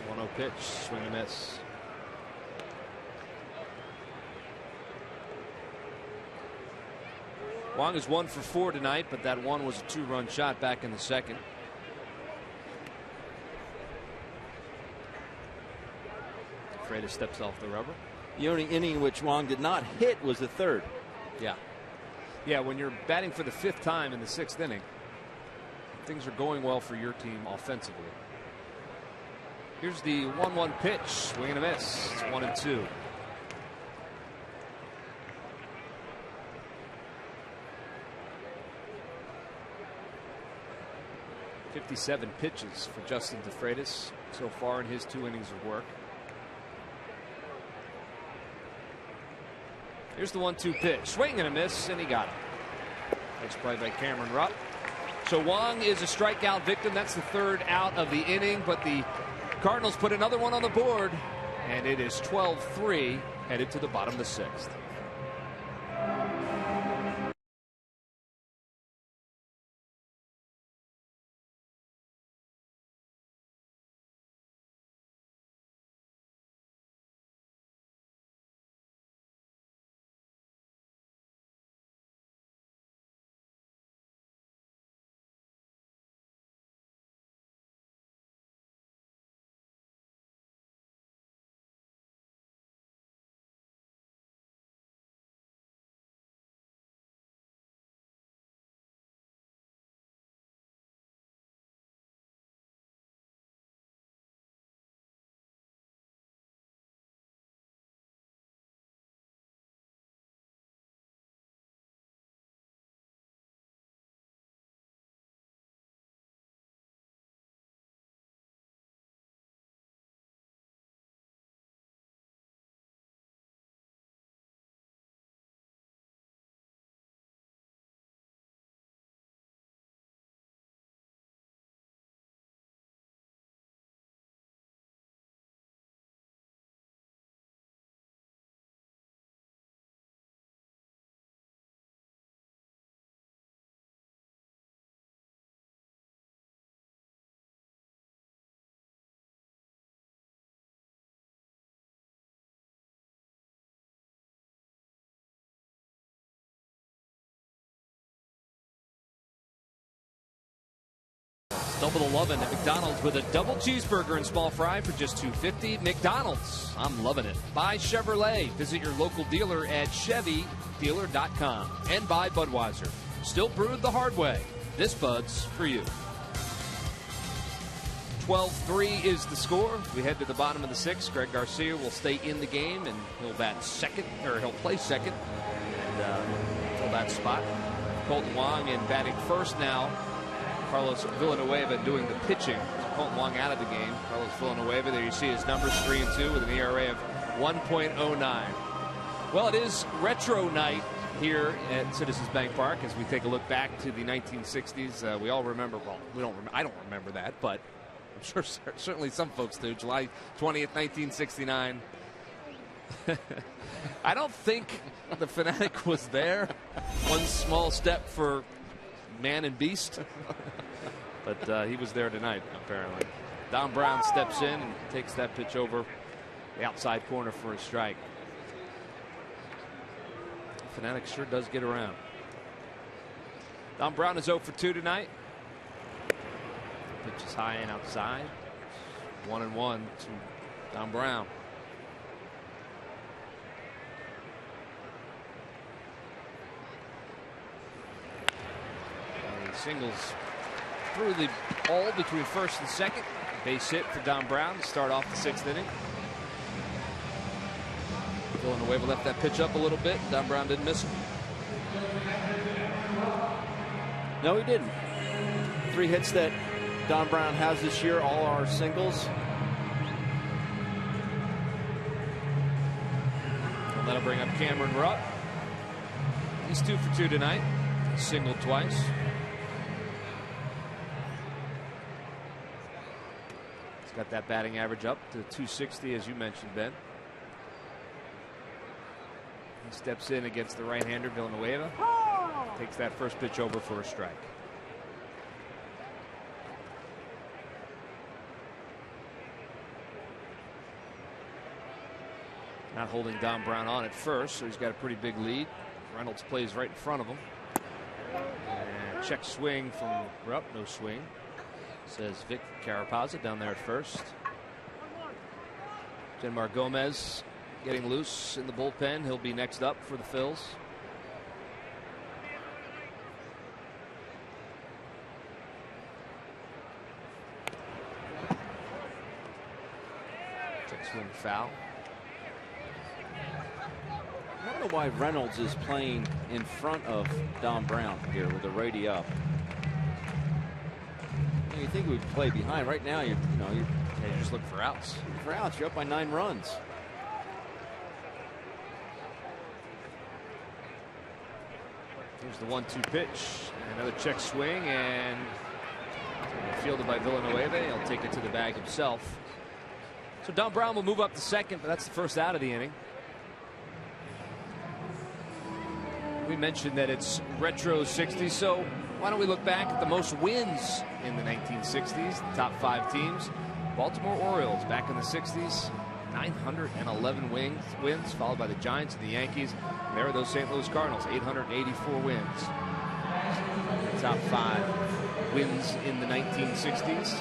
1-0 pitch, swing and miss. Wong is 1 for 4 tonight, but that one was a 2-run shot back in the second. Freitas steps off the rubber. The only inning in which Wong did not hit was the 3rd. Yeah, when you're batting for the 5th time in the 6th inning, things are going well for your team offensively. Here's the 1-1 pitch, swing and a miss. It's 1-2. .57 pitches for Justin DeFreitas so far in his 2 innings of work. Here's the 1-2 pitch, swing and a miss, and he got it. Nice play by Cameron Rupp. So Wong is a strikeout victim. That's the 3rd out of the inning, but the Cardinals put another one on the board, and it is 12-3 headed to the bottom of the 6th. Double the lovin' at McDonald's with a double cheeseburger and small fry for just $2.50. McDonald's, I'm loving it. By Chevrolet, visit your local dealer at ChevyDealer.com. And by Budweiser, still brewed the hard way. This Bud's for you. 12-3 is the score. We head to the bottom of the sixth. Greg Garcia will stay in the game, and he'll bat second, or he'll play second, and fill that spot. Colton Wong in batting first now. Carlos Villanueva doing the pitching. So Colton Wong out of the game. Carlos Villanueva, there you see his numbers, 3-2 with an ERA of 1.09. Well, it is retro night here at Citizens Bank Park as we take a look back to the 1960s. We all remember, well, I don't remember that, but I'm sure certainly some folks do. July 20th, 1969. I don't think the Fanatic was there. One small step for man and beast. But he was there tonight, apparently. Don Brown steps in and takes that pitch over the outside corner for a strike. Fanatic sure does get around. Don Brown is 0 for 2 tonight. Pitch is high and outside. 1-1 to Don Brown. And he singles through the ball between first and second. Base hit for Don Brown to start off the sixth inning. Villanueva left that pitch up a little bit. Don Brown didn't miss it. No, he didn't. 3 hits that Don Brown has this year, all are singles. And that'll bring up Cameron Rupp. He's 2 for 2 tonight. Singled twice. He's got that batting average up to 260, as you mentioned, Ben. He steps in against the right-hander Villanueva. Takes that first pitch over for a strike. Not holding Don Brown on at first, so he's got a pretty big lead. Reynolds plays right in front of him. And check swing from Rupp, no swing. Says Vic Carapazza down there at first. Jenmar Gomez getting loose in the bullpen. He'll be next up for the Phils. Check swing foul. I don't know why Reynolds is playing in front of Don Brown here with the righty up. You think he would play behind. Right now, you just look for outs. For outs, you're up by 9 runs. Here's the 1-2 pitch. And another check swing, and fielded by Villanueva. He'll take it to the bag himself. So Don Brown will move up to second, but that's the first out of the inning. We mentioned that it's retro 60s, so why don't we look back at the most wins in the 1960s, the top 5 teams. Baltimore Orioles back in the 60s, 911 wins, followed by the Giants and the Yankees. And there are those St. Louis Cardinals, 884 wins. The top 5 wins in the 1960s.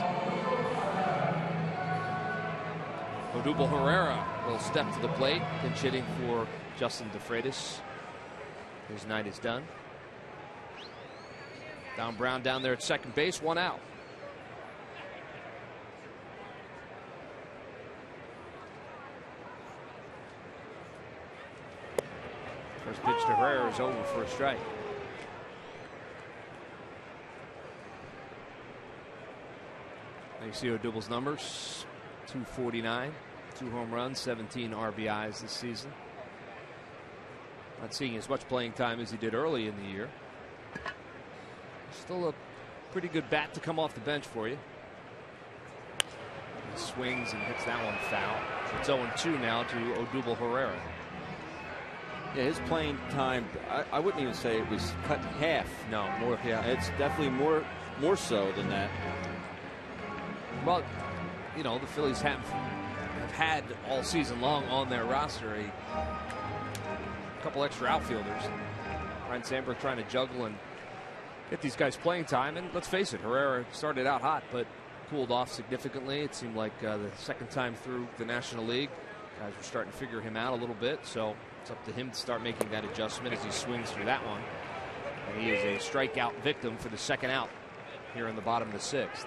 Odubel Herrera will step to the plate, pinch hitting for Justin DeFreitas. His night is done. Don Brown down there at second base, 1 out. First pitch to Herrera is over for a strike. There you see Odubel's numbers. 249, 2 home runs, 17 RBIs this season. Not seeing as much playing time as he did early in the year. Still a pretty good bat to come off the bench for you. He swings and hits that one foul. So it's 0-2 now to Odubel Herrera. Yeah, his playing time, I wouldn't even say it was cut in half. No, more. Yeah, it's definitely more so than that. Well, you know, the Phillies have had all season long on their roster a couple extra outfielders. Ryan Sandberg trying to juggle and get these guys playing time. And let's face it, Herrera started out hot, but cooled off significantly. It seemed like the second time through the National League, guys were starting to figure him out a little bit. So it's up to him to start making that adjustment as he swings through that one. And he is a strikeout victim for the second out here in the bottom of the 6th.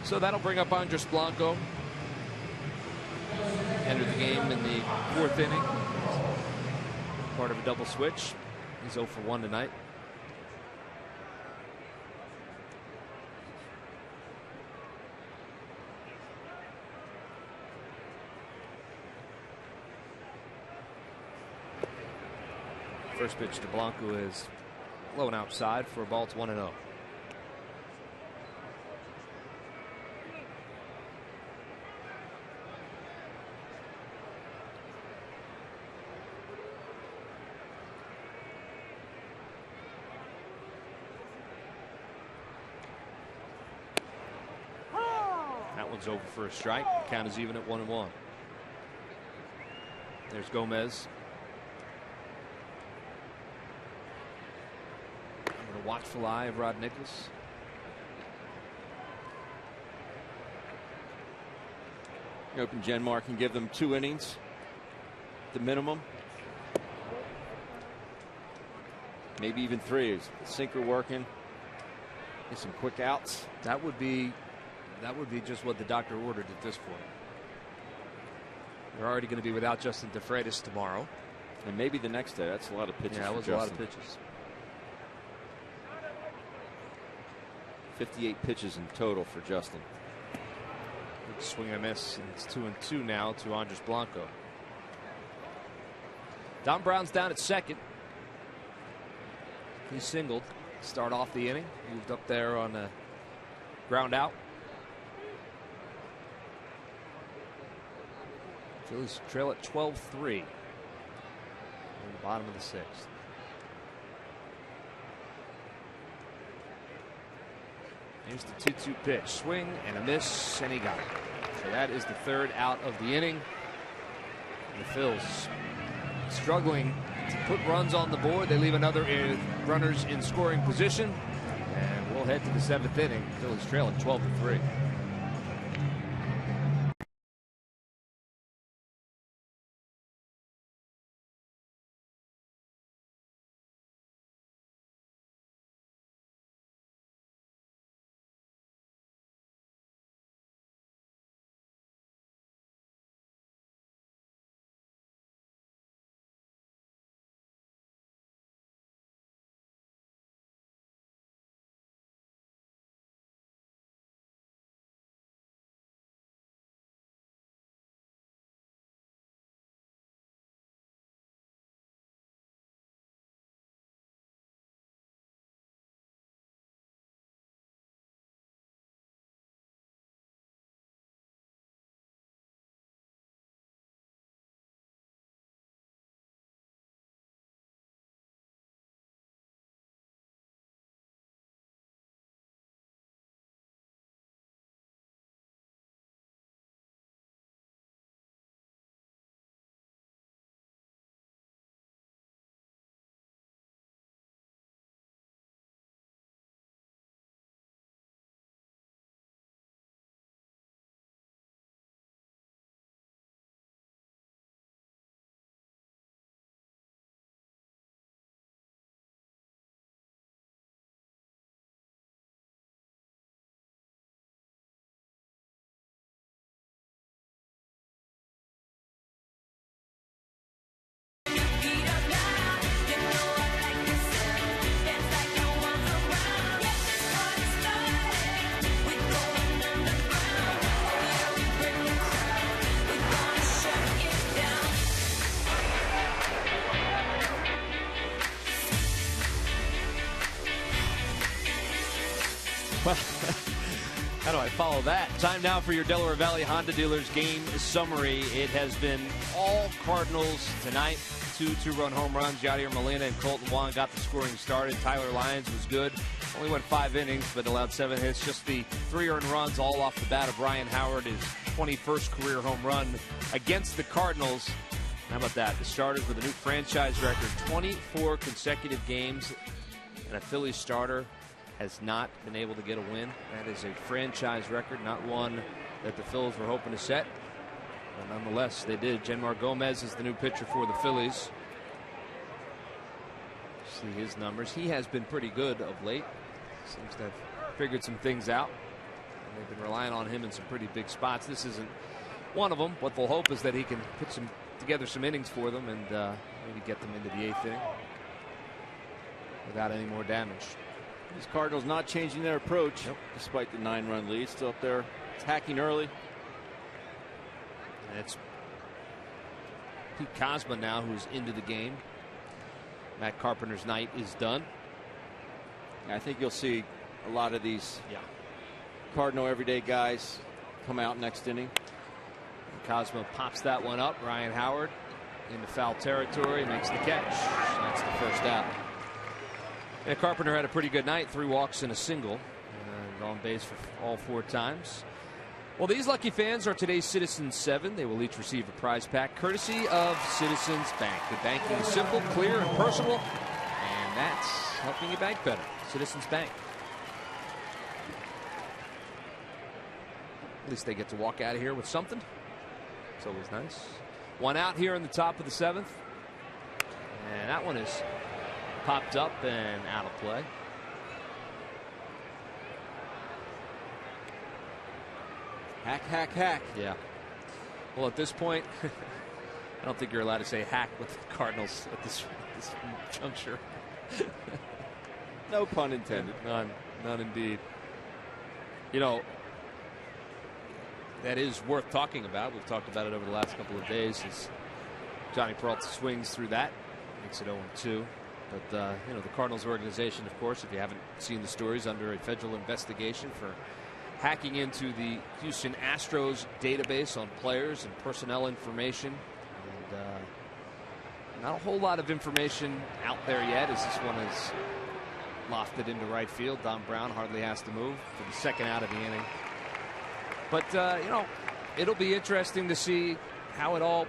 So that'll bring up Andres Blanco. Entered the game in the 4th inning. Part of a double switch. He's 0 for 1 tonight. First pitch to Blanco is low and outside for a ball. It's 1-0. That one's over for a strike. Count is even at 1-1. There's Gomez. A watchful eye of Rod Nichols. Open Genmar can give them 2 innings, the minimum. Maybe even 3. Sinker working. Get some quick outs. That would be just what the doctor ordered at this point. They're already going to be without Justin DeFreitas tomorrow, and maybe the next day. That's a lot of pitches. Yeah, that was a lot of pitches. 58 pitches in total for Justin. Good swing and a miss, and it's 2-2 now to Andres Blanco. Don Brown's down at second. He singled to start off the inning. Moved up there on a ground out. Phillies trail at 12-3 in the bottom of the 6th. Here's the 2-2 pitch. Swing and a miss, and he got it. So that is the 3rd out of the inning. And the Phils struggling to put runs on the board. They leave another runners in scoring position. And we'll head to the 7th inning. Phillies trail at 12-3. Well, how do I follow that? Time now for your Delaware Valley Honda Dealers game summary. It has been all Cardinals tonight. 2 two-run home runs. Yadier Molina and Colton Wong got the scoring started. Tyler Lyons was good. Only went 5 innings, but allowed 7 hits. Just the 3 earned runs all off the bat of Ryan Howard, his 21st career home run against the Cardinals. How about that? The starters with a new franchise record, 24 consecutive games, and a Phillies starter has not been able to get a win. That is a franchise record, not one that the Phillies were hoping to set. But nonetheless, they did. Jenmar Gomez is the new pitcher for the Phillies. See his numbers. He has been pretty good of late. Seems to have figured some things out. And they've been relying on him in some pretty big spots. This isn't one of them. What they'll hope is that he can put together some innings for them and maybe get them into the 8th inning without any more damage. These Cardinals not changing their approach despite the 9-run lead. Still up there attacking early. And it's Pete Kozma now who's into the game. Matt Carpenter's night is done. I think you'll see a lot of these Cardinal everyday guys come out next inning. Kozma pops that one up. Ryan Howard into foul territory, makes the catch. That's the first out. And Carpenter had a pretty good night. 3 walks and a single. And on base for all 4 times. Well, these lucky fans are today's Citizens 7. They will each receive a prize pack courtesy of Citizens Bank. The banking is simple, clear, and personal. And that's helping you bank better. Citizens Bank. At least they get to walk out of here with something. It's always nice. 1 out here in the top of the 7th. And that one is popped up and out of play. Hack, hack, hack. Yeah. Well, at this point, I don't think you're allowed to say hack with the Cardinals at this juncture. No pun intended. None indeed. You know, that is worth talking about. We've talked about it over the last couple of days as Johnny Peralta swings through that. Makes it 0-2. But, you know, the Cardinals organization, of course, if you haven't seen the stories, under a federal investigation for hacking into the Houston Astros database on players and personnel information. And not a whole lot of information out there yet as this one is lofted into right field. Don Brown hardly has to move for the 2nd out of the inning. But, you know, it'll be interesting to see how it all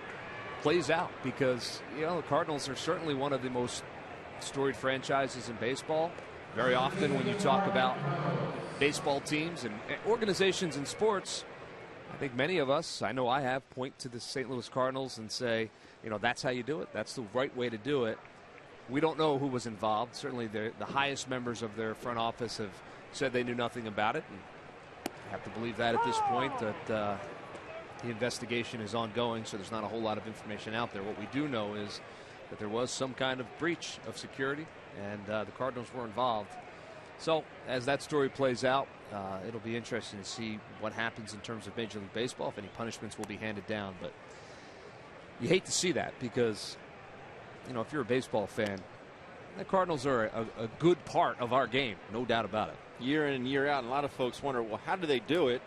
plays out because, you know, the Cardinals are certainly one of the most storied franchises in baseball. Very often when you talk about baseball teams and organizations in sports, I think many of us, I know I have, point to the St. Louis Cardinals and say, you know, that's how you do it. That's the right way to do it. We don't know who was involved. Certainly the highest members of their front office have said they knew nothing about it. And I have to believe that at this point, that the investigation is ongoing, so there's not a whole lot of information out there. What we do know is that there was some kind of breach of security, and the Cardinals were involved. So as that story plays out, it'll be interesting to see what happens in terms of Major League Baseball, if any punishments will be handed down. But you hate to see that because, you know, if you're a baseball fan, the Cardinals are a good part of our game, no doubt about it. Year in and year out, and a lot of folks wonder, well, how do they do it,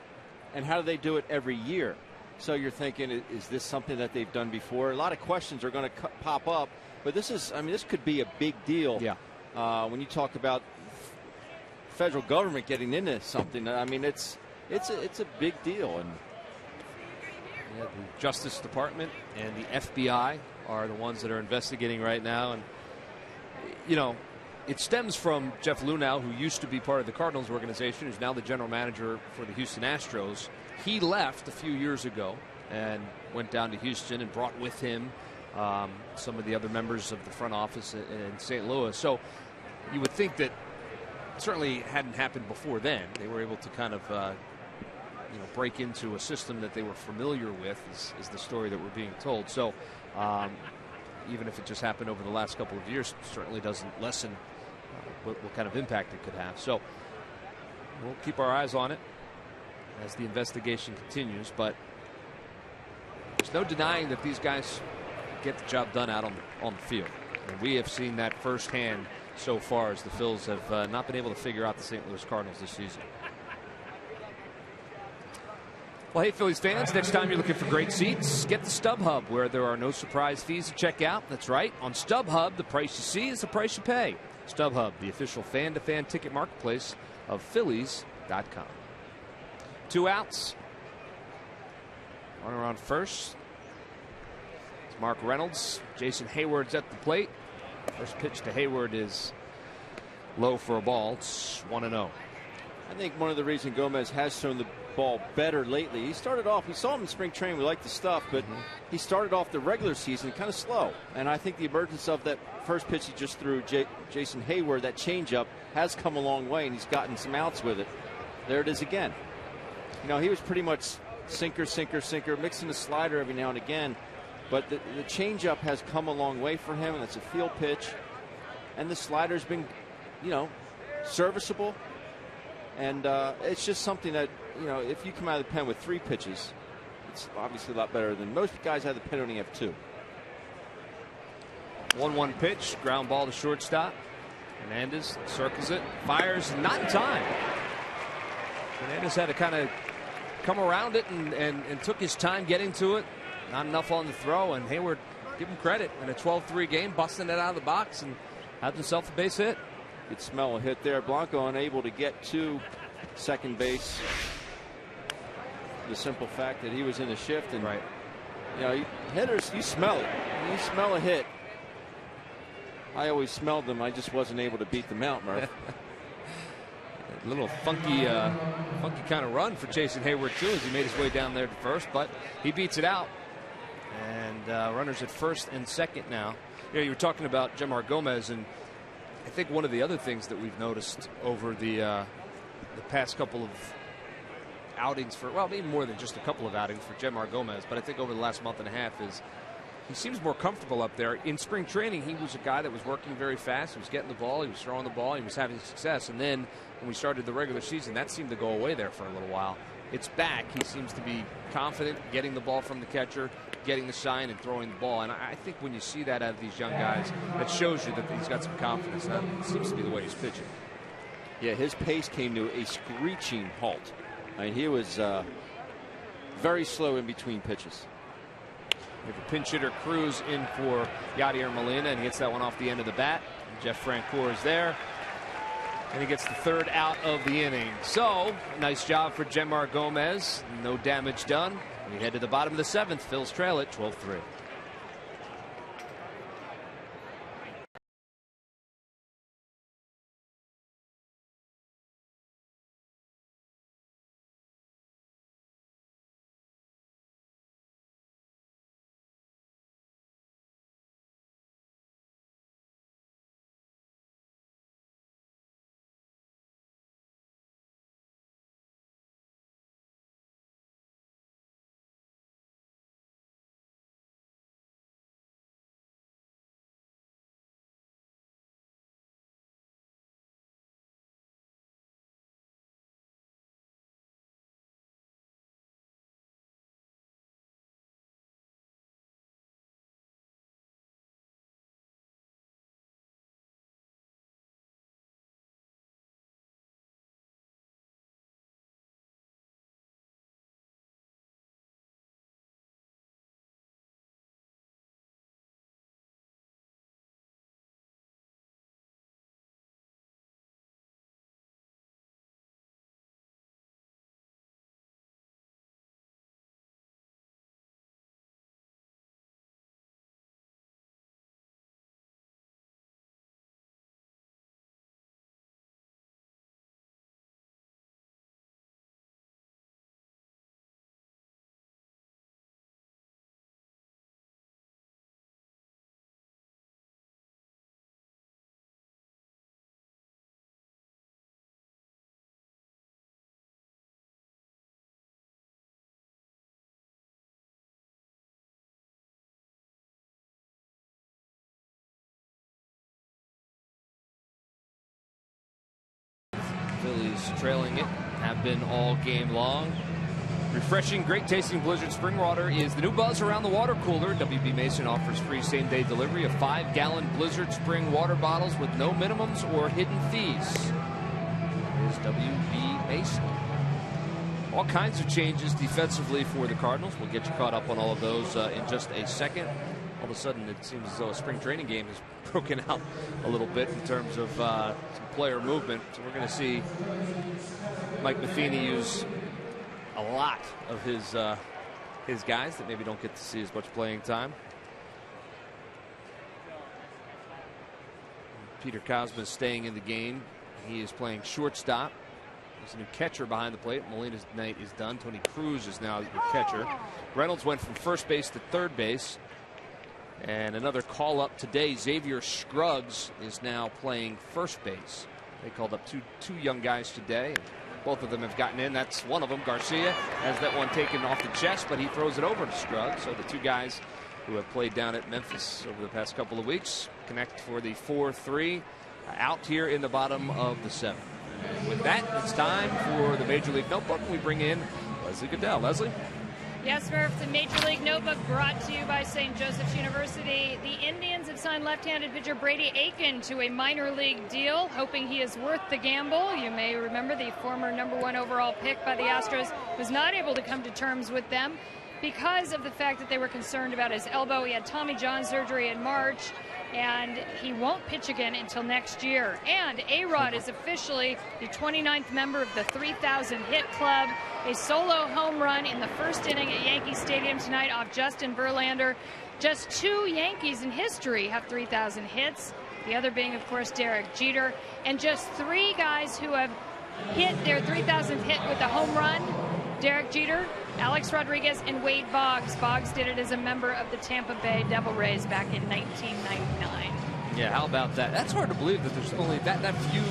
and how do they do it every year? So you're thinking, is this something that they've done before? A lot of questions are going to pop up, but this is, I mean, this could be a big deal. Yeah. When you talk about federal government getting into something, I mean, it's a big deal. And yeah, the Justice Department and the FBI are the ones that are investigating right now, and you know, it stems from Jeff Luhnow, who used to be part of the Cardinals organization, who's now the general manager for the Houston Astros. He left a few years ago and went down to Houston and brought with him some of the other members of the front office in St. Louis. So you would think that certainly hadn't happened before then. They were able to kind of you know, break into a system that they were familiar with, is the story that we're being told. So even if it just happened over the last couple of years, certainly doesn't lessen what kind of impact it could have. So we'll keep our eyes on it as the investigation continues, but there's no denying that these guys get the job done out on the field. And we have seen that firsthand so far as the Phils have not been able to figure out the St. Louis Cardinals this season. Well, hey, Phillies fans, next time you're looking for great seats, get the StubHub, where there are no surprise fees to check out. That's right. On StubHub, the price you see is the price you pay. StubHub, the official fan-to-fan ticket marketplace of Phillies.com. 2 outs. Runner on first. It's Mark Reynolds. Jason Hayward's at the plate. First pitch to Hayward is low for a ball. It's 1-0. I think one of the reasons Gomez has thrown the ball better lately, he started off, we saw him in spring training, we like the stuff, but he started off the regular season kind of slow. And I think the emergence of that first pitch he just threw, Jason Hayward, that changeup, has come a long way, and he's gotten some outs with it. There it is again. You know, he was pretty much sinker, mixing a slider every now and again. But the changeup has come a long way for him, and it's a field pitch. And the slider's been, you know, serviceable. And it's just something that, you know, if you come out of the pen with 3 pitches, it's obviously a lot better than most guys out of the pen only have 2. 1-1 pitch, ground ball to shortstop. Hernandez circles it, fires, not in time. Hernandez had to kind of come around it and took his time getting to it. Not enough on the throw, and Hayward, give him credit, in a 12-3 game, busting it out of the box and had himself a base hit. You could smell a hit there. Blanco unable to get to second base. The simple fact that he was in a shift, and you know, hitters, you smell it. When you smell a hit, I always smelled them. I just wasn't able to beat them out, Murph. A little funky kind of run for Jason Hayward too, as he made his way down there to first, but he beats it out. And runners at first and second now. You know, you were talking about Jemar Gomez, and I think one of the other things that we've noticed over the past couple of outings for, well, maybe more than just a couple of outings for Jemar Gomez, but I think over the last month and a half is he seems more comfortable up there. In spring training, he was a guy that was working very fast. He was getting the ball, he was throwing the ball, he was having success. And then when we started the regular season, that seemed to go away there for a little while. It's back. He seems to be confident getting the ball from the catcher, getting the sign, and throwing the ball. And I think when you see that out of these young guys, that shows you that he's got some confidence. That seems to be the way he's pitching. Yeah, his pace came to a screeching halt. I mean, he was very slow in between pitches. We have a pinch hitter Cruz in for Yadier Molina, and he gets that one off the end of the bat. And Jeff Francoeur is there. And he gets the third out of the inning. So, nice job for Jemar Gomez. No damage done. We head to the bottom of the 7th. Phils trail it 12-3. Phillies trailing it, have been all game long. Refreshing, great tasting Blizzard spring water is the new buzz around the water cooler. WB Mason offers free same-day delivery of 5-gallon Blizzard spring water bottles with no minimums or hidden fees. Here's WB Mason. All kinds of changes defensively for the Cardinals. We'll get you caught up on all of those in just a second. All of a sudden, it seems as though a spring training game has broken out a little bit in terms of some player movement. So we're going to see Mike Matheny use a lot of his guys that maybe don't get to see as much playing time. Peter Cosma is staying in the game. He is playing shortstop. There's a new catcher behind the plate. Molina's night is done. Tony Cruz is now your catcher. Reynolds went from first base to third base. And another call up today. Xavier Scruggs is now playing first base. They called up two young guys today. Both of them have gotten in. That's one of them. Garcia has that one taken off the chest, but he throws it over to Scruggs. So the two guys who have played down at Memphis over the past couple of weeks connect for the 4-3 out here in the bottom of the 7th. And with that, it's time for the Major League Notebook. We bring in Leslie Goodell. Leslie? Yes, Murph, the Major League Notebook brought to you by St. Joseph's University. The Indians have signed left-handed pitcher Brady Aiken to a minor league deal, hoping he is worth the gamble. You may remember the former #1 overall pick by the Astros was not able to come to terms with them because of the fact that they were concerned about his elbow. He had Tommy John surgery in March, and he won't pitch again until next year. And A-Rod is officially the 29th member of the 3,000 hit club. A solo home run in the first inning at Yankee Stadium tonight off Justin Verlander. Just 2 Yankees in history have 3,000 hits. The other being, of course, Derek Jeter. And just 3 guys who have hit their 3,000th hit with a home run. Derek Jeter, Alex Rodriguez, and Wade Boggs. Boggs did it as a member of the Tampa Bay Devil Rays back in 1999. Yeah, how about that? That's hard to believe that there's only that few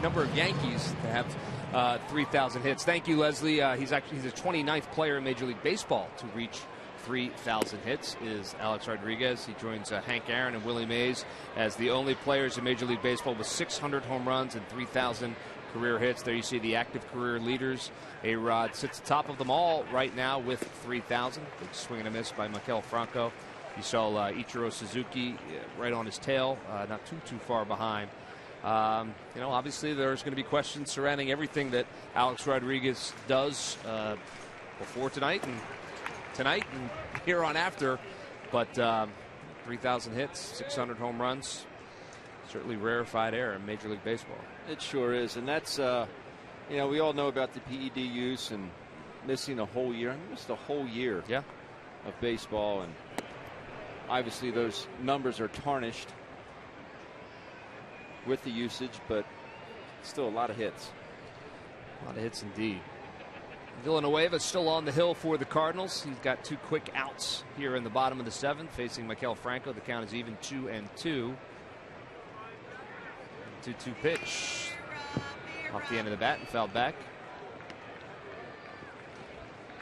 number of Yankees to have 3,000 hits. Thank you, Leslie. He's the 29th player in Major League Baseball to reach 3,000 hits is Alex Rodriguez. He joins Hank Aaron and Willie Mays as the only players in Major League Baseball with 600 home runs and 3,000 career hits. There you see the active career leaders. A-Rod sits atop of them all right now with 3,000. Big swing and a miss by Maikel Franco. You saw Ichiro Suzuki right on his tail, not too far behind. Obviously there's going to be questions surrounding everything that Alex Rodriguez does before tonight and here on after. But 3,000 hits, 600 home runs, certainly rarefied air in Major League Baseball. It sure is, and that's we all know about the PED use and missing a whole year. I missed a whole year of baseball, and obviously those numbers are tarnished with the usage, but still a lot of hits. A lot of hits indeed. Villanueva still on the hill for the Cardinals. He's got 2 quick outs here in the bottom of the 7th, facing Maikel Franco. The count is even 2-2. 2-2 pitch off the end of the bat and fouled back.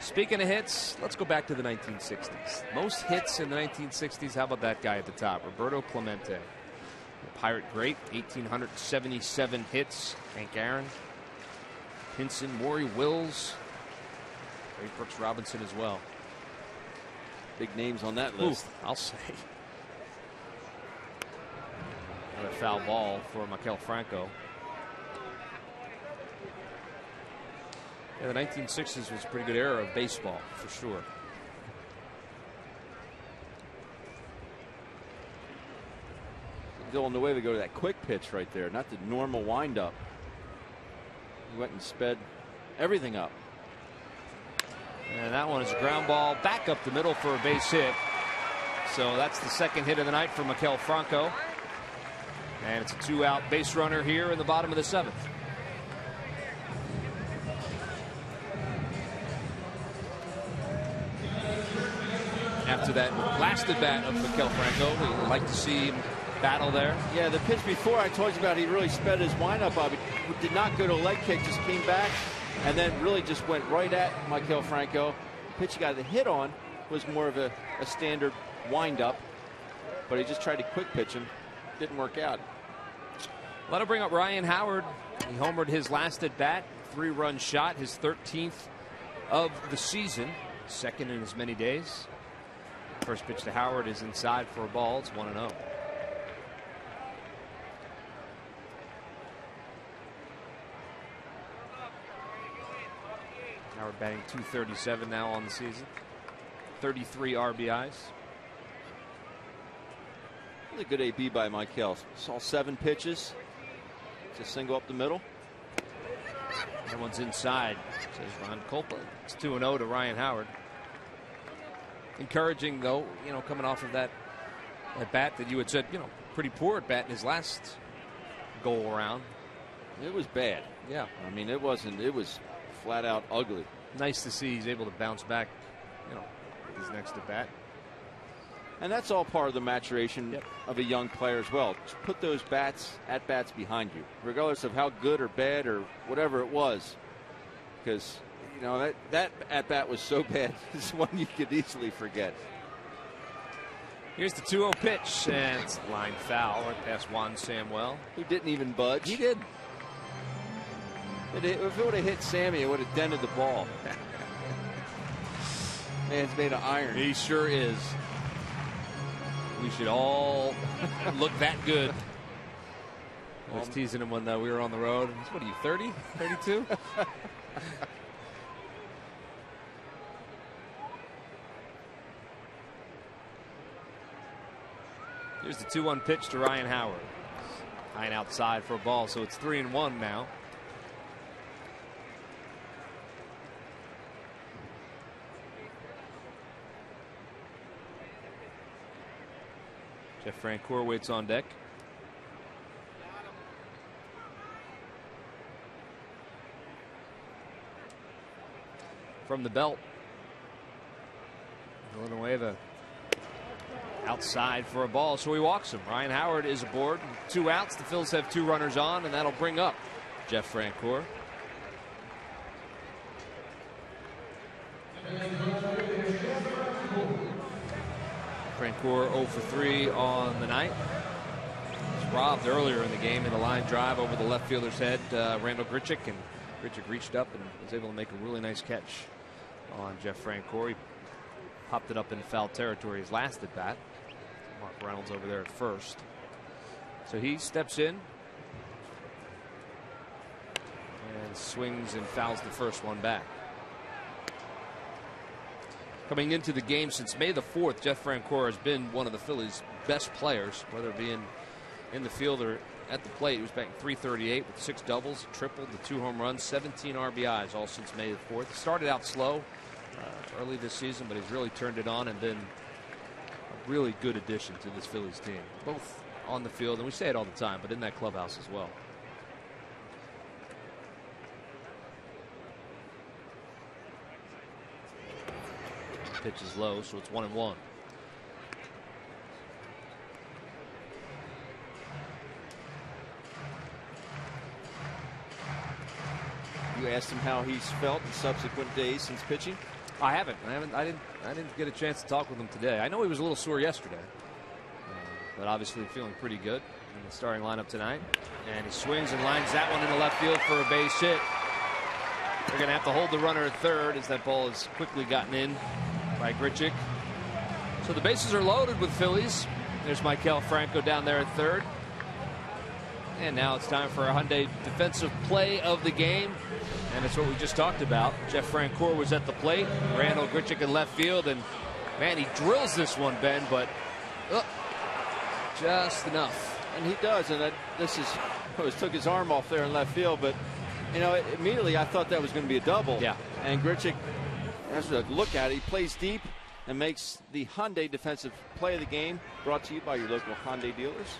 Speaking of hits, let's go back to the 1960s. Most hits in the 1960s. How about that guy at the top, Roberto Clemente? The Pirate great, 1,877 hits. Hank Aaron, Pinson, Maury Wills, Ray Brooks Robinson as well. Big names on that list. I'll say. Another foul ball for Maikel Franco. Yeah, the 1960s was a pretty good era of baseball, for sure. Villanueva go to that quick pitch right there, not the normal windup. He went and sped everything up. And that one is a ground ball back up the middle for a base hit. So that's the 2nd hit of the night for Maikel Franco. And it's a 2-out base runner here in the bottom of the 7th. After that last at bat of Maikel Franco, we'd like to see him battle there. Yeah, the pitch before I told you about, he really sped his windup up. He did not go to a leg kick, just came back and then really just went right at Maikel Franco. The pitch he got the hit on was more of a standard windup, but he just tried to quick pitch him. Didn't work out. Let him bring up Ryan Howard. He homered his last at bat, 3-run shot, his 13th of the season, 2nd in as many days. First pitch to Howard is inside for a ball. It's 1-0. Howard batting .237 now on the season. 33 RBIs. Really good AB by Maikel. Saw 7 pitches. It's a single up the middle. That one's inside, says Ron Kolpa. It's 2-0 to Ryan Howard. Encouraging, though, coming off of that at bat that you had said, pretty poor at bat in his last goal around. It was bad. Yeah. I mean, it wasn't. It was flat out ugly. Nice to see he's able to bounce back, with his next at bat. And that's all part of the maturation of a young player as well. Just put those at bats behind you, regardless of how good or bad or whatever it was. Because, that at bat was so bad, it's one you could easily forget. Here's the 2-0 pitch, and it's line foul right past Juan Samuel. Who didn't even budge. He did. If it would have hit Sammy, it would have dented the ball. Man's made of iron. He sure is. We should all look that good. I was teasing him when we were on the road. What are you, 30? 32? Here's the 2-1 pitch to Ryan Howard. High and outside for a ball, so it's 3-1 now. Jeff Francoeur waits on deck. From the belt, Villanueva outside for a ball, so he walks him. Ryan Howard is aboard. 2 outs. The Phillies have 2 runners on, and that'll bring up Jeff Francoeur. Francoeur 0 for 3 on the night. He was robbed earlier in the game in a line drive over the left fielder's head, Randall Grichuk, and Grichuk reached up and was able to make a really nice catch on Jeff Francoeur. He popped it up in foul territory his last at bat. Mark Reynolds over there at first. So he steps in and swings and fouls the first one back. Coming into the game since May the 4th, Jeff Francoeur has been one of the Phillies' best players, whether it be in the field or at the plate. He was batting .338 with 6 doubles, tripled, the 2 home runs, 17 RBIs, all since May the 4th. He started out slow early this season, but he's really turned it on and been a really good addition to this Phillies team, both on the field, and we say it all the time, but in that clubhouse as well. Pitch is low, so it's 1-1. You asked him how he's felt in subsequent days since pitching? I haven't. I didn't get a chance to talk with him today. I know he was a little sore yesterday, but obviously feeling pretty good in the starting lineup tonight. And he swings and lines that one into left field for a base hit. They're going to have to hold the runner at third as that ball has quickly gotten in by Grichuk. So the bases are loaded with Phillies. There's Maikel Franco down there at third. And now it's time for a Hyundai defensive play of the game. And it's what we just talked about. Jeff Francoeur was at the plate. Randall Grichuk in left field. And, man, he drills this one, Ben, but just enough. And he does. And took his arm off there in left field. But, immediately I thought that was going to be a double. Yeah. And Grichuk, as a look at it, he plays deep and makes the Hyundai defensive play of the game, brought to you by your local Hyundai dealers.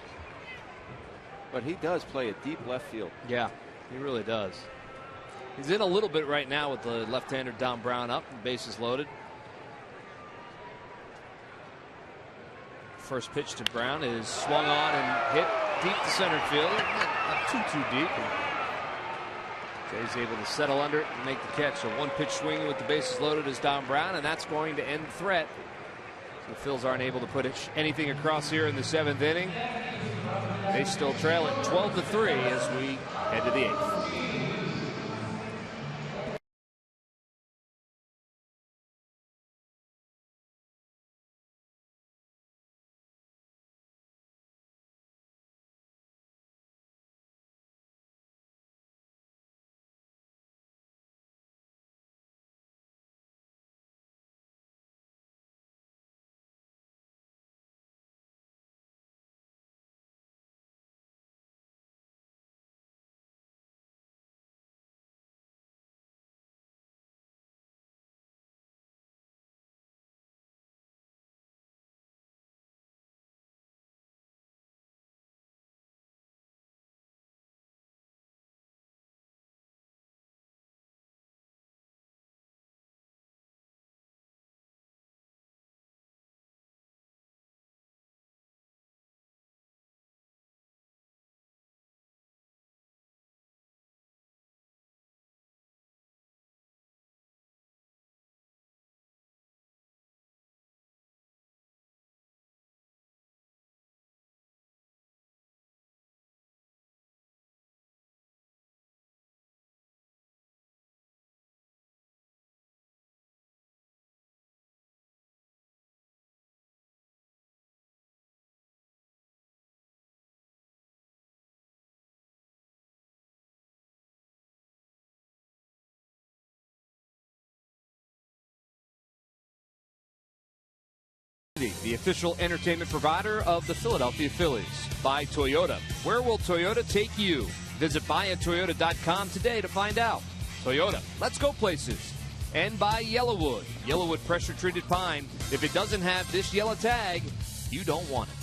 But he does play a deep left field. Yeah, he really does. He's in a little bit right now with the left-hander Dom Brown up and bases loaded. First pitch to Brown is swung on and hit deep to center field. Not too deep. Jay's able to settle under it and make the catch. So one pitch swinging with the bases loaded is Dom Brown, and that's going to end the threat. The Phils aren't able to put anything across here in the 7th inning. They still trail it 12-3 as we head to the 8th. The official entertainment provider of the Philadelphia Phillies. By Toyota. Where will Toyota take you? Visit buyatoyota.com today to find out. Toyota, let's go places. And by Yellowwood. Yellowwood pressure-treated pine. If it doesn't have this yellow tag, you don't want it.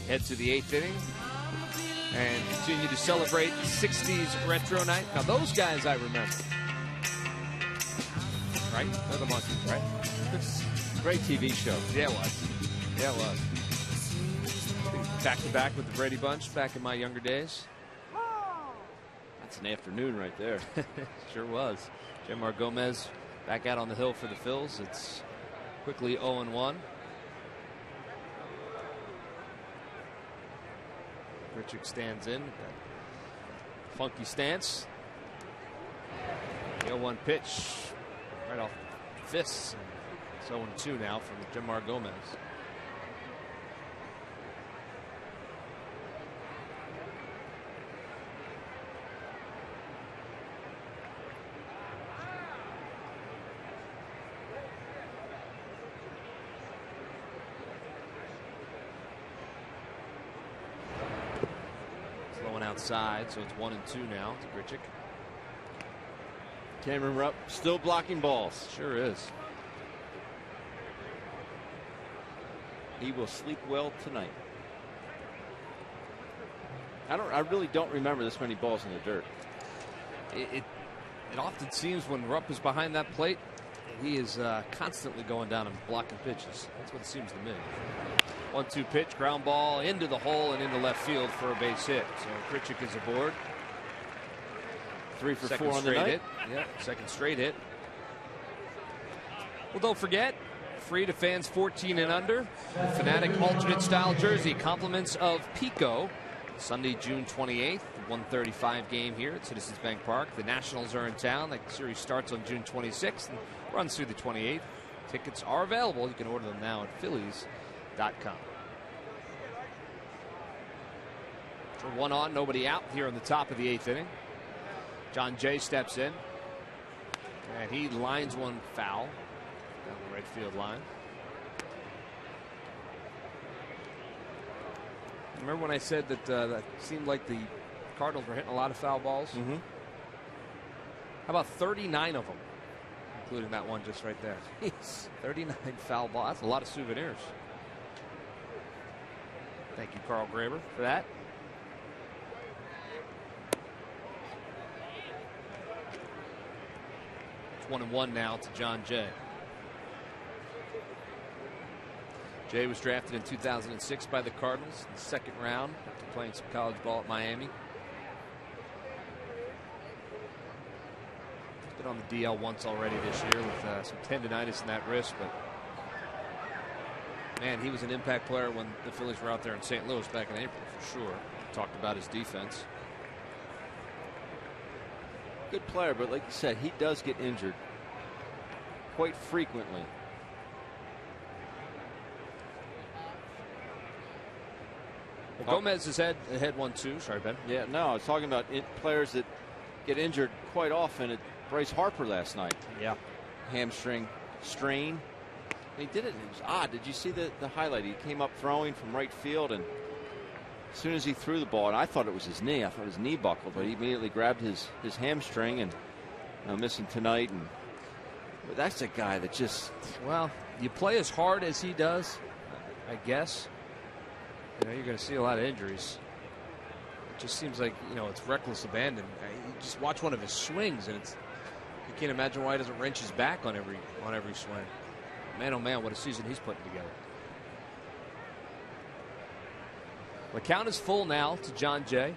Head to the 8th inning and continue to celebrate 60s retro night. Now, those guys I remember. Right? They're the Monkeys, right? Great TV show. Yeah, it was. Yeah, it was. Back-to-back with the Brady Bunch back in my younger days. That's an afternoon right there. Sure was. Jemar Gomez back out on the hill for the Phils. It's quickly 0-1. Richard stands in. Funky stance. The 0-1 pitch right off the fists. It's 0-2 now from Jemar Gomez. Slowing outside, so it's 1-2 now to Grichuk. Cameron Rupp still blocking balls. Sure is. He will sleep well tonight. I really don't remember this many balls in the dirt. It often seems when Rupp is behind that plate, he is constantly going down and blocking pitches. That's what it seems to me. 1-2 pitch, ground ball into the hole and into left field for a base hit. So Grichuk is aboard. 3 for Second 4 on the straight night. hit. Yeah, second straight hit. Well, don't forget, free to fans 14 and under. The Fanatic alternate style jersey, compliments of Pico. Sunday, June 28th, 1:35 game here at Citizens Bank Park. The Nationals are in town. The series starts on June 26th and runs through the 28th. Tickets are available. You can order them now at Phillies.com. So 1 on, nobody out here in the top of the 8th inning. John Jay steps in, and he lines one foul down the right field line. Remember when I said that that seemed like the Cardinals were hitting a lot of foul balls? Mm-hmm. How about 39 of them, including that one just right there? Jeez, 39 foul balls. That's a lot of souvenirs. Thank you, Carl Graber, for that. It's 1-1 now to John Jay. Jay was drafted in 2006 by the Cardinals in the second round after playing some college ball at Miami. He's been on the DL once already this year with some tendonitis in that wrist, but man, he was an impact player when the Phillies were out there in St. Louis back in April for sure. Talked about his defense. Good player, but like you said, he does get injured quite frequently. Well, Gomez is ahead 1-2. Sorry, Ben. Yeah, no, I was talking about players that get injured quite often. Bryce Harper last night. Yeah. Hamstring strain. And he did it, and it was odd. Did you see the highlight? He came up throwing from right field, and as soon as he threw the ball, and I thought it was his knee. I thought his knee buckled, but he immediately grabbed his hamstring, and missing tonight. And but that's a guy that just, well, you play as hard as he does, I guess. You're going to see a lot of injuries. It just seems like, it's reckless abandon. You just watch one of his swings, and you can't imagine why he doesn't wrench his back on every swing. Man, oh man, what a season he's putting together. The count is full now to John Jay.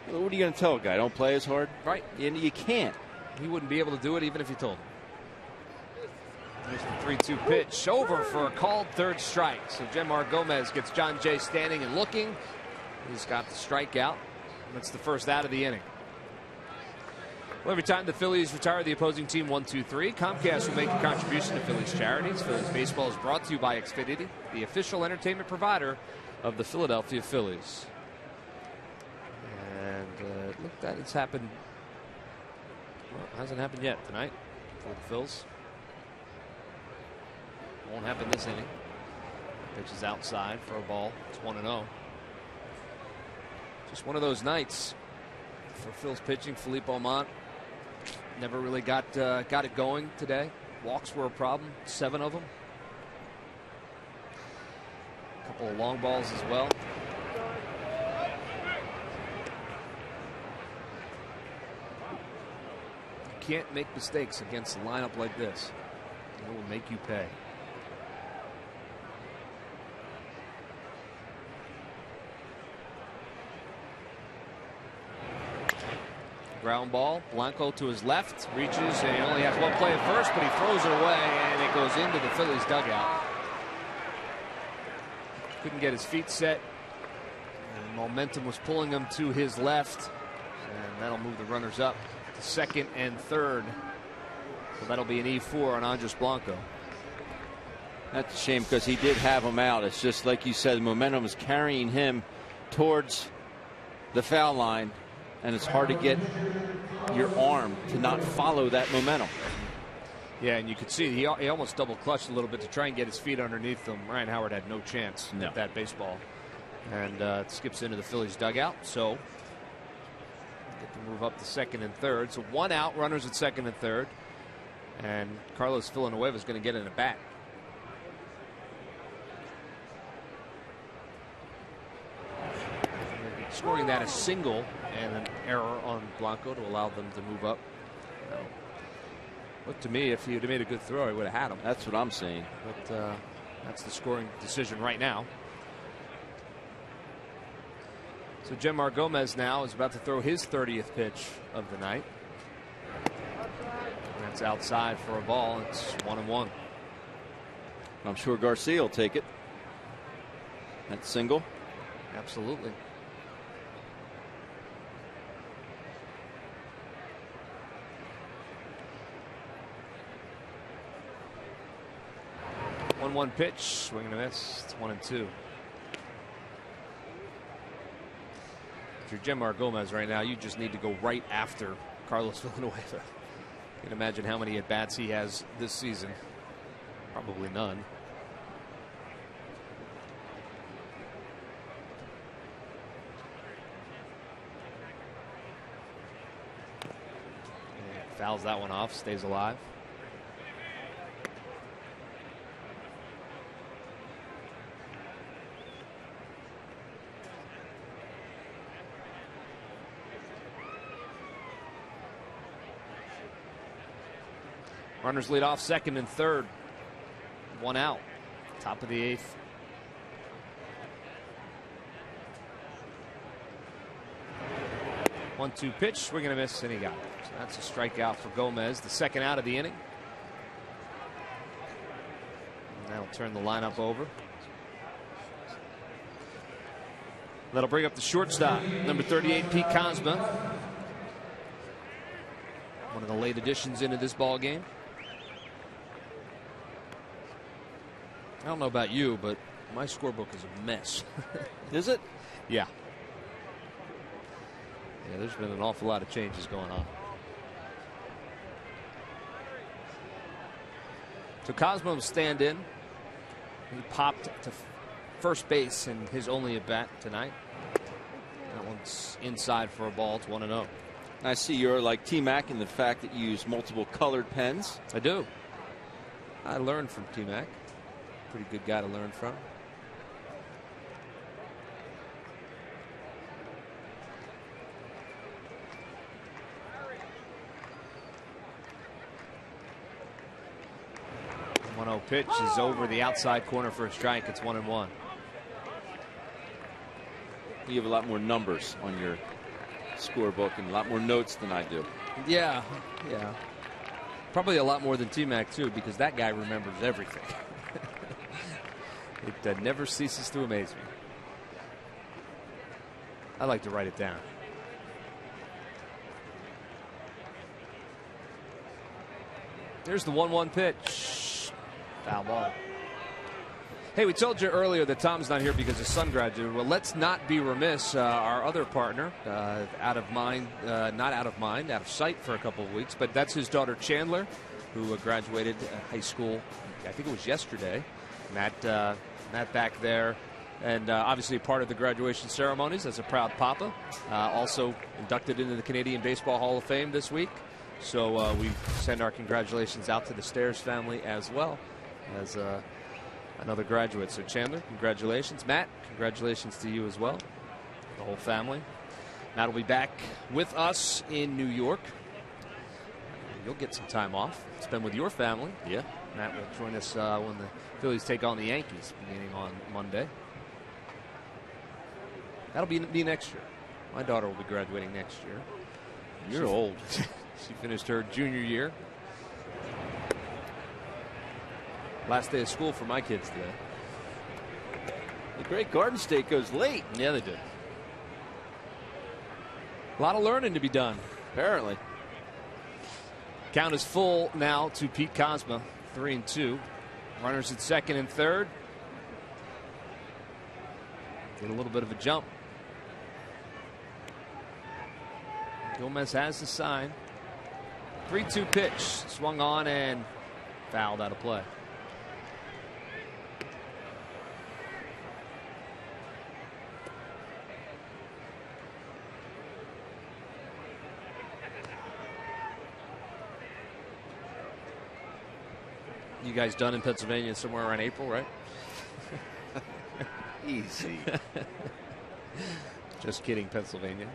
Well, what are you going to tell a guy? Don't play as hard? Right. And you can't. He wouldn't be able to do it even if you told him. There's the 3-2 pitch over for a called third strike. So Jemar Gomez gets John Jay standing and looking. He's got the strikeout. That's the first out of the inning. Well, every time the Phillies retire the opposing team 1-2-3, Comcast will make a contribution to Phillies charities. Phillies baseball is brought to you by Xfinity, the official entertainment provider of the Philadelphia Phillies. And look, that it's happened. Well, it hasn't happened yet tonight for the Phils. Won't happen this inning. Pitch is outside for a ball. It's 1-0. Just one of those nights for Phil's pitching. Philippe Almont never really got it going today. Walks were a problem, 7 of them. A couple of long balls as well. You can't make mistakes against a lineup like this. It will make you pay. Ground ball. Blanco to his left. Reaches, and he only has one play at first, but he throws it away, and it goes into the Phillies dugout. Couldn't get his feet set. And momentum was pulling him to his left. And that'll move the runners up to second and third. So that'll be an E4 on Andres Blanco. That's a shame because he did have him out. It's just like you said, the momentum is carrying him towards the foul line. And it's hard to get your arm to not follow that momentum. Yeah, and you could see he almost double clutched a little bit to try and get his feet underneath him. Ryan Howard had no chance at that baseball. And it skips into the Phillies dugout. So get to move up to second and third. So 1 out, runners at second and third. And Carlos Villanueva is going to get in a bat. Scoring that a single and an error on Blanco to allow them to move up. Look to me, if he would have made a good throw, he would have had him. That's what I'm saying. But that's the scoring decision right now. So Jemar Gomez now is about to throw his 30th pitch of the night. And that's outside for a ball. It's 1-1. I'm sure Garcia will take it. That single. Absolutely. One pitch, swing and a miss. It's 1-2. If you're Jemar Gomez right now, you just need to go right after Carlos Villanueva. You can imagine how many at bats he has this season. Probably none. And fouls that one off, stays alive. Runners lead off second and third. 1 out. Top of the 8th. One-two pitch. Swing and a miss, and he got it. So that's a strikeout for Gomez. The second out of the inning. And that'll turn the lineup over. That'll bring up the shortstop. Number 38, Pete Kozma. One of the late additions into this ball game. I don't know about you, but my scorebook is a mess. Is it? Yeah. Yeah, there's been an awful lot of changes going on. So Cosmo will stand in. He popped to first base in his only at bat tonight. That one's inside for a ball. It's 1-0. I see you're like T-Mac in the fact that you use multiple colored pens. I do. I learned from T-Mac. Pretty good guy to learn from. The 1-0 pitch is over the outside corner for a strike. It's 1-1. You have a lot more numbers on your scorebook and a lot more notes than I do. Yeah, yeah. Probably a lot more than T-Mac too, because that guy remembers everything. It never ceases to amaze me. I like to write it down. There's the 1-1 pitch. Foul ball. Hey, we told you earlier that Tom's not here because his son graduated. Well, let's not be remiss. Our other partner, out of mind, not out of mind, out of sight for a couple of weeks, but that's his daughter Chandler. who graduated high school. I think it was yesterday. Matt back there. And obviously a part of the graduation ceremonies as a proud papa. Also inducted into the Canadian Baseball Hall of Fame this week. So we send our congratulations out to the Stairs family as well as another graduate. So Chandler, congratulations. Matt, congratulations to you as well. The whole family. Matt will be back with us in New York. You'll get some time off. Spend with your family. Yeah. Matt will join us when the Phillies take on the Yankees beginning on Monday. That'll be next year. My daughter will be graduating next year. You're old. She finished her junior year. Last day of school for my kids today. The Great Garden State goes late. Yeah, they did. A lot of learning to be done. Apparently. Count is full now to Pete Kozma, 3-2. Runners at second and third. Get a little bit of a jump. Gomez has the sign. 3-2 pitch. Swung on and fouled out of play. You guys done in Pennsylvania somewhere around April, right? Easy. Just kidding, Pennsylvania.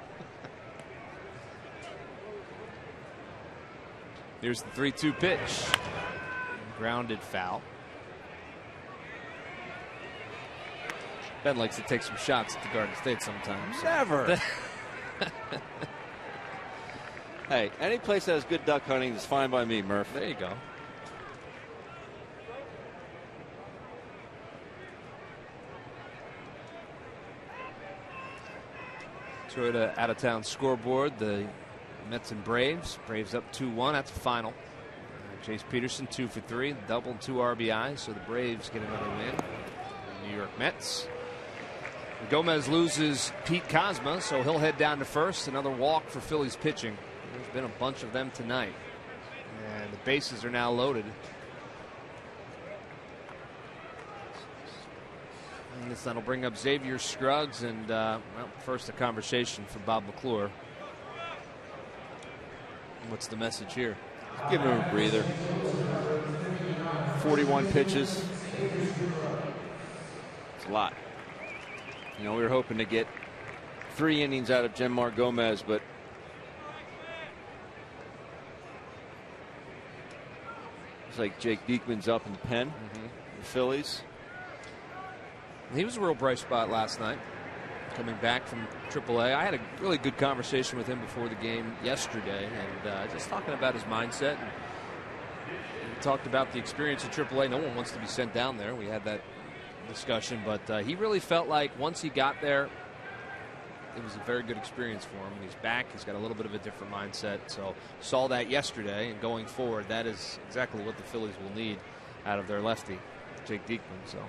Here's the 3-2 pitch. Grounded foul. Ben likes to take some shots at the Garden State sometimes. Never. Hey, any place that has good duck hunting is fine by me, Murph. There you go. Toyota out-of-town scoreboard. The Mets and Braves. Braves up 2-1. That's the final. Chase Peterson 2 for 3. Double and 2 RBIs. So the Braves get another win. The New York Mets. Gomez loses Pete Kozma, so he'll head down to first. Another walk for Phillies pitching. There's been a bunch of them tonight. And the bases are now loaded. And this that'll bring up Xavier Scruggs and well, first a conversation for Bob McClure. What's the message here? Give him a breather. 41 pitches. It's a lot. You know, we were hoping to get 3 innings out of Genmar Gomez, but it's like Jake Diekman's up in the pen. The Phillies. He was a real bright spot last night, coming back from AAA. I had a really good conversation with him before the game yesterday, and just talking about his mindset. And we talked about the experience at AAA. No one wants to be sent down there. We had that discussion, but he really felt like once he got there, it was a very good experience for him. He's back. He's got a little bit of a different mindset. So saw that yesterday, and going forward, that is exactly what the Phillies will need out of their lefty, Jake Diekman. So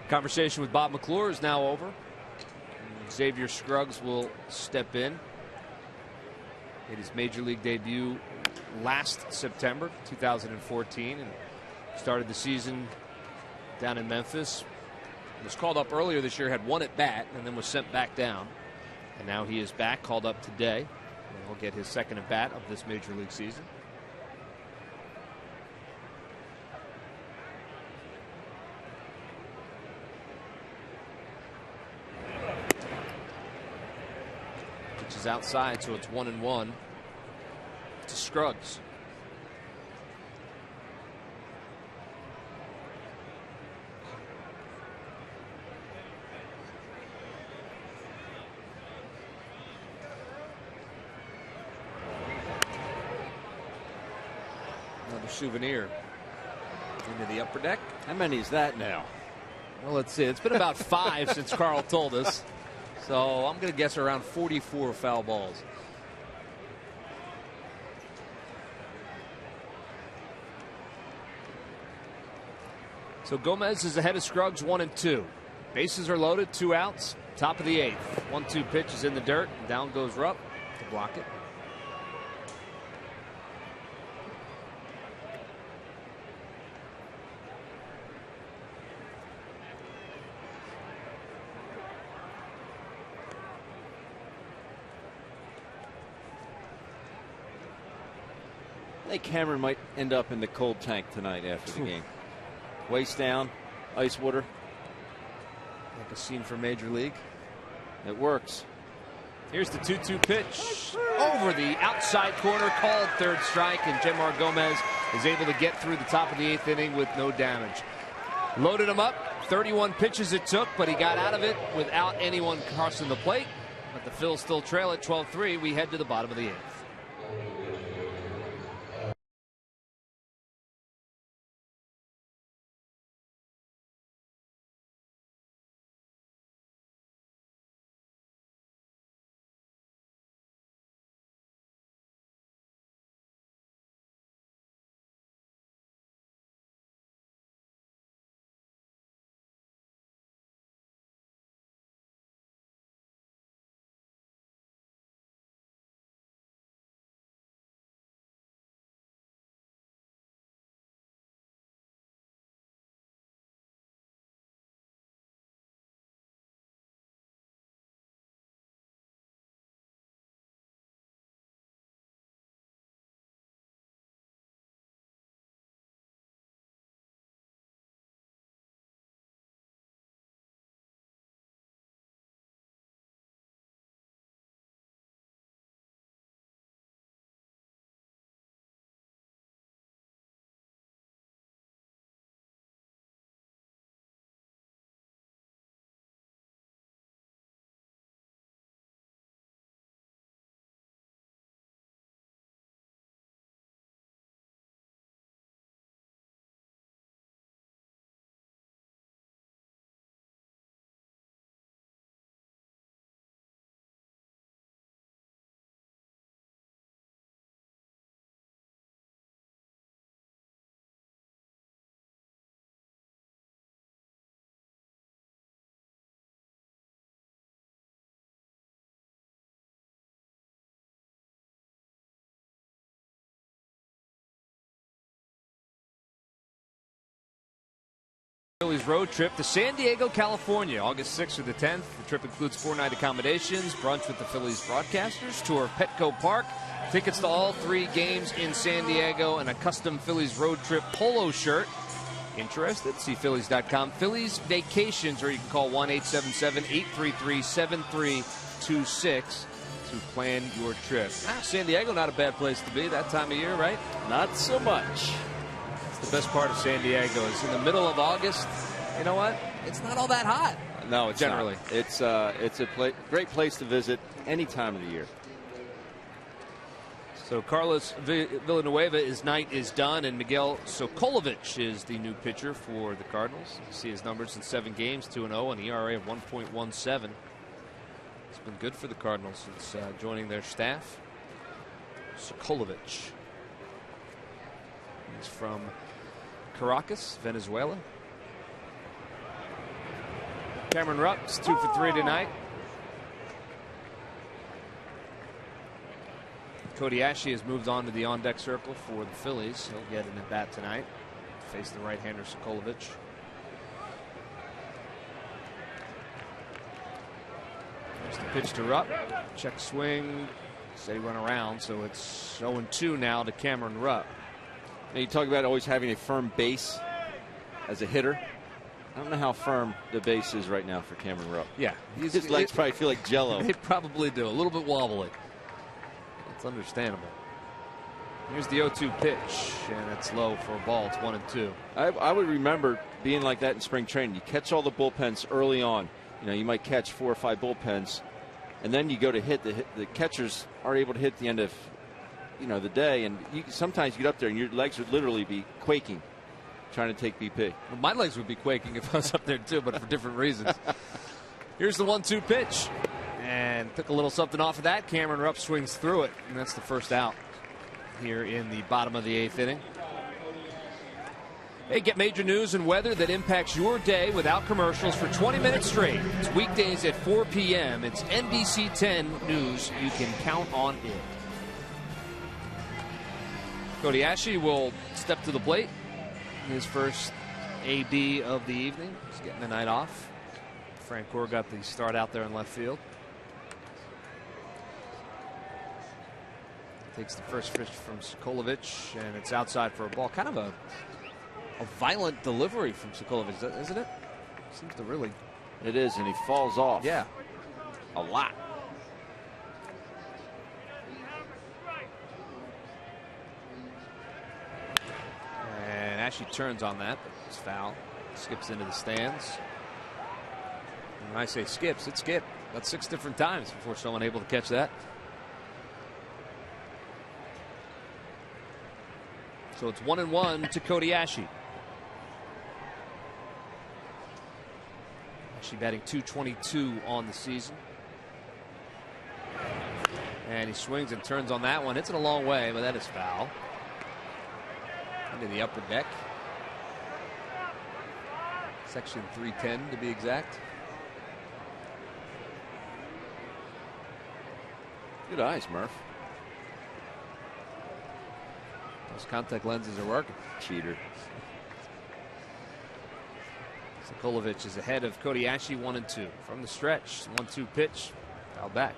conversation with Bob McClure is now over. Xavier Scruggs will step in. Made his major league debut last September 2014 and started the season down in Memphis. Was called up earlier this year, had 1 at bat, and then was sent back down. And now he is back, called up today. And he'll get his 2nd at bat of this major league season. Pitch is outside, so it's 1-1 to Scruggs. Another souvenir into the upper deck. How many is that now? Well, let's see. It's been about 5 since Carl told us. So I'm going to guess around 44 foul balls. So Gomez is ahead of Scruggs 1-2. Bases are loaded, 2 outs. Top of the 8th. 1-2 pitch is in the dirt. Down goes Rupp to block it. I think Cameron might end up in the cold tank tonight after the game. Waist down, ice water. Like a scene from Major League. It works. Here's the 2-2 pitch. Over the outside corner, called third strike, and Jemar Gomez is able to get through the top of the 8th inning with no damage. Loaded him up. 31 pitches it took, but he got out of it without anyone crossing the plate. But the Phils still trail at 12-3. We head to the bottom of the 8th. Phillies road trip to San Diego, California, August 6th through the 10th. The trip includes 4-night accommodations, brunch with the Phillies broadcasters, tour of Petco Park, tickets to all 3 games in San Diego, and a custom Phillies road trip polo shirt. Interested? See Phillies.com. Phillies Vacations, or you can call 1-877-833-7326 to plan your trip. San Diego, not a bad place to be that time of year, right? Not so much. The best part of San Diego is in the middle of August. You know what? It's not all that hot. No, it's generally not. It's a great place to visit any time of the year. So Carlos Villanueva's night is done, and Miguel Sokolovich is the new pitcher for the Cardinals. You see his numbers in 7 games, 2-0, an ERA of 1.17. It's been good for the Cardinals since joining their staff. Sokolovich. He's from Caracas, Venezuela. Cameron Rupp's 2 for 3 tonight. Cody Ashley has moved on to the on-deck circle for the Phillies. He'll get an at-bat tonight. Face the right-hander Sokolovich. There's the pitch to Rupp. Check swing. Said he went around, so it's 0-2 now to Cameron Rupp. Now you talk about always having a firm base as a hitter. I don't know how firm the base is right now for Cameron Rupp. Yeah. His legs probably feel like jello. They probably do. A little bit wobbly. It's understandable. Here's the 0-2 pitch, and it's low for a ball. It's 1-2. I would remember being like that in spring training. You catch all the bullpens early on. You know, you might catch 4 or 5 bullpens, and then you go to hit. The catchers are able to hit the end of the day, and sometimes you get up there and your legs would literally be quaking trying to take BP. Well, my legs would be quaking if I was up there too, but for different reasons. Here's the 1-2 pitch, and took a little something off of that. Cameron Rupp swings through it, and that's the first out here in the bottom of the 8th inning. Hey, get major news and weather that impacts your day without commercials for 20 minutes straight. It's weekdays at 4 p.m. It's NBC 10 News. You can count on it. Cody Ashley will step to the plate in his first AB of the evening. He's getting the night off. Frank Gore got the start out there in left field. Takes the first pitch from Sokolovic, and it's outside for a ball. Kind of a violent delivery from Sokolovic, isn't it? Seems to really. It is, and he falls off. Yeah. A lot. And Ashe turns on that, but it's foul. Skips into the stands. And when I say skips, it skipped. That's 6 different times before someone able to catch that. So it's 1-1 to Cody Ashe. Ashe batting .222 on the season. And he swings and turns on that one. Hits it a long way, but that is foul. Into the upper deck. Section 310 to be exact. Good eyes, Murph. Those contact lenses are working. Cheater. Sokolovic is ahead of Cody Ashe 1-2 from the stretch. 1-2 pitch. Foul back.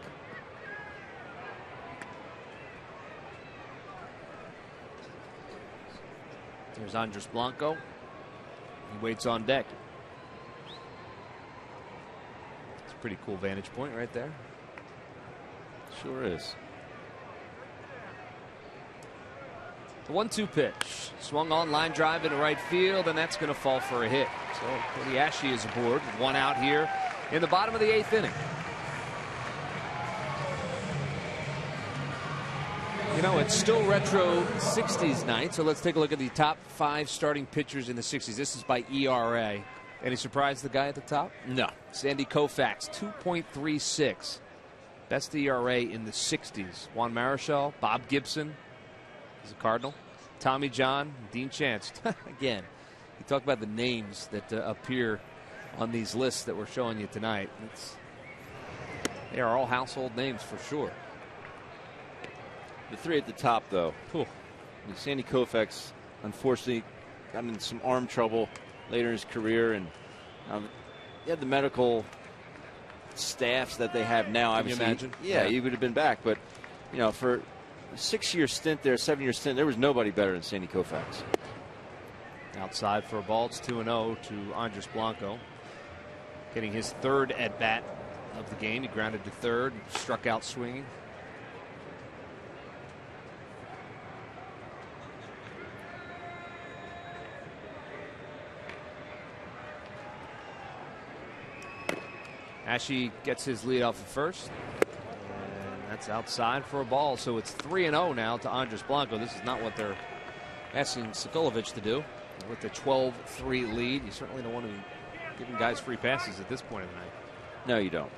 There's Andres Blanco. He waits on deck. It's a pretty cool vantage point right there. Sure is. The 1-2 pitch. Swung on, line drive into right field, and that's going to fall for a hit. So Cody Ashe is aboard with 1 out here in the bottom of the 8th inning. You know, it's still retro 60s night, so let's take a look at the top 5 starting pitchers in the 60s. This is by ERA. Any surprise the guy at the top? No. Sandy Koufax, 2.36. Best ERA in the 60s. Juan Marichal, Bob Gibson, he's a Cardinal, Tommy John, Dean Chance. Again, you talk about the names that appear on these lists that we're showing you tonight. They are all household names for sure. The 3 at the top, though. Sandy Koufax, unfortunately, got into some arm trouble later in his career, and he had the medical staffs that they have now. Can you imagine? Yeah, he would have been back, but you know, for a 6-year stint there, 7-year stint, there was nobody better than Sandy Koufax. Outside for a ball. It's 2-0 to Andres Blanco. Getting his 3rd at bat of the game. He grounded to 3rd and struck out swinging. Ashe gets his lead off at first. And that's outside for a ball. So it's 3-0 now to Andres Blanco. This is not what they're asking Sokolovic to do. With the 12-3 lead, you certainly don't want to be giving guys free passes at this point of the night. No, you don't.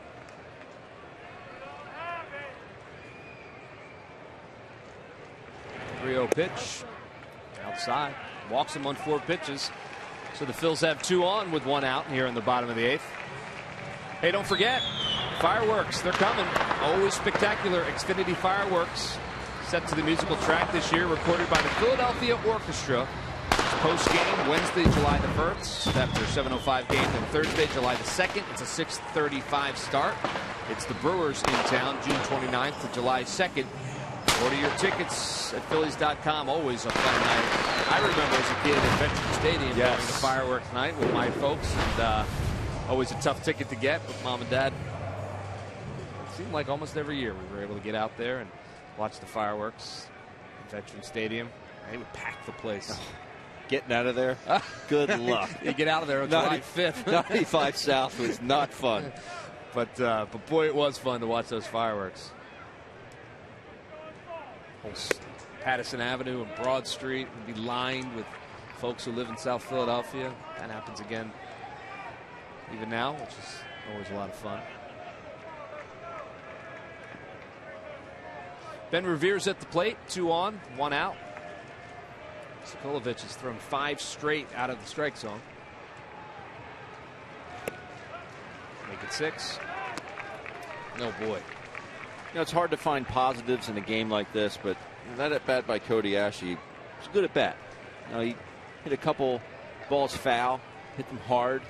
.30 pitch. Outside. Walks him on 4 pitches. So the Phils have 2 on with 1 out here in the bottom of the 8th. Hey, don't forget, fireworks, they're coming. Always spectacular. Xfinity Fireworks set to the musical track this year, recorded by the Philadelphia Orchestra. Post-game Wednesday, July the 1st. After 7:05 game on Thursday, July the 2nd. It's a 6:35 start. It's the Brewers in town, June 29th to July 2nd. Order your tickets at Phillies.com. Always a fun night. I remember as a kid at Veterans Stadium going to fireworks night with my folks, and always a tough ticket to get with Mom and Dad. It seemed like almost every year we were able to get out there and watch the fireworks at Veterans Stadium. They would pack the place. Getting out of there, good luck. You get out of there on July 5th. 95 South was not fun. But boy, it was fun to watch those fireworks. Whole Patterson Avenue and Broad Street would be lined with folks who live in South Philadelphia. That happens again even now, which is always a lot of fun. Ben Revere's at the plate, 2 on, 1 out. Sokolovic has thrown 5 straight out of the strike zone. Make it 6. No boy. You know, it's hard to find positives in a game like this, but that at bat by Cody Ashe, it's a good at bat. You know, he hit a couple balls foul, hit them hard,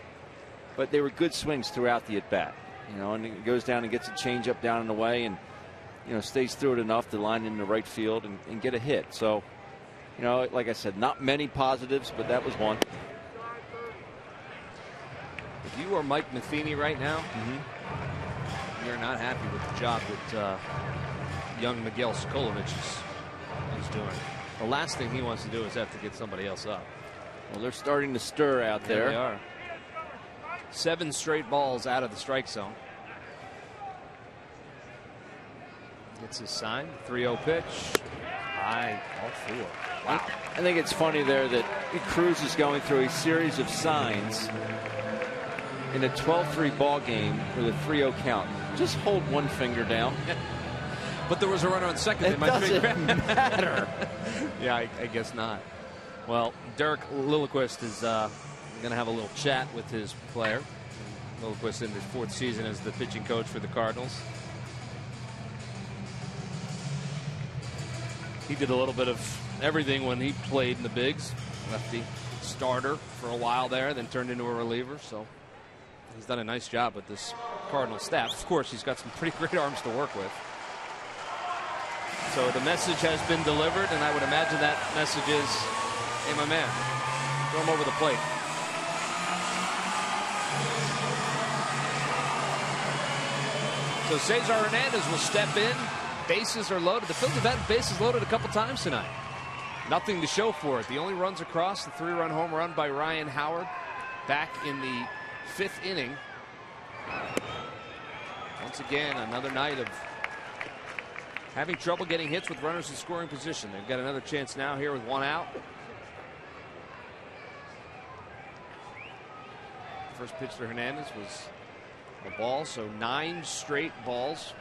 but they were good swings throughout the at bat. You know, and he goes down and gets a changeup down and away, and stays through it enough to line in the right field and get a hit. So, like I said, not many positives, but that was one. If you are Mike Matheny right now, you're not happy with the job that young Miguel Sikolovich is doing. The last thing he wants to do is have to get somebody else up. Well, they're starting to stir out there. They are. 7 straight balls out of the strike zone. Gets his sign. 3-0 pitch. High, all 4. Wow. I think it's funny there that Cruz is going through a series of signs in a 12-3 ball game with a 3-0 count. Just hold one finger down. But there was a runner on second. It doesn't matter. Yeah, I guess not. Well, Derek Lilliquist is going to have a little chat with his player. Lilliquist in his 4th season as the pitching coach for the Cardinals. He did a little bit of everything when he played in the bigs. Lefty starter for a while there, then turned into a reliever. So he's done a nice job with this Cardinal staff. Of course, he's got some pretty great arms to work with. So the message has been delivered, and I would imagine that message is, hey, my man, throw him over the plate. So Cesar Hernandez will step in. Bases are loaded. The Phillies have had bases loaded a couple times tonight. Nothing to show for it. The only runs across, the 3-run home run by Ryan Howard back in the 5th inning. Once again, another night of having trouble getting hits with runners in scoring position. They've got another chance now here with 1 out. First pitch to Hernandez was a ball, so 9 straight balls.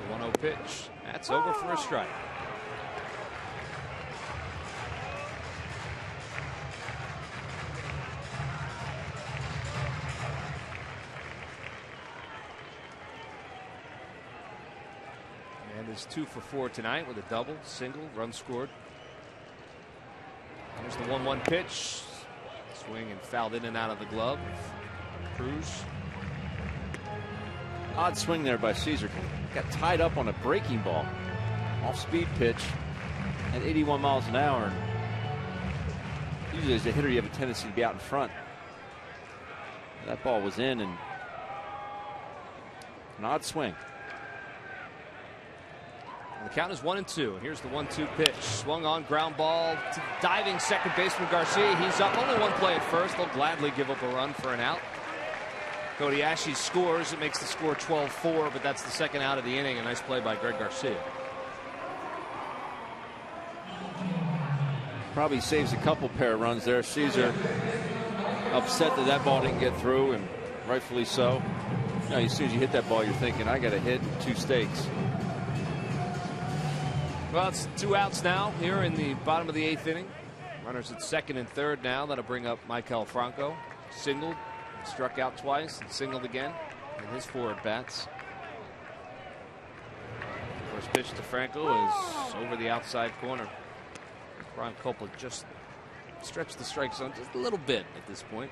The 1-0 pitch. That's over for a strike. And is 2 for 4 tonight with a double, single, run scored. Here's the 1-1 pitch. Swing and fouled in and out of the glove. Cruz. Odd swing there by Caesar. Got tied up on a breaking ball. Off-speed pitch at 81 miles an hour. Usually as a hitter you have a tendency to be out in front. That ball was in, and an odd swing. The count is 1-2. Here's the 1-2 pitch. Swung on, ground ball to diving second baseman Garcia. He's up. Only one play at first. They'll gladly give up a run for an out. Cody Ashley scores. It makes the score 12-4, but that's the second out of the inning. A nice play by Greg Garcia. Probably saves a couple pair of runs there. Caesar upset that ball didn't get through, and rightfully so. As soon as you hit that ball, you're thinking, I got a hit and 2 stakes. Well, it's 2 outs now here in the bottom of the 8th inning. Runners at second and third now. That'll bring up Maikel Franco. Singled, struck out twice, and singled again in his 4 at-bats. First pitch to Franco is over the outside corner. Ron Copeland just stretched the strike zone just a little bit at this point.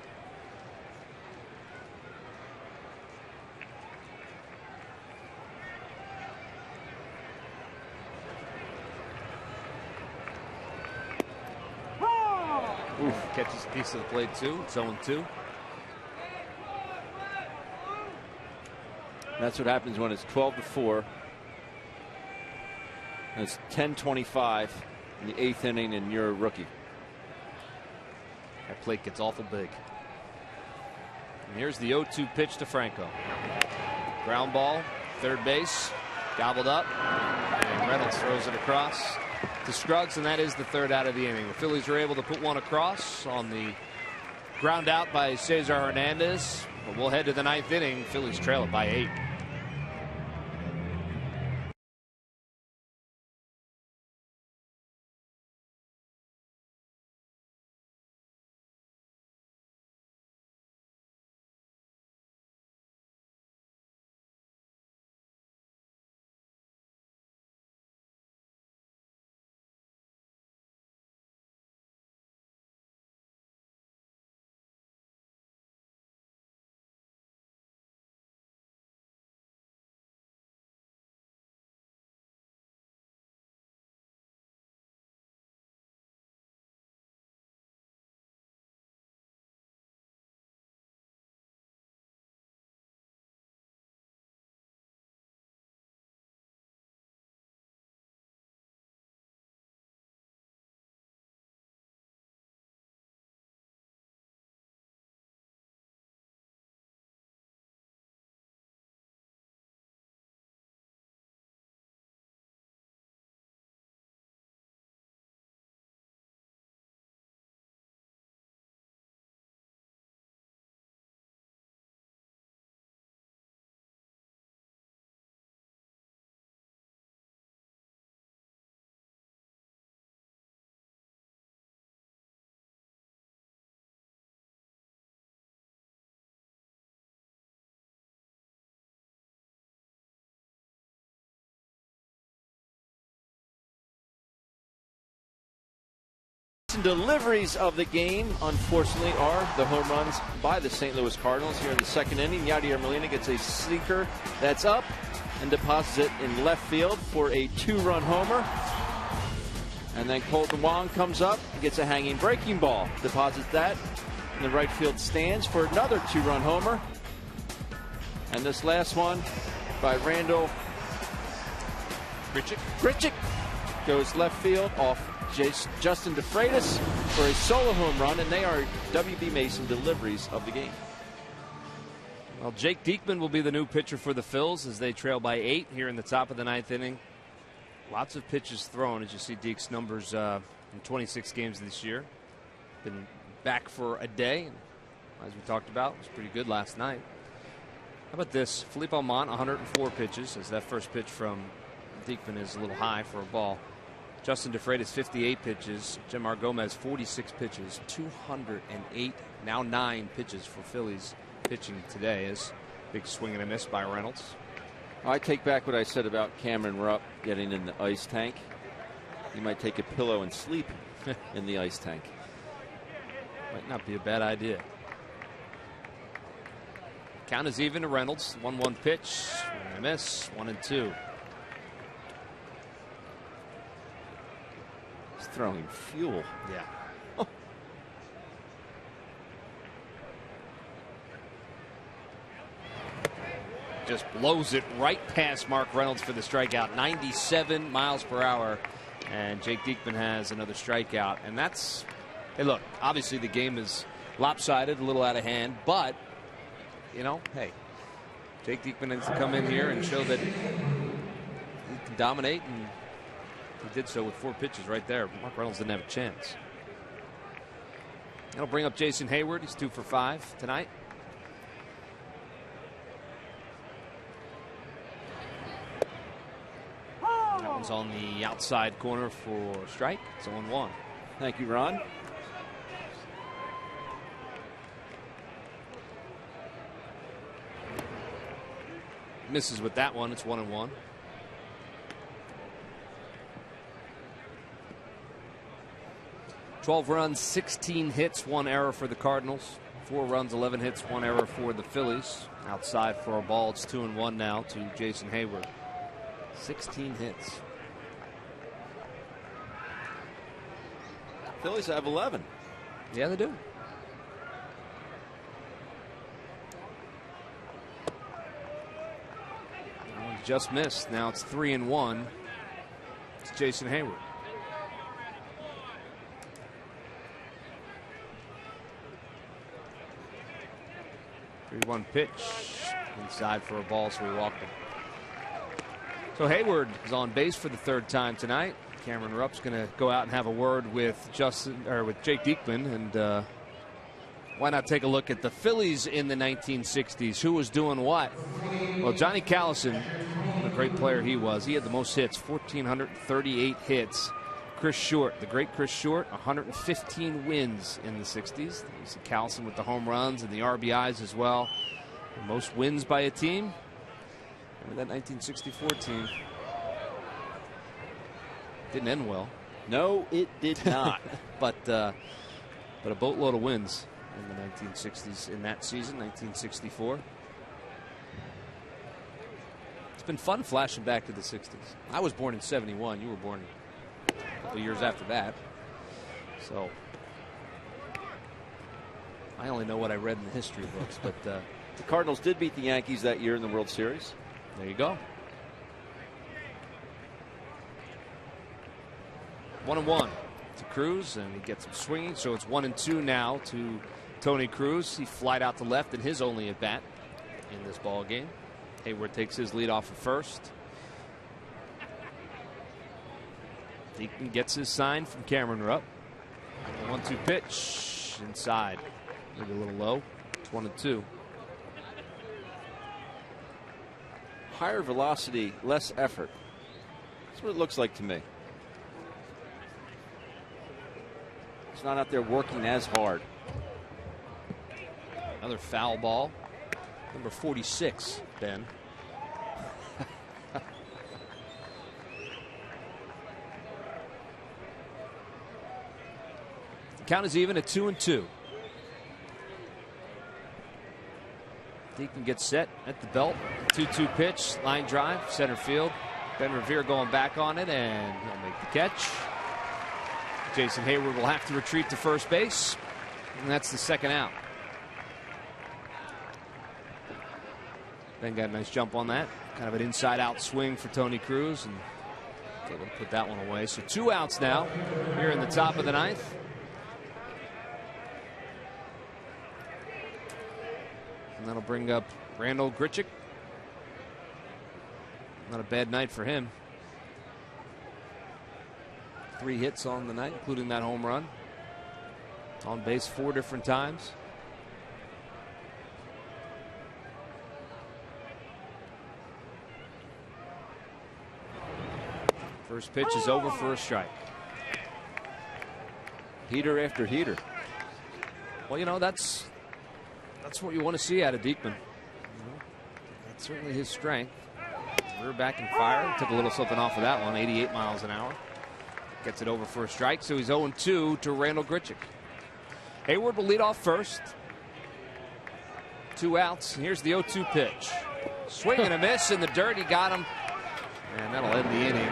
Oof, catches a piece of the plate too. It's 0-2. That's what happens when it's 12-4. And it's 10-25 in the 8th inning, and you're a rookie. That plate gets awful big. And here's the 0-2 pitch to Franco. Ground ball, third base, gobbled up, and Reynolds throws it across to Scruggs, and that is the 3rd out of the inning. The Phillies are able to put one across on the ground out by Cesar Hernandez. But we'll head to the 9th inning. Phillies trail it by 8. Mason deliveries of the game, unfortunately, are the home runs by the St. Louis Cardinals here in the second inning. Yadier Molina gets a sinker that's up and deposits it in left field for a 2-run homer. And then Colton Wong comes up, gets a hanging breaking ball, deposits that in the right field stands for another 2-run homer. And this last one by Randall Grichuk goes left field off Justin DeFreitas for a solo home run, and they are W.B. Mason deliveries of the game. Well, Jake Diekman will be the new pitcher for the Phils as they trail by 8 here in the top of the 9th inning. Lots of pitches thrown, as you see Deek's numbers in 26 games this year. Been back for a day, as we talked about, was pretty good last night. How about this? Philippe Almont, 104 pitches, as that first pitch from Diekman is a little high for a ball. Justin DeFreitas, 58 pitches. Jemar Gomez, 46 pitches. 208, now 9 pitches for Phillies pitching today. Is big swing and a miss by Reynolds. I take back what I said about Cameron Rupp getting in the ice tank. He might take a pillow and sleep in the ice tank. Might not be a bad idea. Count is even to Reynolds. 1-1 pitch. Swing and a miss. 1-2. He's throwing fuel. Yeah. Just blows it right past Mark Reynolds for the strikeout. 97 miles per hour. And Jake Diekman has another strikeout. And that's, hey, look, obviously the game is lopsided, a little out of hand. But, you know, hey, Jake Diekman needs to come in here and show that he can dominate. And he did so with 4 pitches right there. Mark Reynolds didn't have a chance. That'll bring up Jason Hayward. He's 2 for 5 tonight. That one's on the outside corner for strike. It's 0-1. Thank you, Ron. Misses with that one. It's 1-1. $12 runs, 16 hits, 1 error for the Cardinals. 4 runs, 11 hits, 1 error for the Phillies. Outside for a ball. It's 2-1 now to Jason Hayward. 16 hits. Phillies have 11. Yeah, they do. That one just missed. Now it's 3-1. It's Jason Hayward. 3-1 pitch. Inside for a ball, so we walked him. So Hayward is on base for the 3rd time tonight. Cameron Rupp's going to go out and have a word with Jake Diekman, and why not take a look at the Phillies in the 1960s? Who was doing what? Well, Johnny Callison, what a great player he was. He had the most hits, 1,438 hits. Chris Short, the great Chris Short, 115 wins in the 60s. You see Callison with the home runs and the RBIs as well. The most wins by a team. Remember that 1964 team? Didn't end well. No, it did not. but a boatload of wins in the 1960s in that season, 1964. It's been fun flashing back to the 60s. I was born in 71. You were born a couple years after that. So I only know what I read in the history books. But the Cardinals did beat the Yankees that year in the World Series. There you go. 1-1 to Cruz, and he gets him swinging. So it's 1-2 now to Tony Cruz. He flied out to left in his only at bat in this ball game. Hayward takes his lead off at first. Diekman gets his sign from Cameron Rupp. 1-2 pitch inside, maybe a little low. It's 1-2. Higher velocity, less effort. That's what it looks like to me. He's not out there working as hard. Another foul ball. Number 46, Ben. Count is even at 2-2. Deacon gets set at the belt. 2-2 pitch, line drive, center field. Ben Revere going back on it, and he'll make the catch. Jason Hayward will have to retreat to first base, and that's the second out. Ben got a nice jump on that. Kind of an inside-out swing for Tony Cruz, and able to put that one away. So 2 outs now here in the top of the ninth. And that'll bring up Randall Grichuk. Not a bad night for him. 3 hits on the night, including that home run. On base 4 different times. First pitch is over for a strike. Heater after heater. Well, you know, that's what you want to see out of Diekman. That's certainly his strength. We're back and fire. Took a little something off of that one. 88 miles an hour. Gets it over for a strike. So he's 0-2 to Randall Grichuk. Hayward will lead off first. 2 outs. Here's the 0-2 pitch. Swing and a miss in the dirt. He got him. And that'll end the inning.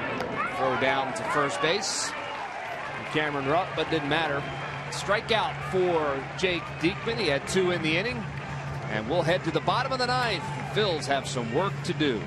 Throw down to first base. And Cameron Rupp, but didn't matter. Strikeout for Jake Diekman. He had 2 in the inning. And we'll head to the bottom of the ninth. The Phils have some work to do.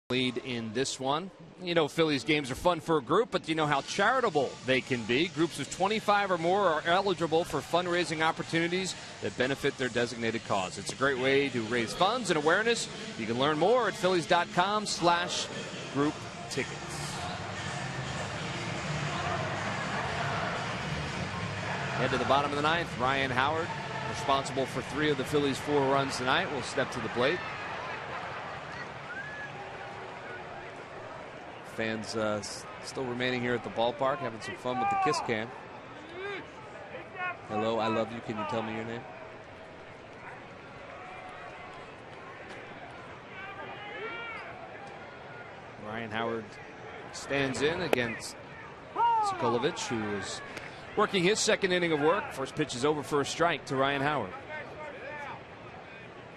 Lead in this one. You know, Phillies games are fun for a group, but you know how charitable they can be. Groups of 25 or more are eligible for fundraising opportunities that benefit their designated cause. It's a great way to raise funds and awareness. You can learn more at Phillies.com/group tickets. Head to the bottom of the ninth. Ryan Howard, responsible for 3 of the Phillies' 4 runs tonight, will step to the plate. Fans still remaining here at the ballpark, having some fun with the kiss cam. Hello, I love you. Can you tell me your name? Ryan Howard stands in against Sokolovic, who is working his second inning of work. First pitch is over for a strike to Ryan Howard.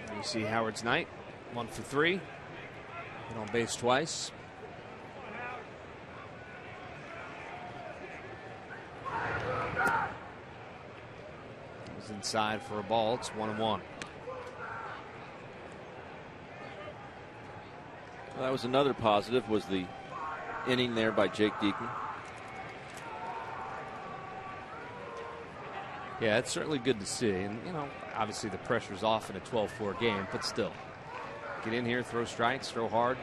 And you see Howard's night, 1 for 3. Hit on base twice. Inside for a ball. It's 1-1. Well, that was another positive, was the inning there by Jake Diekman. Yeah, it's certainly good to see. And, you know, obviously the pressure's off in a 12-4 game, but still. Get in here, throw strikes, throw hard.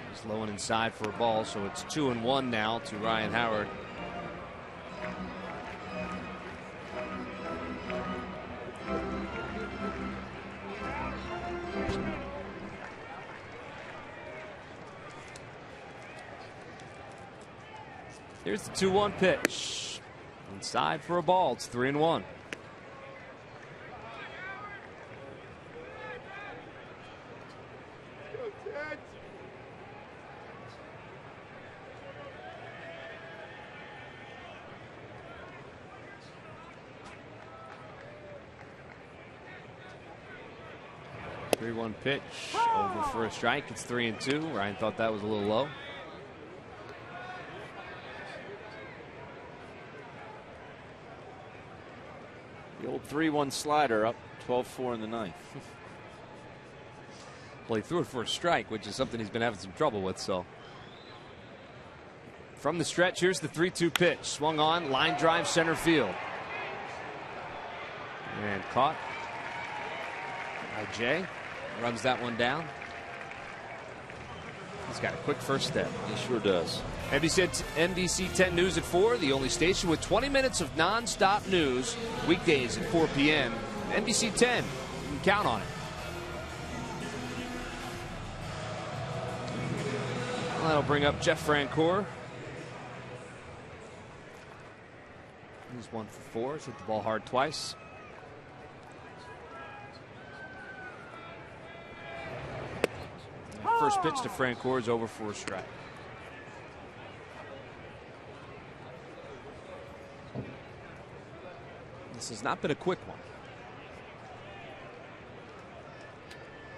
He's low and inside for a ball, so it's 2-1 now to Ryan Howard. Here's the 2-1 pitch. Inside for a ball. It's 3-1. 3-1 pitch over for a strike. It's 3-2. Ryan thought that was a little low. The old 3-1 slider up 12-4 in the ninth. Well, he threw it for a strike, which is something he's been having some trouble with. So from the stretch, here's the 3-2 pitch. Swung on, line drive, center field. And caught by Jay. Runs that one down. He's got a quick first step. He sure does. NBC 10 News at 4, the only station with 20 minutes of non-stop news, weekdays at 4 p.m. NBC 10, you can count on it. Well, that'll bring up Jeff Francoeur. He's 1 for 4. He's hit the ball hard twice. First pitch to Francoeur is over for a strike. This has not been a quick one.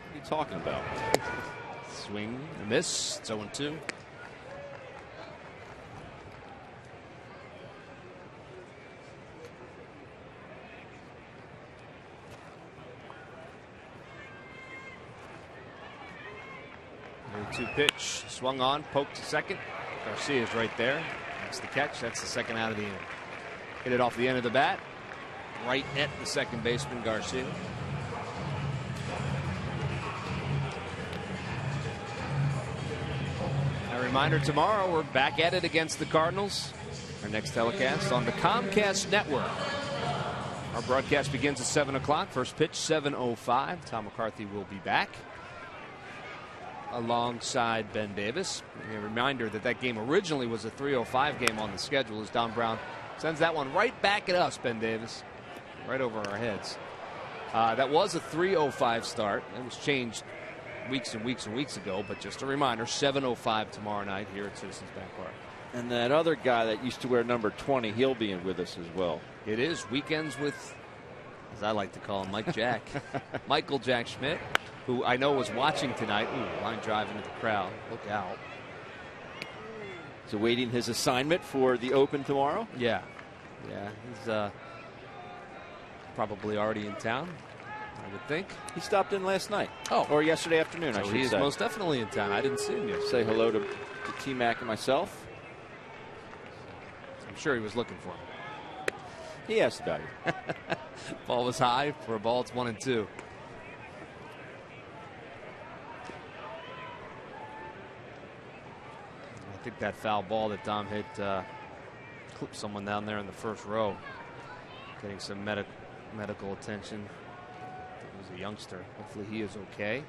What are you talking about? Swing and a miss. It's 0-2. Two pitch, swung on, poked to second. Garcia's right there. That's the catch. That's the second out of the inning. Hit it off the end of the bat, right at the second baseman, Garcia. A reminder, tomorrow we're back at it against the Cardinals. Our next telecast on the Comcast Network. Our broadcast begins at 7 o'clock. First pitch, 7:05. Tom McCarthy will be back alongside Ben Davis. A reminder that that game originally was a 3:05 game on the schedule as Don Brown sends that one right back at us, Ben Davis, right over our heads. That was a 3:05 start. It was changed weeks and weeks and weeks ago, but just a reminder, 7:05 tomorrow night here at Citizens Bank Park. And that other guy that used to wear number 20, he'll be in with us as well. It is weekends with, as I like to call him, Mike Jack. Michael Jack Schmidt, who I know was watching tonight. Ooh, line drive into the crowd. Look out. He's awaiting his assignment for the Open tomorrow? Yeah. Yeah, he's probably already in town, I would think. He stopped in last night. Oh. Or yesterday afternoon, So I should he is say. most definitely in town. I didn't see him yesterday. Say hello to T-Mac and myself. I'm sure he was looking for him. He asked about it. Ball was high. For a ball, it's 1-2. I think that foul ball that Dom hit clipped someone down there in the first row, getting some medical attention. It was a youngster. Hopefully he is okay.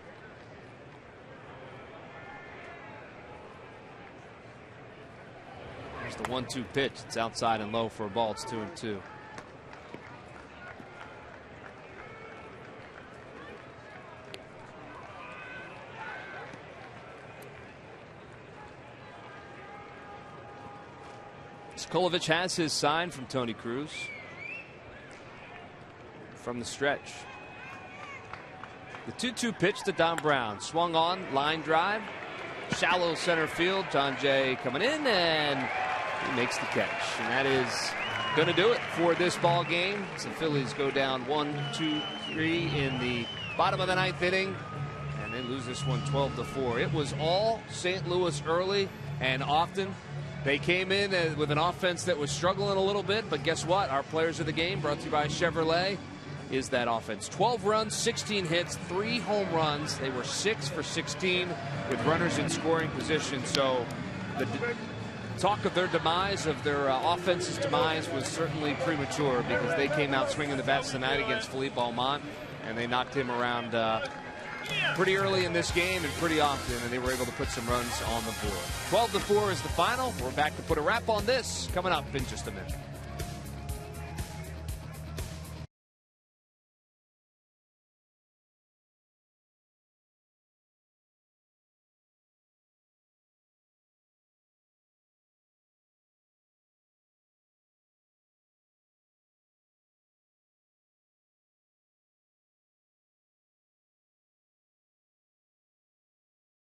Here's the 1-2 pitch. It's outside and low for a ball. It's 2-2. Kolovich has his sign from Tony Cruz. From the stretch. The 2-2 pitch to Don Brown. Swung on, line drive. Shallow center field. John Jay coming in, and he makes the catch. And that is going to do it for this ball game. So the Phillies go down 1-2-3 in the bottom of the ninth inning. And they lose this one 12-4. It was all St. Louis early and often. They came in with an offense that was struggling a little bit, but guess what? Our players of the game, brought to you by Chevrolet, is that offense. 12 runs, 16 hits, 3 home runs. They were 6 for 16 with runners in scoring position. So the talk of their demise, of their offense's demise, was certainly premature because they came out swinging the bats tonight against Philippe Almont, and they knocked him around pretty early in this game and pretty often, and they were able to put some runs on the board. 12-4 is the final. We're back to put a wrap on this coming up in just a minute.